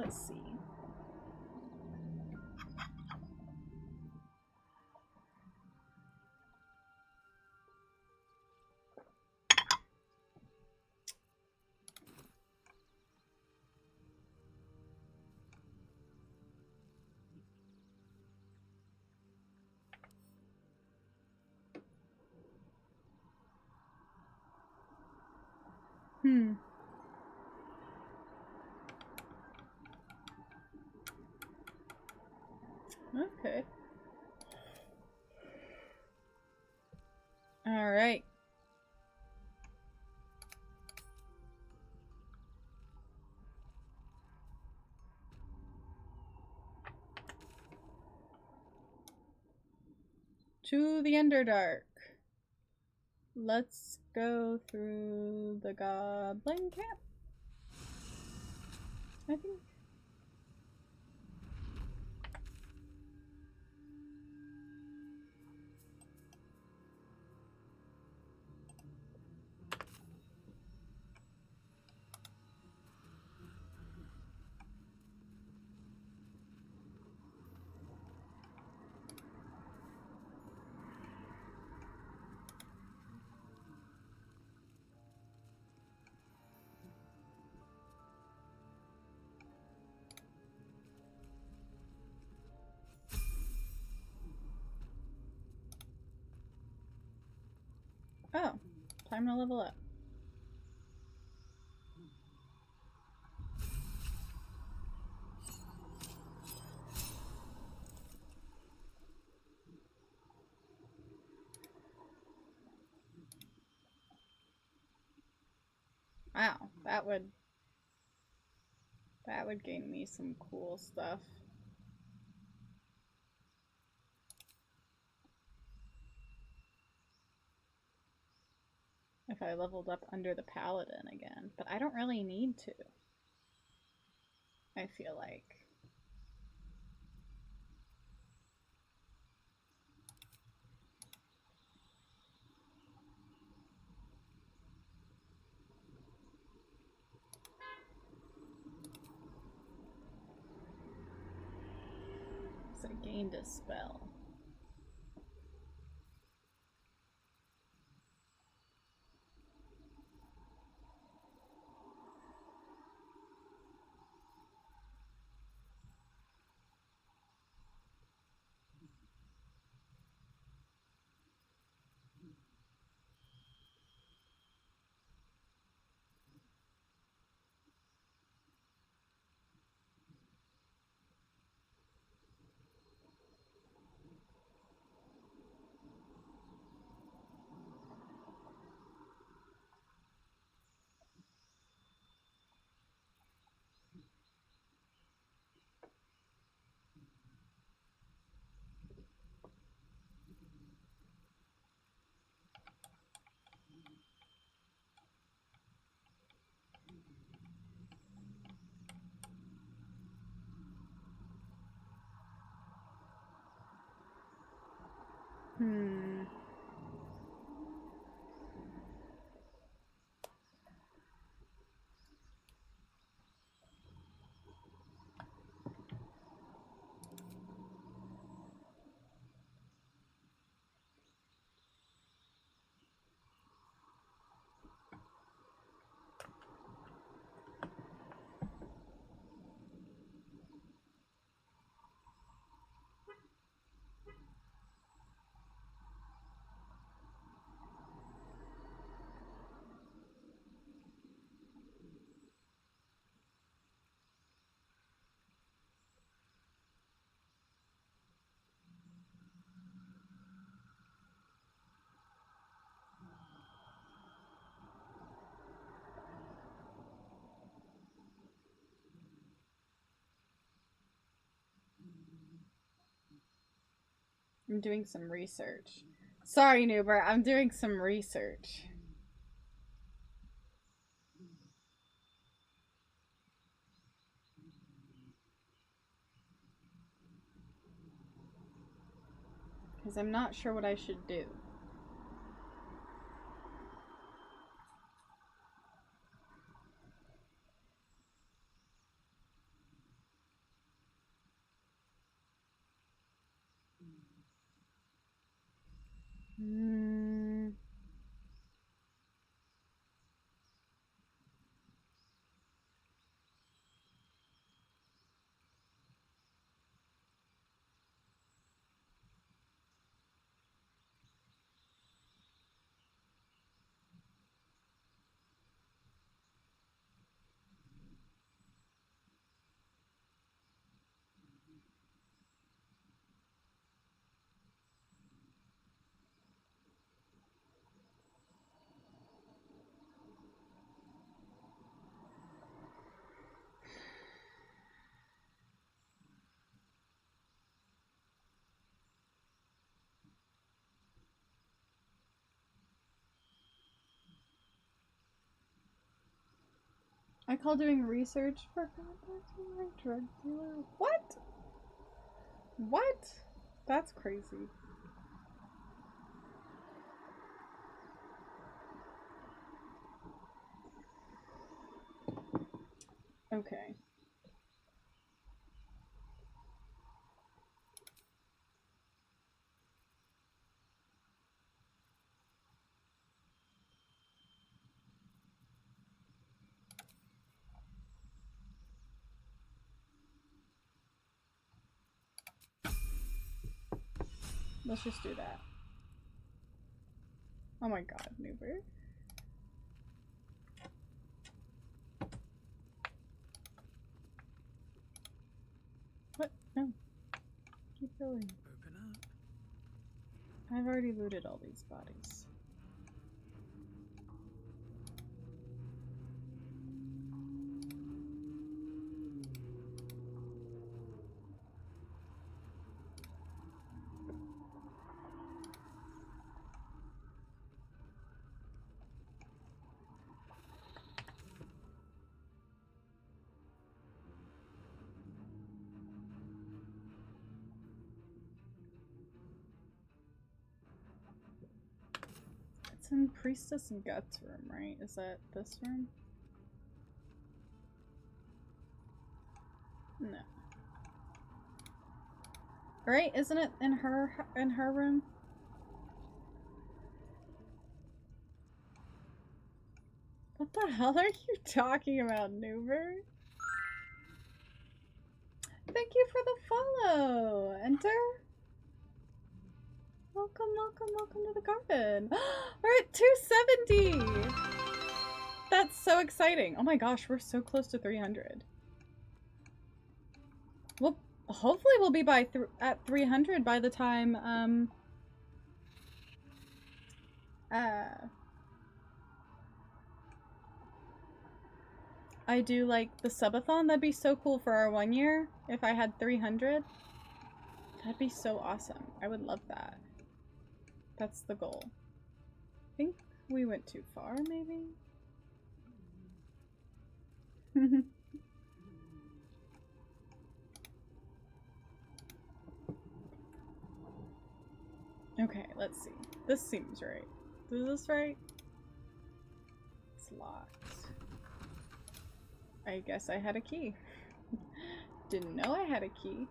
see. Okay. Alright. To the Underdark. Let's go through the goblin camp. I think. Oh, time to level up. Wow, that would gain me some cool stuff. If I leveled up under the paladin again, but I don't really need to. I feel like. So I gained a spell. Hmm. I'm doing some research. Sorry, Noober, I'm doing some research. Because I'm not sure what I should do. Hmm. I call doing research for contacting my drug dealer. What? What? That's crazy. Okay. Let's just do that. Oh my god, Newberg. What? No. Keep going. Open up. I've already looted all these bodies. It's in Priestess and Guts room, right? Is that this room? No. Right? Isn't it in her room? What the hell are you talking about, Newberg? Thank you for the follow! Enter! Welcome, welcome, welcome to the garden! We're at 270! That's so exciting! Oh my gosh, we're so close to 300. Well, hopefully we'll be at 300 by the time, I do like the subathon. That'd be so cool for our 1 year if I had 300. That'd be so awesome. I would love that. That's the goal. I think we went too far, maybe? Okay, let's see. This seems right. Is this right? It's locked. I guess I had a key. Didn't know I had a key.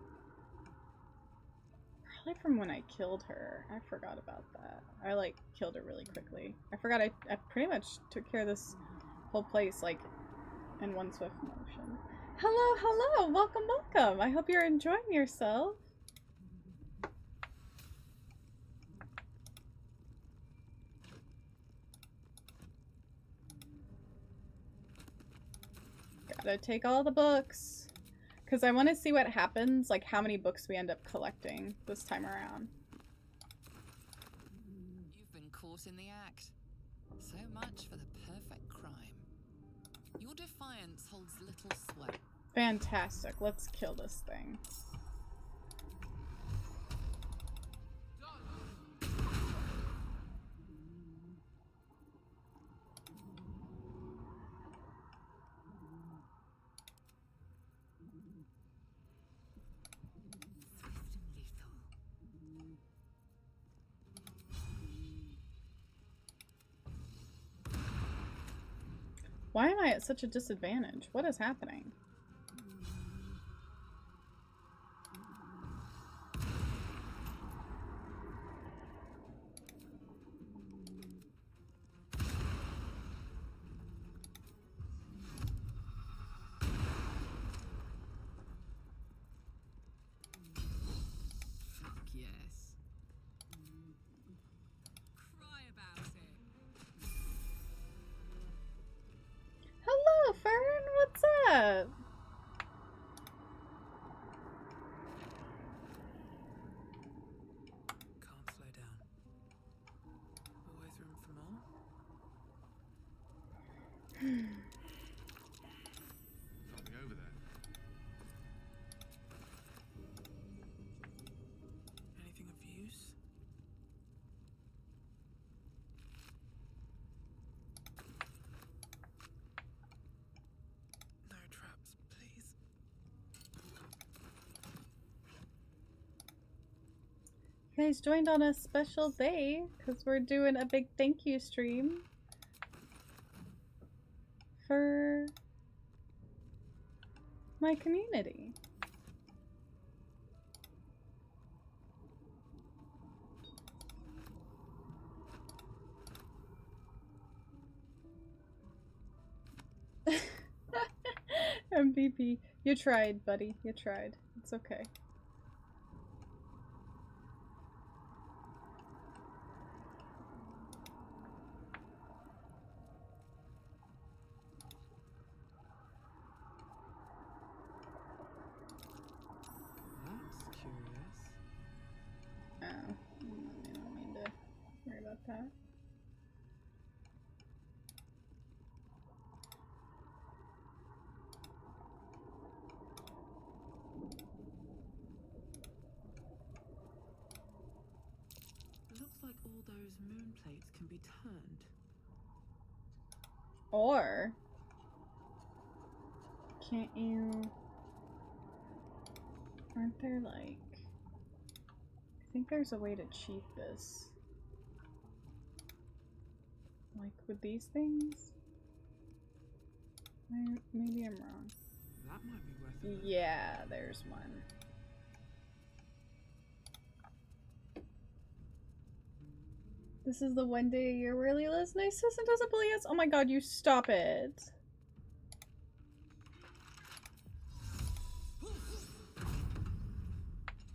Probably from when I killed her. I forgot about that. I like killed her really quickly. I forgot I pretty much took care of this whole place like in one swift motion. Hello, hello! Welcome, welcome! I hope you're enjoying yourself. Gotta take all the books. Because I want to see what happens, like how many books we end up collecting this time around. You've been caught in the act. So much for the perfect crime. Your defiance holds little sway. Fantastic. Let's kill this thing. Why am I at such a disadvantage? What is happening? Fuck yes. Cry about it. Hello, Fern! What's up? guys joined on a special day because we're doing a big thank you stream for my community. MVP. You tried, buddy. You tried. It's okay. That's curious. Oh, I don't mean to worry about that. Looks like all those moon plates can be turned. Or can't you? Aren't there like? I think there's a way to cheat this. Like with these things? Maybe I'm wrong. That might be worth it. Yeah, there's one. This is the one day a year where Leela's nicest and doesn't bully us. Oh my god, you stop it.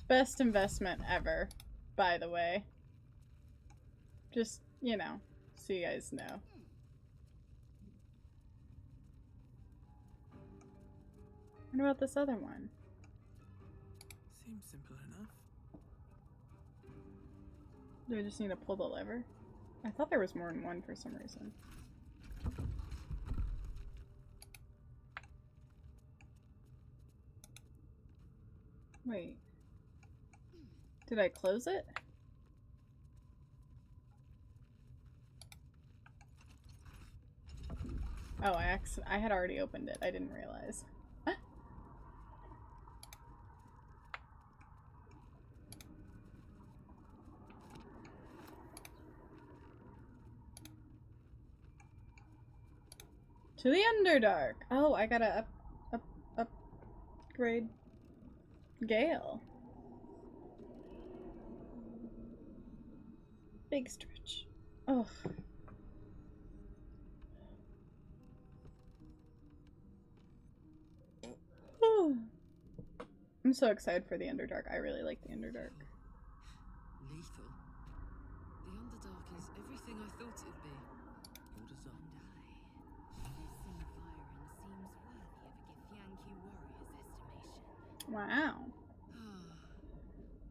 Best investment ever, by the way. Just, you know, so you guys know. What about this other one? Seems simple enough. Do I just need to pull the lever? I thought there was more than one for some reason. Wait. Did I close it? Oh, I had already opened it. I didn't realize. To the Underdark. Oh, I gotta upgrade Gale. Big stretch. Oh. I'm so excited for the Underdark. I really like the Underdark. Lethal. The Underdark is everything I thought it'd be. Your design. This environ seems worthy of a Githyanki warrior's estimation. Wow.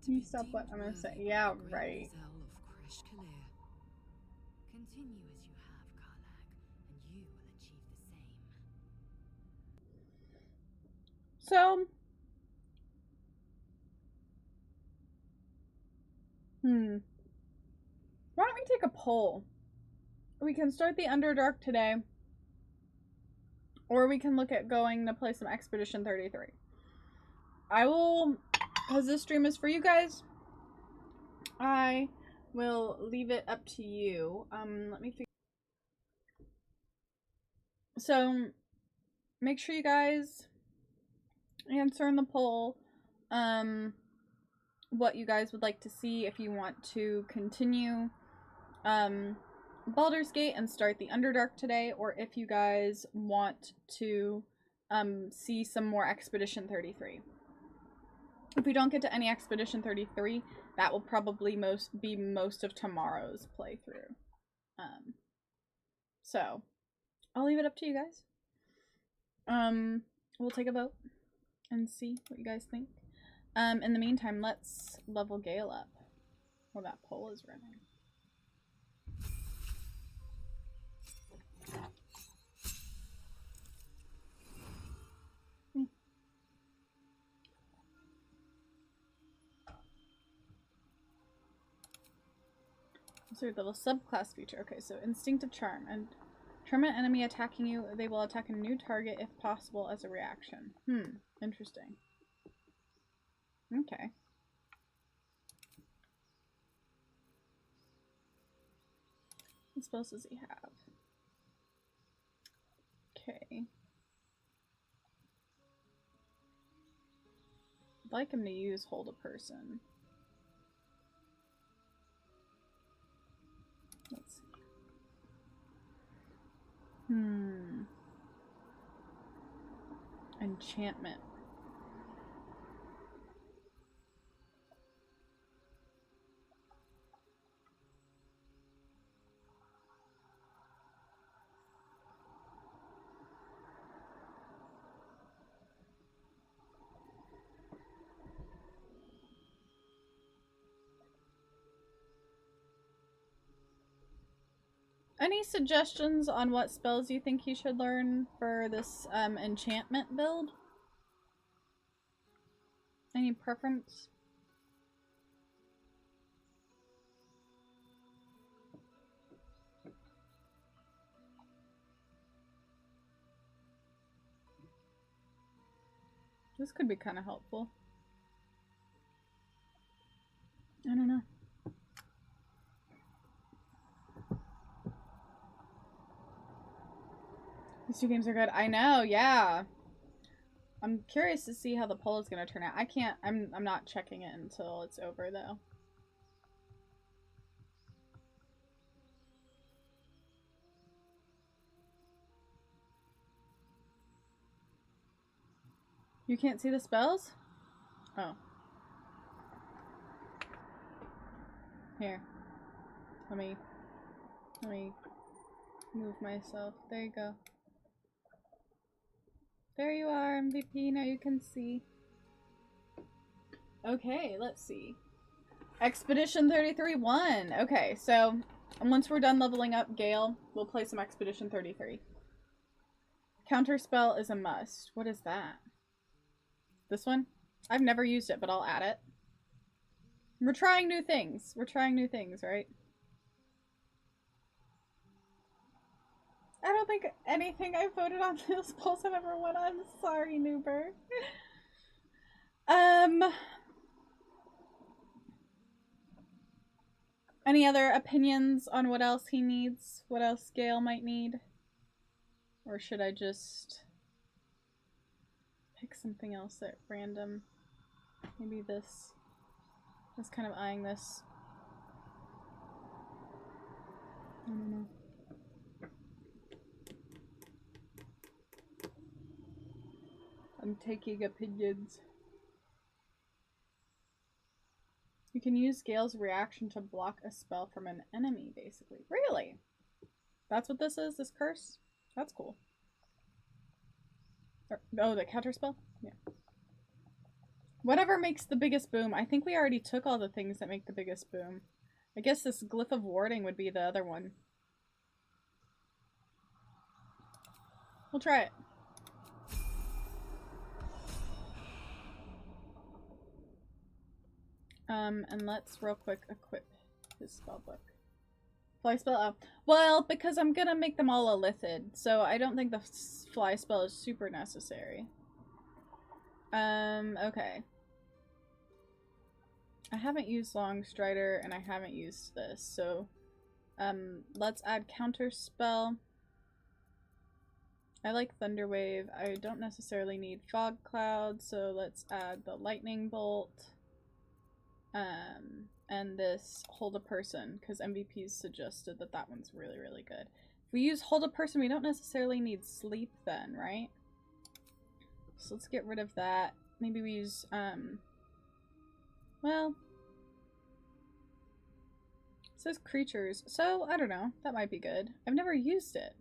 You stop what I'm gonna say. Yeah, right. Continue as you have, Karlach, and you will achieve the same. So, why don't we take a poll? We can start the Underdark today, or we can look at going to play some Expedition 33. I will, because this stream is for you guys, I will leave it up to you. Let me figure. So, make sure you guys answer in the poll what you guys would like to see, if you want to continue Baldur's Gate and start the Underdark today, or if you guys want to see some more Expedition 33. If we don't get to any Expedition 33, that will probably be most of tomorrow's playthrough. So I'll leave it up to you guys. We'll take a vote and see what you guys think. In the meantime, let's level Gale up while that poll is running. Third level subclass feature. Okay, so Instinctive Charm. And charm an enemy attacking you, they will attack a new target if possible as a reaction. Interesting. Okay. What spells does he have? Okay. I'd like him to use hold a person. Let's see. Enchantment. Any suggestions on what spells you think he should learn for this enchantment build? Any preference? This could be kind of helpful. I don't know. These two games are good. I know, yeah. I'm curious to see how the poll is gonna turn out. I'm not checking it until it's over though. You can't see the spells? Oh. Here. Let me move myself. There you go. There you are, MVP. Now you can see. Okay, let's see. Expedition 33 won. Okay, so once we're done leveling up Gale, we'll play some Expedition 33. Counterspell is a must. What is that? This one? I've never used it, but I'll add it. We're trying new things. We're trying new things, right? I don't think anything I voted on those polls have ever won. I'm sorry, Noober. Any other opinions on what else he needs? What else Gale might need? Or should I just pick something else at random? Maybe this. I was kind of eyeing this. I don't know. I'm taking opinions. You can use Gale's reaction to block a spell from an enemy, basically. Really? That's what this is? This curse? That's cool. Oh, the counter spell? Yeah. Whatever makes the biggest boom. I think we already took all the things that make the biggest boom. I guess this Glyph of Warding would be the other one. We'll try it. And let's real quick equip his spellbook. Fly spell? Oh. Well, because I'm gonna make them all illithid, so I don't think the fly spell is super necessary. Okay. I haven't used Longstrider, and I haven't used this, so let's add counter spell. I like Thunderwave. I don't necessarily need Fog Cloud, so let's add the Lightning Bolt. And this Hold a Person, because MVP's suggested that that one's really, really good. If we use Hold a Person, we don't necessarily need Sleep then, right? So let's get rid of that. Maybe we use, well, it says creatures, so I don't know. That might be good. I've never used it.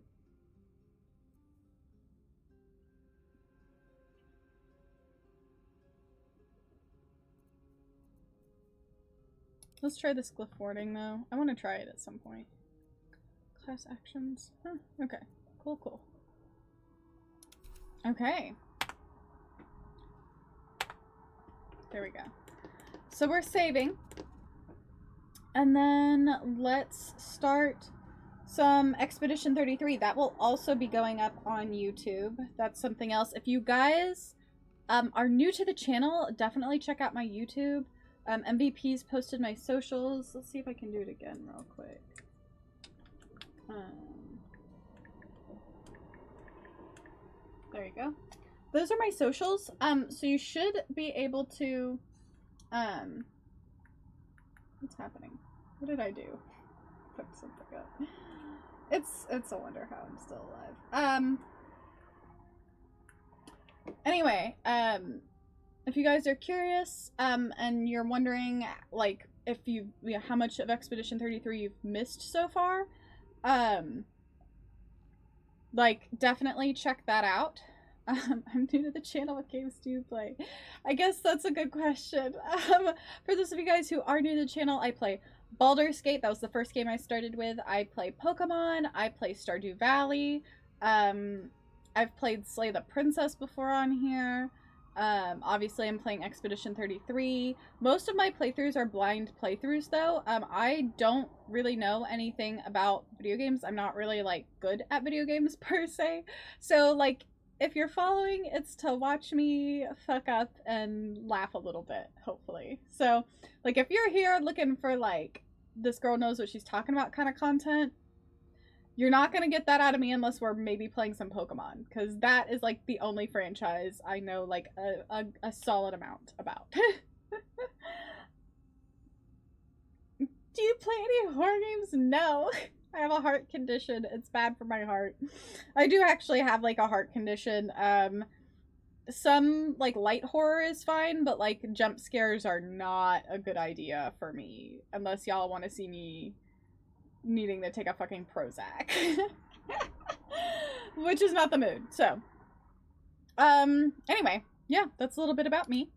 Let's try this Glyph Warding, though. I want to try it at some point. Class actions. Huh, okay. Cool, cool. Okay. There we go. So we're saving. And then let's start some Expedition 33. That will also be going up on YouTube. That's something else. If you guys are new to the channel, definitely check out my YouTube. MVP's posted my socials. Let's see if I can do it again real quick. There you go. Those are my socials. So you should be able to, what's happening? What did I do? Pick something up. It's a wonder how I'm still alive. Anyway, if you guys are curious, and you're wondering, like, if how much of Expedition 33 you've missed so far, like, definitely check that out. I'm new to the channel. What games do you play? I guess that's a good question. For those of you guys who are new to the channel, I play Baldur's Gate. That was the first game I started with. I play Pokemon. I play Stardew Valley. I've played Slay the Princess before on here. Obviously I'm playing Expedition 33. Most of my playthroughs are blind playthroughs though. I don't really know anything about video games. I'm not really like good at video games per se. So like if you're following, it's to watch me fuck up and laugh a little bit, hopefully. So like if you're here looking for like this girl knows what she's talking about kind of content, you're not going to get that out of me unless we're maybe playing some Pokemon, because that is like the only franchise I know like a solid amount about. Do you play any horror games? No. I have a heart condition. It's bad for my heart. I do actually have like a heart condition. Some like light horror is fine, but like jump scares are not a good idea for me unless y'all want to see me needing to take a fucking Prozac. Which is not the mood. So, anyway, yeah, that's a little bit about me.